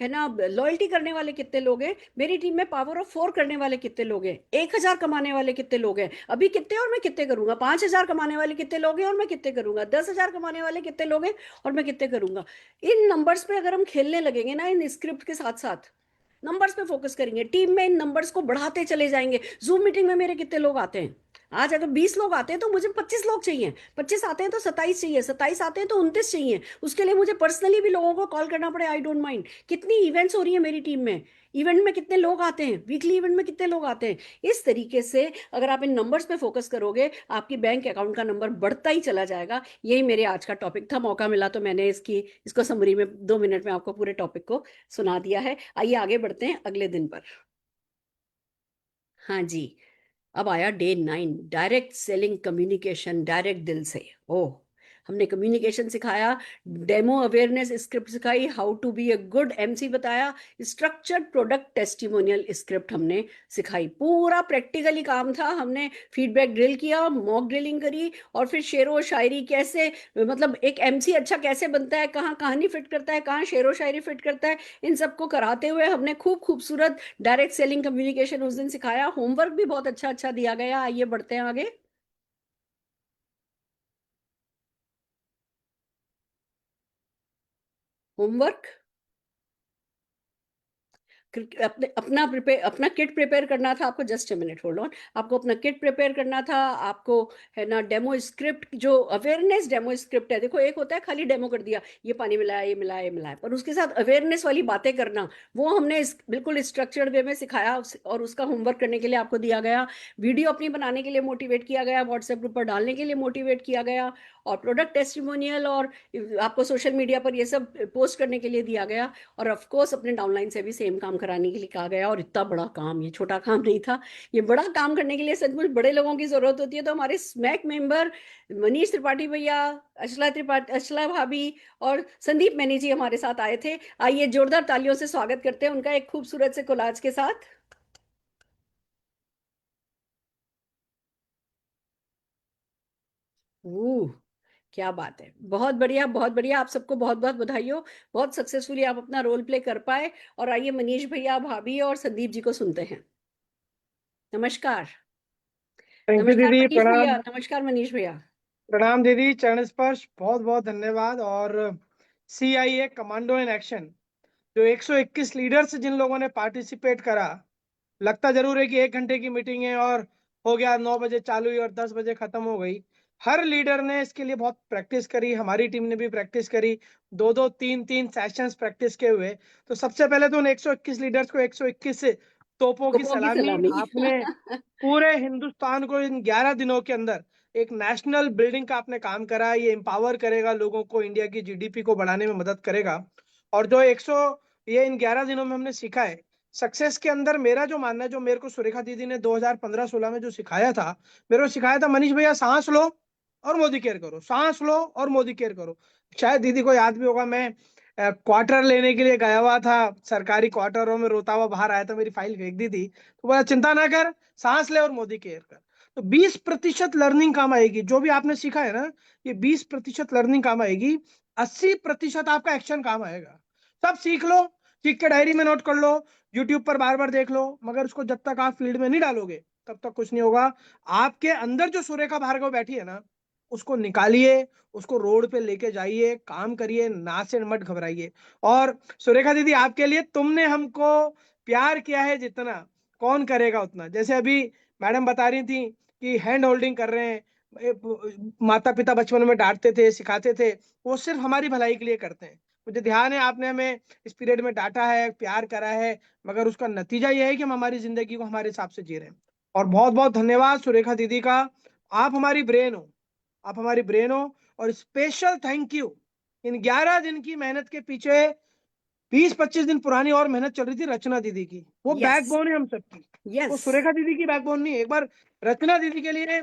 है ना लॉयल्टी करने वाले कितने लोग हैं, मेरी टीम में पावर ऑफ 4 करने वाले कितने लोग हैं, 1000 कमाने वाले कितने लोग हैं, अभी कितने और मैं कितने करूंगा, 5000 कमाने वाले कितने लोग हैं और मैं कितने करूंगा, 10,000 कमाने वाले कितने लोग हैं और मैं कितने करूंगा। इन नंबर्स पे अगर हम खेलने लगेंगे ना, इन स्क्रिप्ट के साथ साथ नंबर्स पे फोकस करेंगे, टीम में इन नंबर्स को बढ़ाते चले जाएंगे। जूम मीटिंग में मेरे कितने लोग आते हैं, आज अगर 20 लोग आते हैं तो मुझे 25 लोग चाहिए, 25 आते हैं तो 27 चाहिए, 27 आते हैं तो 29 चाहिए। उसके लिए मुझे पर्सनली भी लोगों को कॉल करना पड़े, आई डोंट माइंड। कितनी इवेंट्स हो रही है मेरी टीम में, इवेंट में कितने लोग आते हैं, वीकली इवेंट में कितने लोग आते हैं। इस तरीके से अगर आप इन नंबर्स पे फोकस करोगे, आपकी बैंक अकाउंट का नंबर बढ़ता ही चला जाएगा। यही मेरे आज का टॉपिक था, मौका मिला तो मैंने इसको समरी में 2 मिनट में आपको पूरे टॉपिक को सुना दिया है। आइए आगे बढ़ते हैं अगले दिन पर। हाँ जी, अब आया day 9, direct selling communication, direct दिल से। ओह, हमने कम्युनिकेशन सिखाया, डेमो अवेयरनेस स्क्रिप्ट सिखाई, how to be a good MC बताया, स्ट्रक्चर्ड प्रोडक्ट टेस्टिमोनियल स्क्रिप्ट हमने सिखाई। पूरा प्रैक्टिकली काम था। हमने फीडबैक ड्रिल किया, मॉक ड्रिलिंग करी, और फिर शेरो शायरी कैसे, मतलब एक एमसी अच्छा कैसे बनता है, कहाँ कहानी फिट करता है, कहाँ शेरो शायरी फिट करता है, इन सबको कराते हुए हमने खूब खूबसूरत डायरेक्ट सेलिंग कम्युनिकेशन उस दिन सिखाया। होमवर्क भी बहुत अच्छा अच्छा दिया गया। आइए बढ़ते हैं आगे। होमवर्क, अपना किट प्रिपेयर करना था आपको। Just a minute, hold on. आपको अपना किट प्रिपेयर करना था आपको, है ना। डेमो स्क्रिप्ट, जो अवेयरनेस डेमो स्क्रिप्ट है, देखो एक होता है खाली डेमो कर दिया, ये पानी मिलाया, ये मिलाया, ये मिलाया, पर उसके साथ अवेयरनेस वाली बातें करना, वो हमने बिल्कुल स्ट्रक्चर्ड वे में सिखाया। और उसका होमवर्क करने के लिए आपको दिया गया, वीडियो अपनी बनाने के लिए मोटिवेट किया गया, व्हाट्सएप ग्रुप पर डालने के लिए मोटिवेट किया गया, और प्रोडक्ट टेस्टिमोनियल और आपको सोशल मीडिया पर ये सब पोस्ट करने के लिए दिया गया, और ऑफ कोर्स अपने डाउनलाइन से भी सेम काम कराने के लिए कहा गया। और इतना बड़ा काम, ये छोटा काम नहीं था। ये बड़ा काम करने के लिए सचमुच बड़े लोगों की जरूरत होती है। तो हमारे स्मैक मेंबर मनीष त्रिपाठी भैया, अचला भाभी और संदीप मैनी जी हमारे साथ आए थे। आइए जोरदार तालियों से स्वागत करते हैं उनका एक खूबसूरत से कोलाज के साथ। क्या बात है, बहुत बढ़िया बहुत बढ़िया। आप सबको बहुत बहुत बधाई हो, बहुत सक्सेसफुली आप अपना रोल प्ले कर पाए। और आइए मनीष भैया, भाभी और संदीप जी को सुनते हैं। नमस्कार। थैंक यू नमस्कार दीदी, मनीष भैया। प्रणाम। नमस्कार मनीष भैया। प्रणाम दीदी, चरण स्पर्श, बहुत बहुत धन्यवाद। और CIA कमांडो इन एक्शन, जो 121 लीडर्स जिन लोगों ने पार्टिसिपेट करा, लगता जरूर है कि 1 घंटे की मीटिंग है और हो गया, 9 बजे चालू हुई और 10 बजे खत्म हो गई। हर लीडर ने इसके लिए बहुत प्रैक्टिस करी, हमारी टीम ने भी प्रैक्टिस करी, 2-2 3-3 सेशंस प्रैक्टिस के हुए। तो सबसे पहले तो उन 121 लीडर्स को 121 तोपों की सलामी। आपने पूरे हिंदुस्तान को इन 11 दिनों के अंदर एक नेशनल बिल्डिंग का आपने काम करा। ये एम्पावर करेगा लोगों को, इंडिया की GDP को बढ़ाने में मदद करेगा। और जो ये इन 11 दिनों में हमने सीखा है सक्सेस के अंदर, मेरा जो मानना है, जो मेरे को सुरेखा दीदी ने 2015-16 में जो सिखाया था, मेरे को सिखाया था, मनीष भैया, सांस लो और मोदी केयर करो, सांस लो और मोदी केयर करो। शायद दीदी को याद भी होगा, मैं क्वार्टर लेने के लिए गया हुआ था, सरकारी क्वार्टरों में रोता हुआ बाहर आया था, मेरी फाइल फेंक दी थी, तो बोला चिंता ना कर, सांस ले और मोदी केयर कर। तो 20% लर्निंग काम आएगी। जो भी आपने सीखा है ना, ये 20% लर्निंग काम आएगी, 80% आपका एक्शन काम आएगा। सब सीख लो, सीख के डायरी में नोट कर लो, यूट्यूब पर बार बार देख लो, मगर उसको जब तक आप फील्ड में नहीं डालोगे तब तक कुछ नहीं होगा। आपके अंदर जो सुरेखा भार्गव बैठी है ना, उसको निकालिए, उसको रोड पे लेके जाइए, काम करिए, ना से मत घबराइए। और सुरेखा दीदी, आपके लिए तुमने हमको प्यार किया है जितना, कौन करेगा उतना। जैसे अभी मैडम बता रही थी कि हैंड होल्डिंग कर रहे हैं, माता पिता बचपन में डांटते थे, सिखाते थे, वो सिर्फ हमारी भलाई के लिए करते हैं। मुझे ध्यान है आपने हमें इस पीरियड में डांटा है, प्यार करा है, मगर उसका नतीजा यह है कि हम हमारी जिंदगी को हमारे हिसाब से जी रहे हैं। और बहुत बहुत धन्यवाद सुरेखा दीदी का, आप हमारी ब्रेन हो, आप हमारी ब्रेन हो। और स्पेशल थैंक यू इन 11 दिन की मेहनत के पीछे, 20-25 दिन पुरानी और मेहनत चल रही थी रचना दीदी की। वो बैकबोन है हम सबकी, वो सुरेखा दीदी की बैकबोन नहीं है। एक बार रचना दीदी के लिए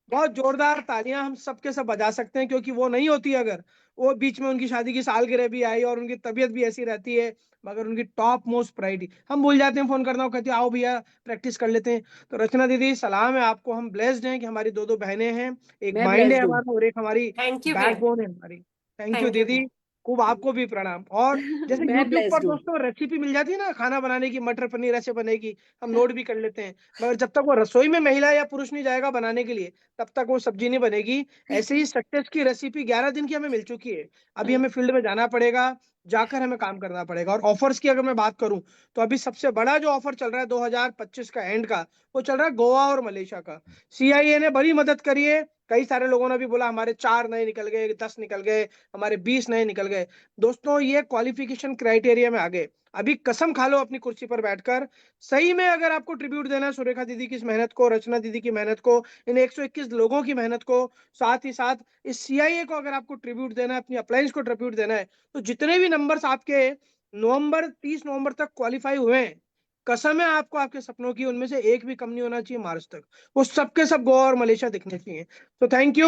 बहुत जोरदार तालियां हम सबके सब बजा सकते हैं, क्योंकि वो नहीं होती अगर, वो बीच में उनकी शादी की सालगिरह भी आई और उनकी तबीयत भी ऐसी रहती है, मगर उनकी टॉप मोस्ट प्रायोरिटी, हम भूल जाते हैं फोन करना, वो कहती है आओ भैया प्रैक्टिस कर लेते हैं। तो रचना दीदी सलाम है आपको, हम ब्लेस्ड हैं कि हमारी दो दो बहनें हैं, एक मैं माइंड है ब्लेस्ड हूँ। हमारा और एक हमारी थैंक यू मैम। बैकबोन है हमारी। थैंक यू थैंक यू दीदी, मैम। खूब आपको भी प्रणाम। और जैसे मैं यूट्यूब पर ब्लेस्ड हूँ। दोस्तों रेसिपी मिल जाती है ना खाना बनाने की, मटर पनीर ऐसे बनेगी, हम नोट भी कर लेते हैं, मगर जब तक वो रसोई में महिला या पुरुष नहीं जाएगा बनाने के लिए, तब तक वो सब्जी नहीं बनेगी। ऐसे ही सक्सेस की रेसिपी 11 दिन की हमें मिल चुकी है, अभी हमें फील्ड में जाना पड़ेगा, जाकर हमें काम करना पड़ेगा। और ऑफर्स की अगर मैं बात करूं, तो अभी सबसे बड़ा जो ऑफर चल रहा है 2025 का एंड का, वो चल रहा है गोवा और मलेशिया का। सीआईए ने बड़ी मदद करी है, कई सारे लोगों ने भी बोला हमारे 4 नए निकल गए, 10 निकल गए, हमारे 20 नए निकल गए। दोस्तों ये क्वालिफिकेशन क्राइटेरिया में आगे, अभी कसम खा लो अपनी कुर्सी पर बैठकर, सही में अगर आपको ट्रिब्यूट देना है सुरेखा दीदी की इस मेहनत को, रचना दीदी की मेहनत को, इन 121 लोगों की मेहनत को, साथ ही साथ इस सीआईए को अगर आपको ट्रिब्यूट देना है, अपनी अप्लायंस को ट्रिब्यूट देना है, तो जितने भी नंबर्स आपके 30 नवंबर तक क्वालिफाई हुए हैं, कसम है आपको आपके सपनों की, उनमें से एक भी कम नहीं होना चाहिए मार्च तक, वो सबके सब गोवा और मलेशिया दिखने चाहिए। तो थैंक यू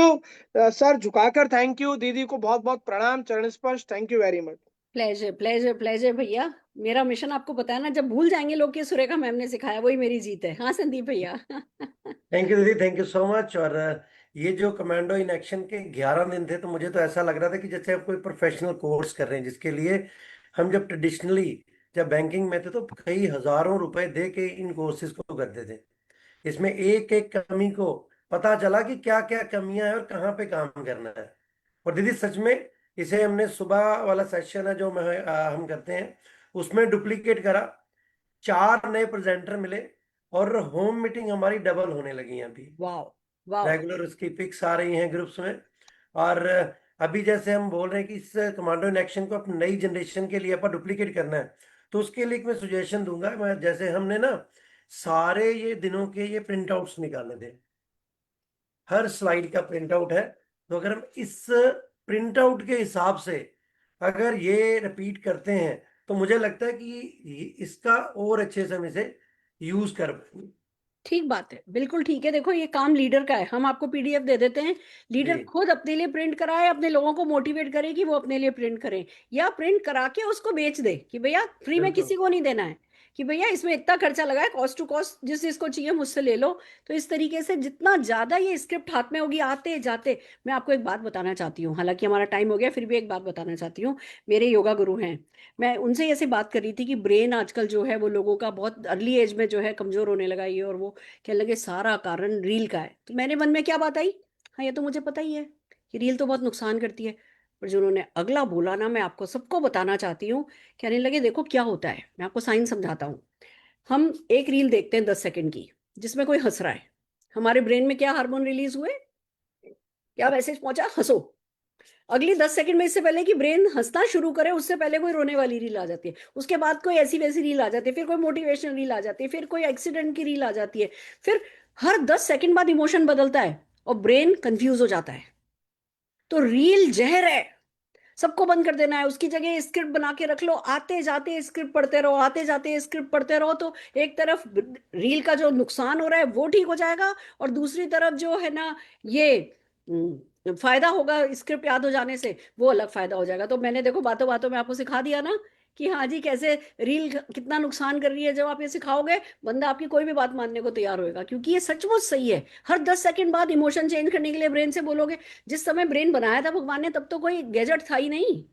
सर, झुकाकर थैंक यू, दीदी को बहुत बहुत प्रणाम, चरण स्पर्श, thank you very much. Pleasure pleasure pleasure भैया, मेरा मिशन आपको पता है ना, जब भूल जाएंगे लोग कि सुरेखा मैम ने सिखाया, वही मेरी जीत है। हाँ संदीप भैया। थैंक यू दीदी, थैंक यू सो मच। और ये जो कमांडो इन एक्शन के 11 दिन थे, तो मुझे तो ऐसा लग रहा था कि जैसे आप कोई प्रोफेशनल कोर्स कर रहे हैं, जिसके लिए हम जब ट्रेडिशनली जब बैंकिंग में थे तो कई हजारों रुपए दे के इन कोर्सेज को करते थे। इसमें एक एक कमी को पता चला कि क्या क्या कमियां हैं और कहाँ पे काम करना है। और दीदी सच में इसे हमने सुबह वाला सेशन है जो हम करते हैं, उसमें डुप्लीकेट करा, 4 नए प्रेजेंटर मिले और होम मीटिंग हमारी डबल होने लगी हैं अभी। वाह वाह। रेगुलर उसकी पिक्स आ रही हैं ग्रुप्स में। और अभी जैसे हम बोल रहे हैं कि इस कमांडो इन एक्शन को अपनी नई जनरेशन के लिए अपन डुप्लीकेट करना है, तो उसके लिए एक मैं सुजेशन दूंगा। मैं जैसे हमने ना सारे ये दिनों के ये प्रिंट आउट्स निकाले थे, हर स्लाइड का प्रिंट आउट है, तो अगर हम इस प्रिंट आउट के हिसाब से अगर ये रिपीट करते हैं, तो मुझे लगता है कि इसका और अच्छे से हम इसे यूज कर पाएंगे। ठीक बात है, बिल्कुल ठीक है। देखो ये काम लीडर का है, हम आपको पीडीएफ दे देते हैं, लीडर जी खुद अपने लिए प्रिंट कराए, अपने लोगों को मोटिवेट करे कि वो अपने लिए प्रिंट करें, या प्रिंट करा के उसको बेच दे कि भैया फ्री में बिल्कुल किसी को नहीं देना है, कि भैया इसमें इतना खर्चा लगा है, कॉस्ट टू कॉस्ट, जिस जिसको चाहिए मुझसे ले लो। तो इस तरीके से जितना ज्यादा ये स्क्रिप्ट हाथ में होगी आते जाते। मैं आपको एक बात बताना चाहती हूँ, हालांकि हमारा टाइम हो गया, फिर भी एक बात बताना चाहती हूँ। मेरे योगा गुरु हैं, मैं उनसे ऐसे बात कर रही थी कि ब्रेन आजकल जो है वो लोगों का बहुत अर्ली एज में जो है कमजोर होने लगा, ये और वो कहने लगे सारा कारण रील का है। तो मैंने मन में क्या बात आई, हाँ ये तो मुझे पता ही है कि रील तो बहुत नुकसान करती है, पर जो उन्होंने अगला बोला ना, मैं आपको सबको बताना चाहती हूँ। कहने लगे देखो क्या होता है, मैं आपको साइंस समझाता हूँ। हम एक रील देखते हैं 10 सेकंड की, जिसमें कोई हंस रहा है, हमारे ब्रेन में क्या हार्मोन रिलीज हुए, क्या मैसेज पहुंचा, हंसो। अगली 10 सेकंड में, इससे पहले कि ब्रेन हंसना शुरू करे, उससे पहले कोई रोने वाली रील आ जाती है, उसके बाद कोई ऐसी वैसी रील आ जाती है, फिर कोई मोटिवेशनल रील आ जाती है, फिर कोई एक्सीडेंट की रील आ जाती है, फिर हर 10 सेकंड बाद इमोशन बदलता है और ब्रेन कंफ्यूज हो जाता है। तो रील जहर है, सबको बंद कर देना है, उसकी जगह स्क्रिप्ट बना के रख लो, आते जाते स्क्रिप्ट पढ़ते रहो, आते जाते स्क्रिप्ट पढ़ते रहो, तो एक तरफ रील का जो नुकसान हो रहा है वो ठीक हो जाएगा, और दूसरी तरफ जो है ना ये फायदा होगा स्क्रिप्ट याद हो जाने से, वो अलग फायदा हो जाएगा। तो मैंने देखो बातों बातों में आपको सिखा दिया ना कि हाँ जी कैसे रील कितना नुकसान कर रही है। जब आप ये सिखाओगे, बंदा आपकी कोई भी बात मानने को तैयार होएगा, क्योंकि ये सचमुच सही है। हर 10 सेकंड बाद इमोशन चेंज करने के लिए ब्रेन से बोलोगे। जिस समय ब्रेन बनाया था भगवान ने, तब तो कोई गैजेट था ही नहीं,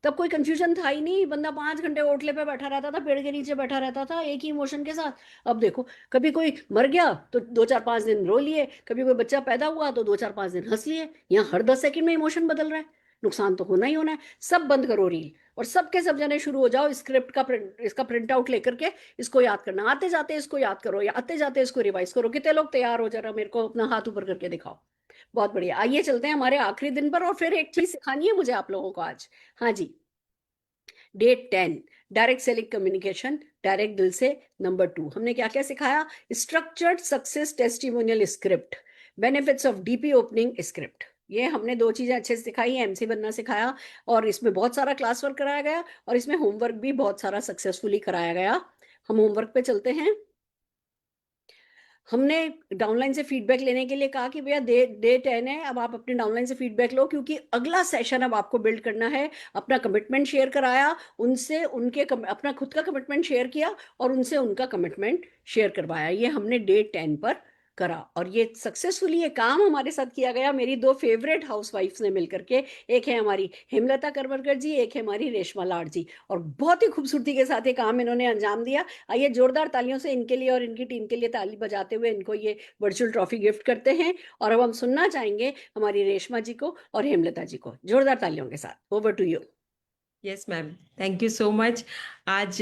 तब कोई कंफ्यूजन था ही नहीं, बंदा 5 घंटे ओटले पे बैठा रहता था, पेड़ के नीचे बैठा रहता था एक ही इमोशन के साथ। अब देखो, कभी कोई मर गया तो 2 4 5 दिन रो लिए, कभी कोई बच्चा पैदा हुआ तो 2 4 5 दिन हंस लिए। यहाँ हर 10 सेकंड में इमोशन बदल रहा है, नुकसान तो होना ही होना है। सब बंद करो रील, और सबके सब जने शुरू हो जाओ स्क्रिप्ट का इसका प्रिंट आउट लेकर के इसको याद करना, आते जाते इसको याद करो, या आते जाते इसको रिवाइज करो। कितने लोग तैयार हो, जरा मेरे को अपना हाथ ऊपर करके दिखाओ। बहुत बढ़िया, आइए चलते हैं हमारे आखिरी दिन पर, और फिर एक चीज सिखानी है मुझे आप लोगों को आज। हाँ जी, date 10, direct selling communication, direct दिल से। नंबर 2 हमने क्या क्या सिखाया, structured success testimonial script, benefits of DP opening script. ये हमने 2 चीजें अच्छे से सिखाई है, एमसी बनना सिखाया, और इसमें बहुत सारा क्लास वर्क कराया गया, और इसमें होमवर्क भी बहुत सारा सक्सेसफुली कराया गया। हम होमवर्क पे चलते हैं। हमने डाउनलाइन से फीडबैक लेने के लिए कहा कि भैया डे 10 है, अब आप अपने डाउनलाइन से फीडबैक लो, क्योंकि अगला सेशन अब आपको बिल्ड करना है। अपना कमिटमेंट शेयर कराया उनसे, अपना खुद का कमिटमेंट शेयर किया और उनसे उनका कमिटमेंट शेयर करवाया। ये हमने डे 10 पर करा और ये सक्सेसफुली ये काम हमारे साथ किया गया मेरी दो फेवरेट हाउसवाइफ्स ने मिलकर के। एक है हमारी हेमलता करमरकर जी, एक है हमारी रेशमा लाड जी, और बहुत ही खूबसूरती के साथ ये काम इन्होंने अंजाम दिया। आइए जोरदार तालियों से इनके लिए और इनकी टीम के लिए ताली बजाते हुए इनको ये वर्चुअल ट्रॉफी गिफ्ट करते हैं। और अब हम सुनना चाहेंगे हमारी रेशमा जी को और हेमलता जी को। जोरदार तालियों के साथ over to you. Yes ma'am, thank you so much. आज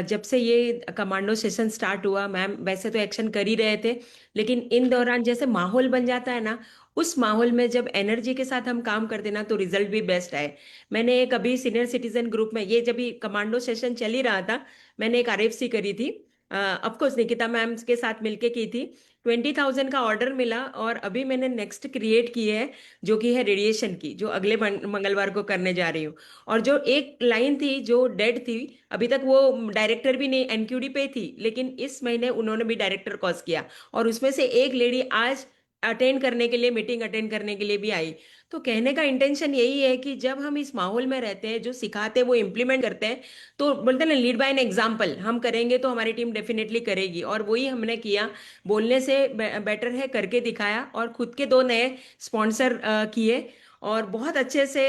जब से ये कमांडो सेशन स्टार्ट हुआ मैम, वैसे तो एक्शन कर ही रहे थे, लेकिन इन दौरान जैसे माहौल बन जाता है ना, उस माहौल में जब एनर्जी के साथ हम काम करते ना तो रिजल्ट भी बेस्ट आए। मैंने एक अभी सीनियर सिटीजन ग्रुप में, ये जब भी कमांडो सेशन चल ही रहा था, मैंने एक RFC करी थी, ऑफकोर्स निकिता मैम के साथ मिलके की थी। 20,000 का ऑर्डर मिला और अभी मैंने नेक्स्ट क्रिएट की है जो कि है रेडिएशन की, जो अगले मंगलवार को करने जा रही हूँ। और जो एक लाइन थी जो डेड थी, अभी तक वो डायरेक्टर भी नहीं, NQD पे थी, लेकिन इस महीने उन्होंने भी डायरेक्टर कॉज किया और उसमें से एक लेडी आज अटेंड करने के लिए, मीटिंग अटेंड करने के लिए भी आई। तो कहने का इंटेंशन यही है कि जब हम इस माहौल में रहते हैं, जो सिखाते हैं वो इम्प्लीमेंट करते हैं, तो बोलते हैं ना, लीड बाय एन एग्जाम्पल। हम करेंगे तो हमारी टीम डेफिनेटली करेगी, और वही हमने किया। बोलने से बेटर है करके दिखाया, और खुद के 2 नए स्पॉन्सर किए और बहुत अच्छे से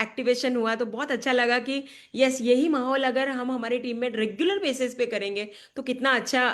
एक्टिवेशन हुआ। तो बहुत अच्छा लगा कि यस, यही माहौल अगर हम हमारी टीम में रेगुलर बेसिस पे करेंगे तो कितना अच्छा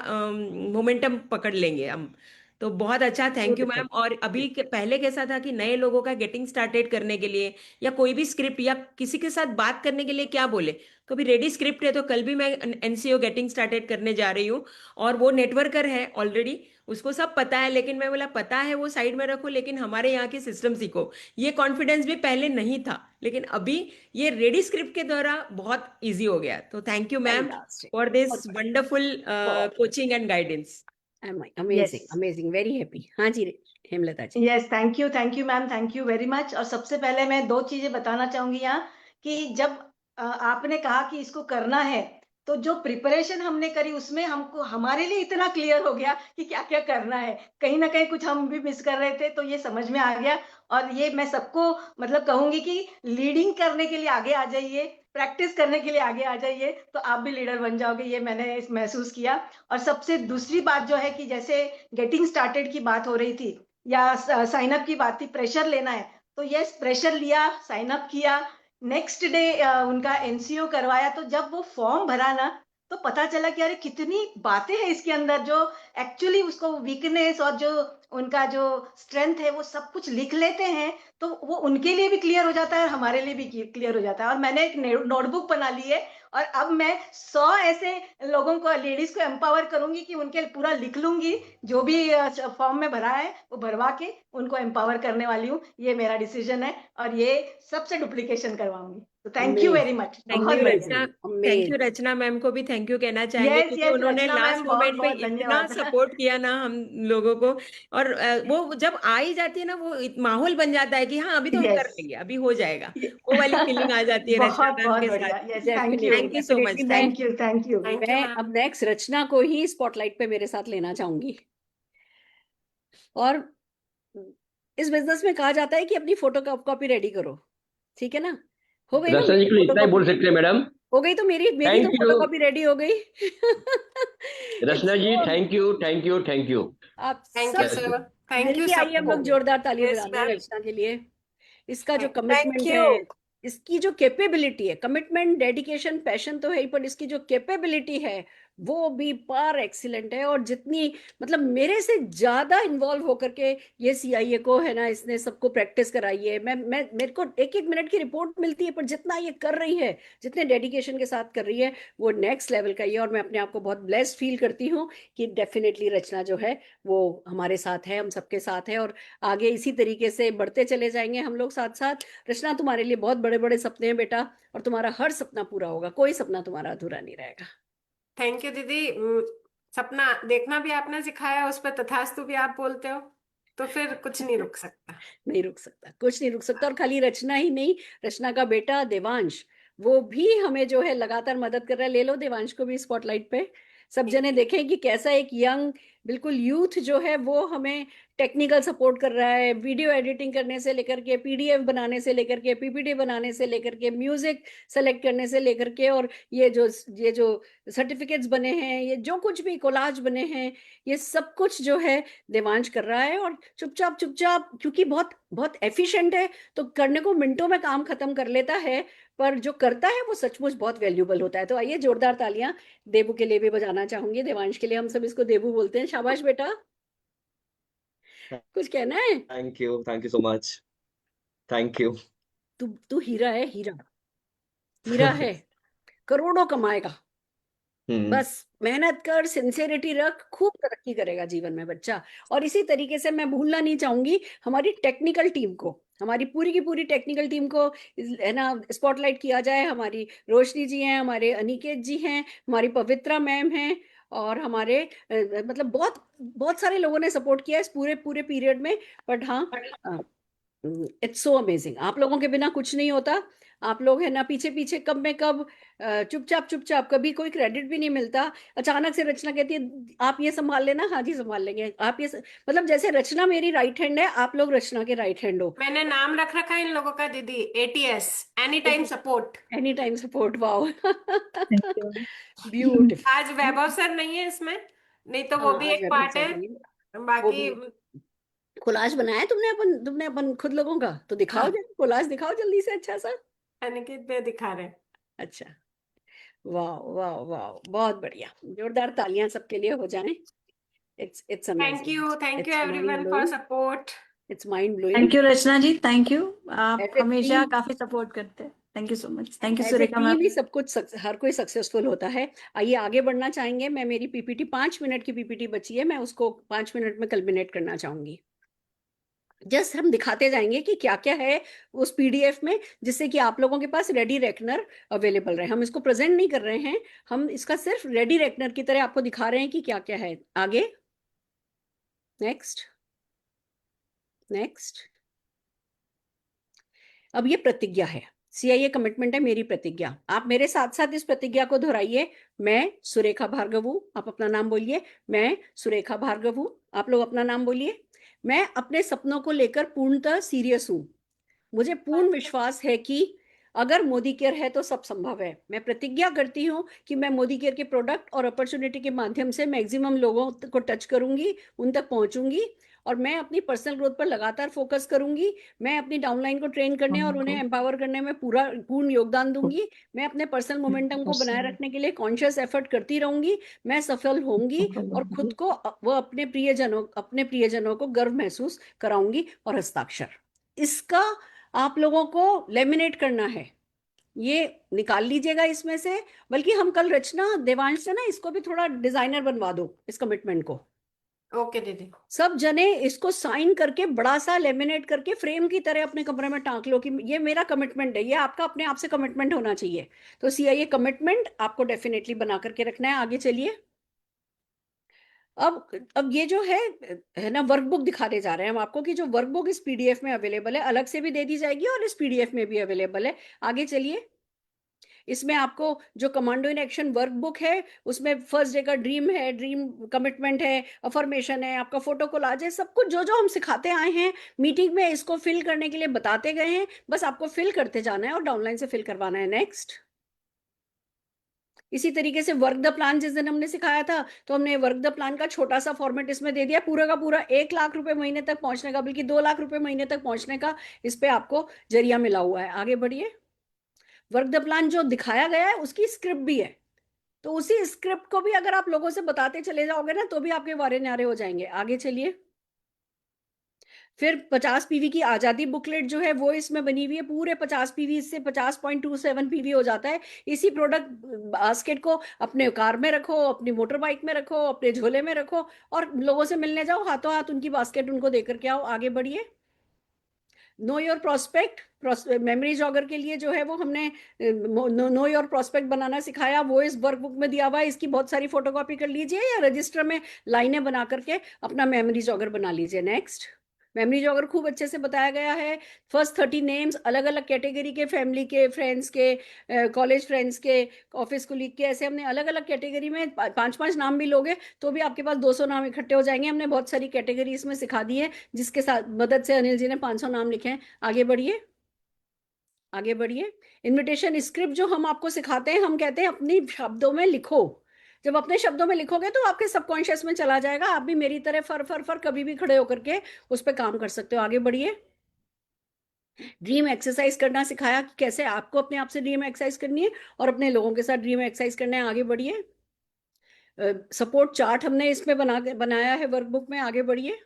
मोमेंटम पकड़ लेंगे हम। तो बहुत अच्छा, थैंक यू मैम। और अभी पहले कैसा था कि नए लोगों का गेटिंग स्टार्टेड करने के लिए या कोई भी स्क्रिप्ट या किसी के साथ बात करने के लिए क्या बोले, कभी रेडी स्क्रिप्ट है। तो कल भी मैं NCO गेटिंग स्टार्टेड करने जा रही हूँ, और वो नेटवर्कर है ऑलरेडी, उसको सब पता है, लेकिन मैं बोला पता है वो साइड में रखो, लेकिन हमारे यहाँ के सिस्टम सीखो। ये कॉन्फिडेंस भी पहले नहीं था, लेकिन अभी ये रेडी स्क्रिप्ट के द्वारा बहुत इजी हो गया। तो thank you ma'am for this wonderful coaching and guidance. Amazing amazing, very happy. हाँ जी Hemlata ji. Yes, thank you ma'am, thank you very much. और सबसे पहले मैं 2 चीजें बताना चाहूंगी यहाँ कि जब आपने कहा कि इसको करना है, तो जो प्रिपरेशन हमने करी उसमें हमको, हमारे लिए इतना क्लियर हो गया कि क्या क्या करना है। कहीं ना कहीं कुछ हम भी मिस कर रहे थे, तो ये समझ में आ गया। और ये मैं सबको मतलब कहूंगी कि लीडिंग करने के लिए आगे आ जाइए, प्रैक्टिस करने के लिए आगे आ जाइए, तो आप भी लीडर बन जाओगे। ये मैंने महसूस किया। और सबसे दूसरी बात जो है कि जैसे गेटिंग स्टार्टेड की बात हो रही थी या साइन अप की बात थी, प्रेशर लेना है, तो यस, प्रेशर लिया, साइन अप किया, नेक्स्ट डे उनका NCO करवाया। तो जब वो फॉर्म भरा ना, तो पता चला कि अरे कितनी बातें हैं इसके अंदर, जो एक्चुअली उसको वीकनेस और जो उनका जो स्ट्रेंथ है वो सब कुछ लिख लेते हैं, तो वो उनके लिए भी क्लियर हो जाता है और हमारे लिए भी क्लियर हो जाता है। और मैंने एक नोटबुक बना ली है, और अब मैं 100 ऐसे लोगों को, लेडीज को एम्पावर करूंगी कि उनके पूरा लिख लूंगी, जो भी फॉर्म में भरा है वो भरवा के उनको एम्पावर करने वाली हूँ। ये मेरा डिसीजन है, और ये सबसे डुप्लीकेशन करवाऊंगी। तो thank you very much. Thank you Rachna ma'am को भी थैंक यू कहना चाहेंगे, क्योंकि उन्होंने लास्ट मोमेंट पे इतना सपोर्ट किया ना हम लोगों को। और वो जब आ ही जाती है ना, वो माहौल बन जाता है कि हाँ अभी तो हम कर लेंगे, अभी हो जाएगा, वो वाली फीलिंग आ जाती है रचना मैम के साथ। Thank you so much. Thank you. मैं अब नेक्स्ट रचना को ही स्पॉटलाइट पे मेरे साथ लेना चाहूंगी। और इस बिजनेस में कहा जाता है कि अपनी फोटो कॉपी रेडी करो, ठीक है ना? हो गई ना? रचना जी के लिए इतना ही बोल सकते हैं मैडम। हो गई तो मेरी तो फोटो कॉपी रेडी हो गई। Rachna ji thank you thank you thank you. आप thank you sir, thank you. आइए हम लोग जोरदार ताली बजाते हैं रचना के लिए। इसका जो कमिटमेंट है, इसकी जो कैपेबिलिटी है, कमिटमेंट, डेडिकेशन, पैशन तो है ही, पर इसकी जो कैपेबिलिटी है वो भी पार एक्सीलेंट है। और जितनी मतलब मेरे से ज्यादा इन्वॉल्व होकर के ये CIA को है ना, इसने सबको प्रैक्टिस कराई है। मेरे को 1-1 मिनट की रिपोर्ट मिलती है, पर जितना ये कर रही है, जितने डेडिकेशन के साथ कर रही है, वो नेक्स्ट लेवल का ही है। और मैं अपने आप को बहुत ब्लेस्ड फील करती हूँ कि डेफिनेटली रचना जो है वो हमारे साथ है, हम सबके साथ है, और आगे इसी तरीके से बढ़ते चले जाएंगे हम लोग साथ साथ। रचना, तुम्हारे लिए बहुत बड़े बड़े सपने हैं बेटा, और तुम्हारा हर सपना पूरा होगा, कोई सपना तुम्हारा अधूरा नहीं रहेगा। थैंक यू दीदी। सपना देखना भी आपने सिखाया, उस पर तथास्तु भी आप बोलते हो, तो फिर कुछ नहीं रुक सकता। नहीं रुक सकता, कुछ नहीं रुक सकता। और खाली रचना ही नहीं, रचना का बेटा देवांश, वो भी हमें जो है लगातार मदद कर रहा है। ले लो देवांश को भी स्पॉटलाइट पे। सब जने देखें कि कैसा एक यंग बिल्कुल यूथ जो है वो हमें टेक्निकल सपोर्ट कर रहा है, वीडियो एडिटिंग करने से लेकर के, पीडीएफ बनाने से लेकर के, पीपीटी बनाने से लेकर के, म्यूजिक सेलेक्ट करने से लेकर के, और ये जो सर्टिफिकेट्स बने हैं, ये जो कुछ भी कोलाज बने हैं, ये सब कुछ जो है देवांश कर रहा है। और चुपचाप चुपचाप, क्योंकि बहुत बहुत एफिशिएंट है तो करने को मिनटों में काम खत्म कर लेता है, पर जो करता है वो सचमुच बहुत वैल्यूबल होता है। तो आइए जोरदार तालियां देबू के लिए भी बजाना चाहूंगी, देवांश के लिए। हम सब इसको देबू बोलते हैं। शाबाश बेटा, कुछ कहना है? Thank you so much. Thank you. तू हीरा है, हीरा हीरा है, करोड़ों कमाएगा। बस मेहनत कर, सिंसियरिटी रख, खूब तरक्की करेगा जीवन में बच्चा। और इसी तरीके से मैं भूलना नहीं चाहूंगी हमारी टेक्निकल टीम को, हमारी पूरी की पूरी टेक्निकल टीम को है ना स्पॉटलाइट किया जाए। हमारी रोशनी जी हैं, हमारे अनिकेत जी हैं, हमारी पवित्रा मैम हैं, और हमारे मतलब बहुत बहुत सारे लोगों ने सपोर्ट किया इस पूरे पूरे पीरियड में। बट हाँ, इट्स सो अमेजिंग। आप लोगों के बिना कुछ नहीं होता। आप लोग है ना पीछे पीछे कब में कब, चुपचाप चुपचाप, कभी कोई क्रेडिट भी नहीं मिलता। अचानक से रचना कहती है आप ये संभाल लेना, हाँ जी संभाल लेंगे। आप ये मतलब जैसे रचना मेरी राइट हैंड है, आप लोग रचना के राइट हैंड हो। मैंने नाम रख रखा है इन लोगों का दीदी, ATS, any time support. Any time support, wow beautiful. आज वैभव सर नहीं है इसमें, नहीं तो वो हाँ, भी आज एक वैभव पार्ट सर है। नहीं है। वो बाकी भी कोलाज बनाया है तुमने अपन खुद लोगों का? तो दिखाओ हाँ, जरा, कोलाज दिखाओ जल्दी से अच्छा सा। अनिकेत भैया दिखा रहे हैं। अच्छा, वाह वाह वाह, बहुत बढ़िया। जोरदार तालियां सबके लिए हो जाएं। It's thank amazing, you it's everyone mind for blowing, support. It's mind blowing. Thank you Rachna ji, thank you. आप ऐसे हमेशा टीम, काफी सपोर्ट करते हैं। Thank you so much. Thank you ऐसे सुरेखा टीम मैम। ही सब कुछ हर कोई सक्सेसफुल होता है। आइए आगे बढ़ना चाहेंगे। मैं मेरी पीपीटी 5 मिनट की पीपीटी बची है, मैं उसको 5 मिनट में कल्मिनेट करना चाहूंगी। जस्ट हम दिखाते जाएंगे कि क्या क्या है उस पीडीएफ में, जिससे कि आप लोगों के पास रेडी रेकनर अवेलेबल रहे। हम इसको प्रेजेंट नहीं कर रहे हैं, हम इसका सिर्फ रेडी रेकनर की तरह आपको दिखा रहे हैं कि क्या क्या है। आगे, नेक्स्ट नेक्स्ट। अब ये प्रतिज्ञा है, सीआईए कमिटमेंट है, मेरी प्रतिज्ञा। आप मेरे साथ साथ इस प्रतिज्ञा को दोहराइए। मैं सुरेखा भार्गव हूं, आप अपना नाम बोलिए। मैं सुरेखा भार्गव हूं, आप लोग अपना नाम बोलिए। मैं अपने सपनों को लेकर पूर्णतः सीरियस हूं। मुझे पूर्ण विश्वास है कि अगर मोदी केयर है तो सब संभव है। मैं प्रतिज्ञा करती हूँ कि मैं मोदी केयर के प्रोडक्ट और अपॉर्चुनिटी के माध्यम से मैक्सिमम लोगों को टच करूंगी, उन तक पहुंचूंगी, और मैं अपनी पर्सनल ग्रोथ पर लगातार फोकस करूंगी। मैं अपनी डाउनलाइन को ट्रेन करने और उन्हें एम्पावर करने में पूर्ण योगदान दूंगी। मैं अपने पर्सनल मोमेंटम को बनाए रखने के लिए कॉन्शियस एफर्ट करती रहूंगी। मैं सफल होंगी और खुद को वो अपने प्रियजनों को गर्व महसूस कराऊंगी। और हस्ताक्षर, इसका आप लोगों को लेमिनेट करना है, ये निकाल लीजिएगा इसमें से। बल्कि हम कल रचना देवांश से ना इसको भी थोड़ा डिजाइनर बनवा दो, इस कमिटमेंट को। ओके दीदी। सब जने इसको साइन करके बड़ा सा लेमिनेट करके फ्रेम की तरह अपने कमरे में टांग लो कि ये मेरा कमिटमेंट है। ये आपका अपने आप से कमिटमेंट होना चाहिए। तो सीआईए कमिटमेंट आपको डेफिनेटली बना करके रखना है। आगे चलिए। अब ये जो है ना वर्कबुक दिखाने जा रहे हैं हम आपको, कि जो वर्कबुक इस पीडीएफ में अवेलेबल है, अलग से भी दे दी जाएगी और इस पीडीएफ में भी अवेलेबल है। आगे चलिए। इसमें आपको जो कमांडो इन एक्शन वर्कबुक है, उसमें फर्स्ट डे का ड्रीम है, ड्रीम कमिटमेंट है, अफर्मेशन है, आपका फोटो कोलाज है, सब कुछ जो जो हम सिखाते आए हैं मीटिंग में, इसको फिल करने के लिए बताते गए हैं। बस आपको फिल करते जाना है और डाउनलाइन से फिल करवाना है। नेक्स्ट। इसी तरीके से वर्क द प्लान जिस दिन हमने सिखाया था, तो हमने वर्क द प्लान का छोटा सा फॉर्मेट इसमें दे दिया। पूरा का पूरा 1 लाख रुपए महीने तक पहुंचने का, बल्कि 2 लाख रुपए महीने तक पहुंचने का इस पे आपको जरिया मिला हुआ है। आगे बढ़िए। वर्क द प्लान जो दिखाया गया है उसकी स्क्रिप्ट भी है, तो उसी स्क्रिप्ट को भी अगर आप लोगों से बताते चले जाओगे ना, तो भी आपके वारे न्यारे हो जाएंगे। आगे चलिए। फिर 50 पीवी की आजादी बुकलेट जो है वो इसमें बनी हुई है। पूरे 50 पीवी, इससे 50.27 पीवी हो जाता है। इसी प्रोडक्ट बास्केट को अपने कार में रखो, अपनी मोटर बाइक में रखो, अपने झोले में रखो, और लोगों से मिलने जाओ, हाथों हाथ उनकी बास्केट उनको देकर के आओ। आगे बढ़िए। Know your prospect, memory jogger के लिए जो है वो हमने नो योर प्रोस्पेक्ट बनाना सिखाया, वो इस वर्कबुक में दिया हुआ है। इसकी बहुत सारी फोटोकॉपी कर लीजिए या रजिस्टर में लाइनें बना करके अपना मेमोरी जॉगर बना लीजिए। नेक्स्ट। मेमोरी जॉगर खूब अच्छे से बताया गया है। फर्स्ट 30 नेम्स अलग अलग कैटेगरी के, फैमिली के, फ्रेंड्स के, कॉलेज फ्रेंड्स के, ऑफिस कुलीग के, ऐसे हमने अलग अलग कैटेगरी में 5-5 नाम भी लोगे तो भी आपके पास 200 नाम इकट्ठे हो जाएंगे। हमने बहुत सारी कैटेगरी इसमें सिखा दी है, जिसके साथ मदद से अनिल जी ने 500 नाम लिखे हैं। आगे बढ़िए, आगे बढ़िए। इनविटेशन स्क्रिप्ट जो हम आपको सिखाते हैं, हम कहते हैं अपनी शब्दों में लिखो। जब अपने शब्दों में लिखोगे तो आपके सबकॉन्शियस में चला जाएगा, आप भी मेरी तरह फर फर फर कभी भी खड़े होकर के उस पर काम कर सकते हो। आगे बढ़िए। ड्रीम एक्सरसाइज करना सिखाया कि कैसे आपको अपने आप से ड्रीम एक्सरसाइज करनी है और अपने लोगों के साथ ड्रीम एक्सरसाइज करना है। आगे बढ़िए। सपोर्ट चार्ट हमने इसमें बनाया है वर्कबुक में। आगे बढ़िए।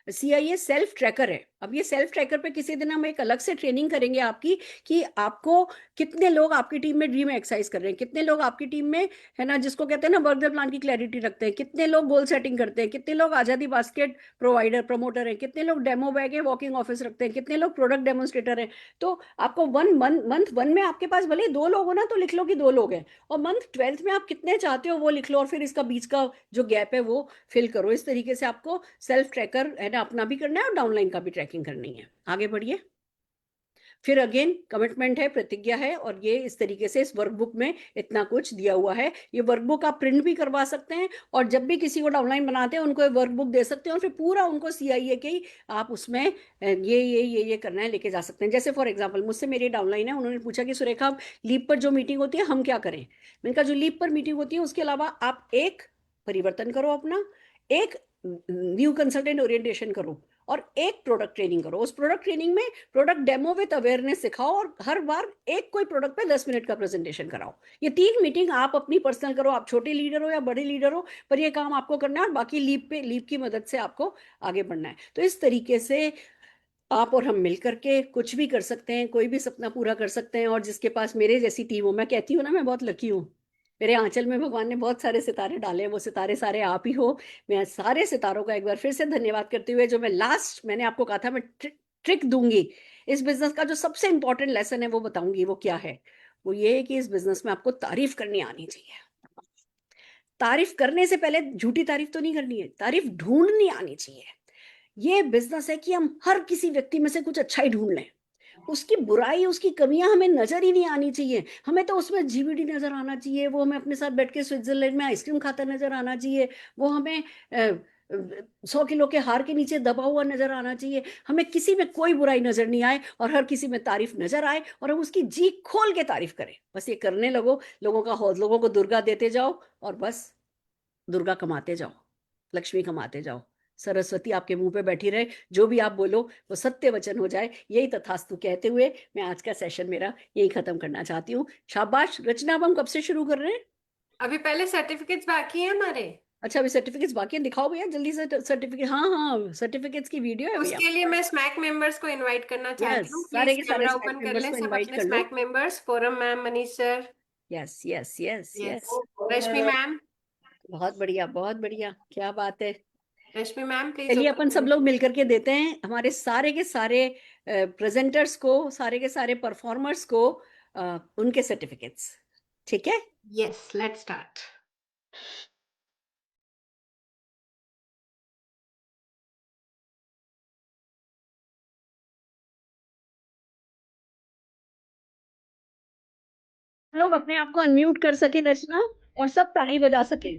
सीआईए सेल्फ ट्रैकर है। अब ये सेल्फ ट्रैकर पे किसी दिन हम एक अलग से ट्रेनिंग करेंगे आपकी, कि आपको कितने लोग आपकी टीम में ड्रीम एक्सरसाइज कर रहे हैं, कितने लोग आपकी टीम में, है ना, जिसको कहते हैं ना वर्क द प्लान की क्लैरिटी रखते हैं, कितने लोग गोल सेटिंग करते हैं, कितने लोग आजादी बास्केट प्रोवाइडर प्रमोटर है, कितने लोग डेमो बैग है वॉकिंग ऑफिस रखते हैं, कितने लोग प्रोडक्ट डेमोन्स्ट्रेटर है। तो आपको मंथ 1 में आपके पास भले 2 लोग हो ना, तो लिख लो कि 2 लोग हैं, और मंथ 12 में आप कितने चाहते हो वो लिख लो, और फिर इसका बीच का जो गैप है वो फिल करो। इस तरीके से आपको सेल्फ ट्रैकर है ना अपना भी करना है और डाउनलाइन का भी ट्रैकिंग करनी है। आगे बढ़िए। फिर अगेन कमिटमेंट है, प्रतिज्ञा है, और ये इस तरीके से इस वर्कबुक में इतना कुछ दिया हुआ है। ये वर्कबुक आप प्रिंट भी करवा सकते हैं, और जब भी किसी को डाउनलाइन बनाते हैं उनको वर्कबुक दे सकते हैं, और फिर पूरा उनको सीआईए के ही आप उसमें ये करना है लेके जा सकते हैं। जैसे फॉर एग्जाम्पल मुझसे मेरी डाउनलाइन है, उन्होंने पूछा कि सुरेखा लीप पर जो मीटिंग होती है हम क्या करें। मैंने कहा जो लीप पर मीटिंग होती है उसके अलावा आप एक परिवर्तन करो अपना, एक न्यू कंसल्टेंट ओरिएंटेशन करो, और एक प्रोडक्ट ट्रेनिंग करो। उस प्रोडक्ट ट्रेनिंग में प्रोडक्ट डेमो विद अवेयरनेस सिखाओ, और हर बार एक कोई प्रोडक्ट पे 10 मिनट का प्रेजेंटेशन कराओ। ये 3 मीटिंग आप अपनी पर्सनल करो, आप छोटे लीडर हो या बड़े लीडर हो, पर ये काम आपको करना है, और बाकी लीप की मदद से आपको आगे बढ़ना है। तो इस तरीके से आप और हम मिलकर के कुछ भी कर सकते हैं, कोई भी सपना पूरा कर सकते हैं। और जिसके पास मेरे जैसी टीम हो, मैं कहती हूँ ना मैं बहुत लकी हूँ, मेरे आंचल में भगवान ने बहुत सारे सितारे डाले हैं, वो सितारे सारे आप ही हो। मैं सारे सितारों का एक बार फिर से धन्यवाद करते हुए, जो मैं लास्ट मैंने आपको कहा था मैं ट्रिक दूंगी इस बिजनेस का, जो सबसे इंपॉर्टेंट लेसन है वो बताऊंगी। वो क्या है? वो ये है कि इस बिजनेस में आपको तारीफ करनी आनी चाहिए। तारीफ करने से पहले झूठी तारीफ तो नहीं करनी है, तारीफ ढूंढनी आनी चाहिए। ये बिजनेस है कि हम हर किसी व्यक्ति में से कुछ अच्छा ही ढूंढ लें, उसकी बुराई उसकी कमियां हमें नजर ही नहीं आनी चाहिए। हमें तो उसमें जीवीडी नजर आना चाहिए, वो हमें अपने साथ बैठ के स्विट्जरलैंड में आइसक्रीम खाता नजर आना चाहिए, वो हमें 100 किलो के हार के नीचे दबा हुआ नजर आना चाहिए। हमें किसी में कोई बुराई नजर नहीं आए और हर किसी में तारीफ नजर आए, और हम उसकी जी खोल के तारीफ करें। बस ये करने लगो, लोगों का हौसलों लोगों को दुर्गा देते जाओ, और बस दुर्गा कमाते जाओ, लक्ष्मी कमाते जाओ, सरस्वती आपके मुंह पे बैठी रहे, जो भी आप बोलो वो सत्य वचन हो जाए, यही तथास्तु कहते हुए मैं आज का सेशन मेरा यही खत्म करना चाहती हूँ। शाबाश। रचना, अब हम कब से शुरू कर रहे हैं? अभी पहले सर्टिफिकेट्स बाकी है हमारे। अच्छा, अभी सर्टिफिकेट्स बाकी हैं, दिखाओ भैया जल्दी से सर्टिफिकेट। हाँ हाँ, सर्टिफिकेट्स की वीडियो है भैया। उसके लिए मैं स्मैक मेंबर्स को इनवाइट करना चाहती हूँ। सारे प्लीज के सारे कैमरा स्मैक ओपन कर मेंबर्स लें को सब इनवाइट अपने कर लो। SMAC members. Forum ma'am, Manish sir, yes yes yes yes, yes. Rashmi ma'am, बहुत बढ़िया बहुत बढ़िया, क्या बात है। रश्मि मैम प्लीज चलिए अपन सब ओपन। लोग मिलकर के देते हैं हमारे सारे के सारे प्रेजेंटर्स को, सारे के सारे परफॉर्मर्स को उनके सर्टिफिकेट्स। ठीक है? Yes, let's start. लोग अपने आप को अनम्यूट कर सके रचना, और सब ताली बजा सके।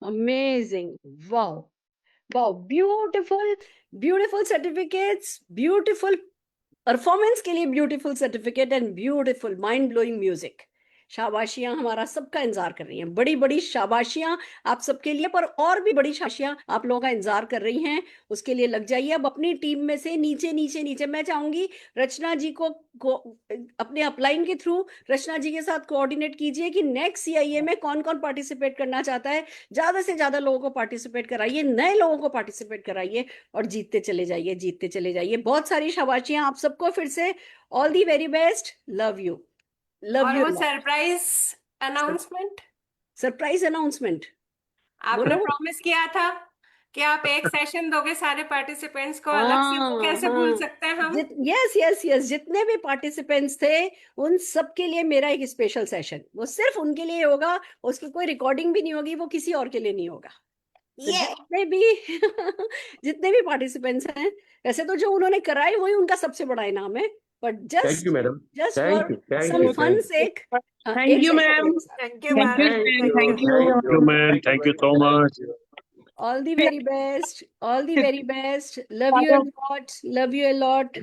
Amazing. Wow. Wow. Beautiful, beautiful certificates, beautiful performance के लिए beautiful certificate and beautiful mind blowing music. शाबाशियां हमारा सबका इंतजार कर रही हैं, बड़ी बड़ी शाबाशियां आप सबके लिए, पर और भी बड़ी शाबाशियां आप लोगों का इंतजार कर रही हैं। उसके लिए लग जाइए अब अपनी टीम में से नीचे नीचे नीचे। मैं चाहूंगी रचना जी को अपने अपलाइन के थ्रू रचना जी के साथ कोऑर्डिनेट कीजिए कि नेक्स्ट सीआईए में कौन कौन पार्टिसिपेट करना चाहता है। ज्यादा से ज्यादा लोगों को पार्टिसिपेट कराइए, नए लोगों को पार्टिसिपेट कराइए और जीतते चले जाइए, जीतते चले जाइए। बहुत सारी शाबाशियां आप सबको फिर से। All the very best, love you, love और यू। वो सरप्राइज अनाउंसमेंट, सरप्राइज अनाउंसमेंट आपने प्रॉमिस किया था कि आप एक सेशन दोगे सारे पार्टिसिपेंट्स को अलग से, वो कैसे भूल सकते हैं हम? यस यस यस, जितने भी पार्टिसिपेंट्स थे उन सबके लिए मेरा एक स्पेशल सेशन, वो सिर्फ उनके लिए होगा। उसकी कोई रिकॉर्डिंग भी नहीं होगी, वो किसी और के लिए नहीं होगा। तो जितने भी जितने भी पार्टिसिपेंट्स हैं, वैसे तो जो उन्होंने कराई वही उनका सबसे बड़ा इनाम है, but thank just you madam, just thank for you, thank some you, fun thank sake. Thank you ma'am, thank you thank ma'am, you, thank you. Ma'am, thank you so much. All the very best, all the very best. Love you a lot, love you a lot.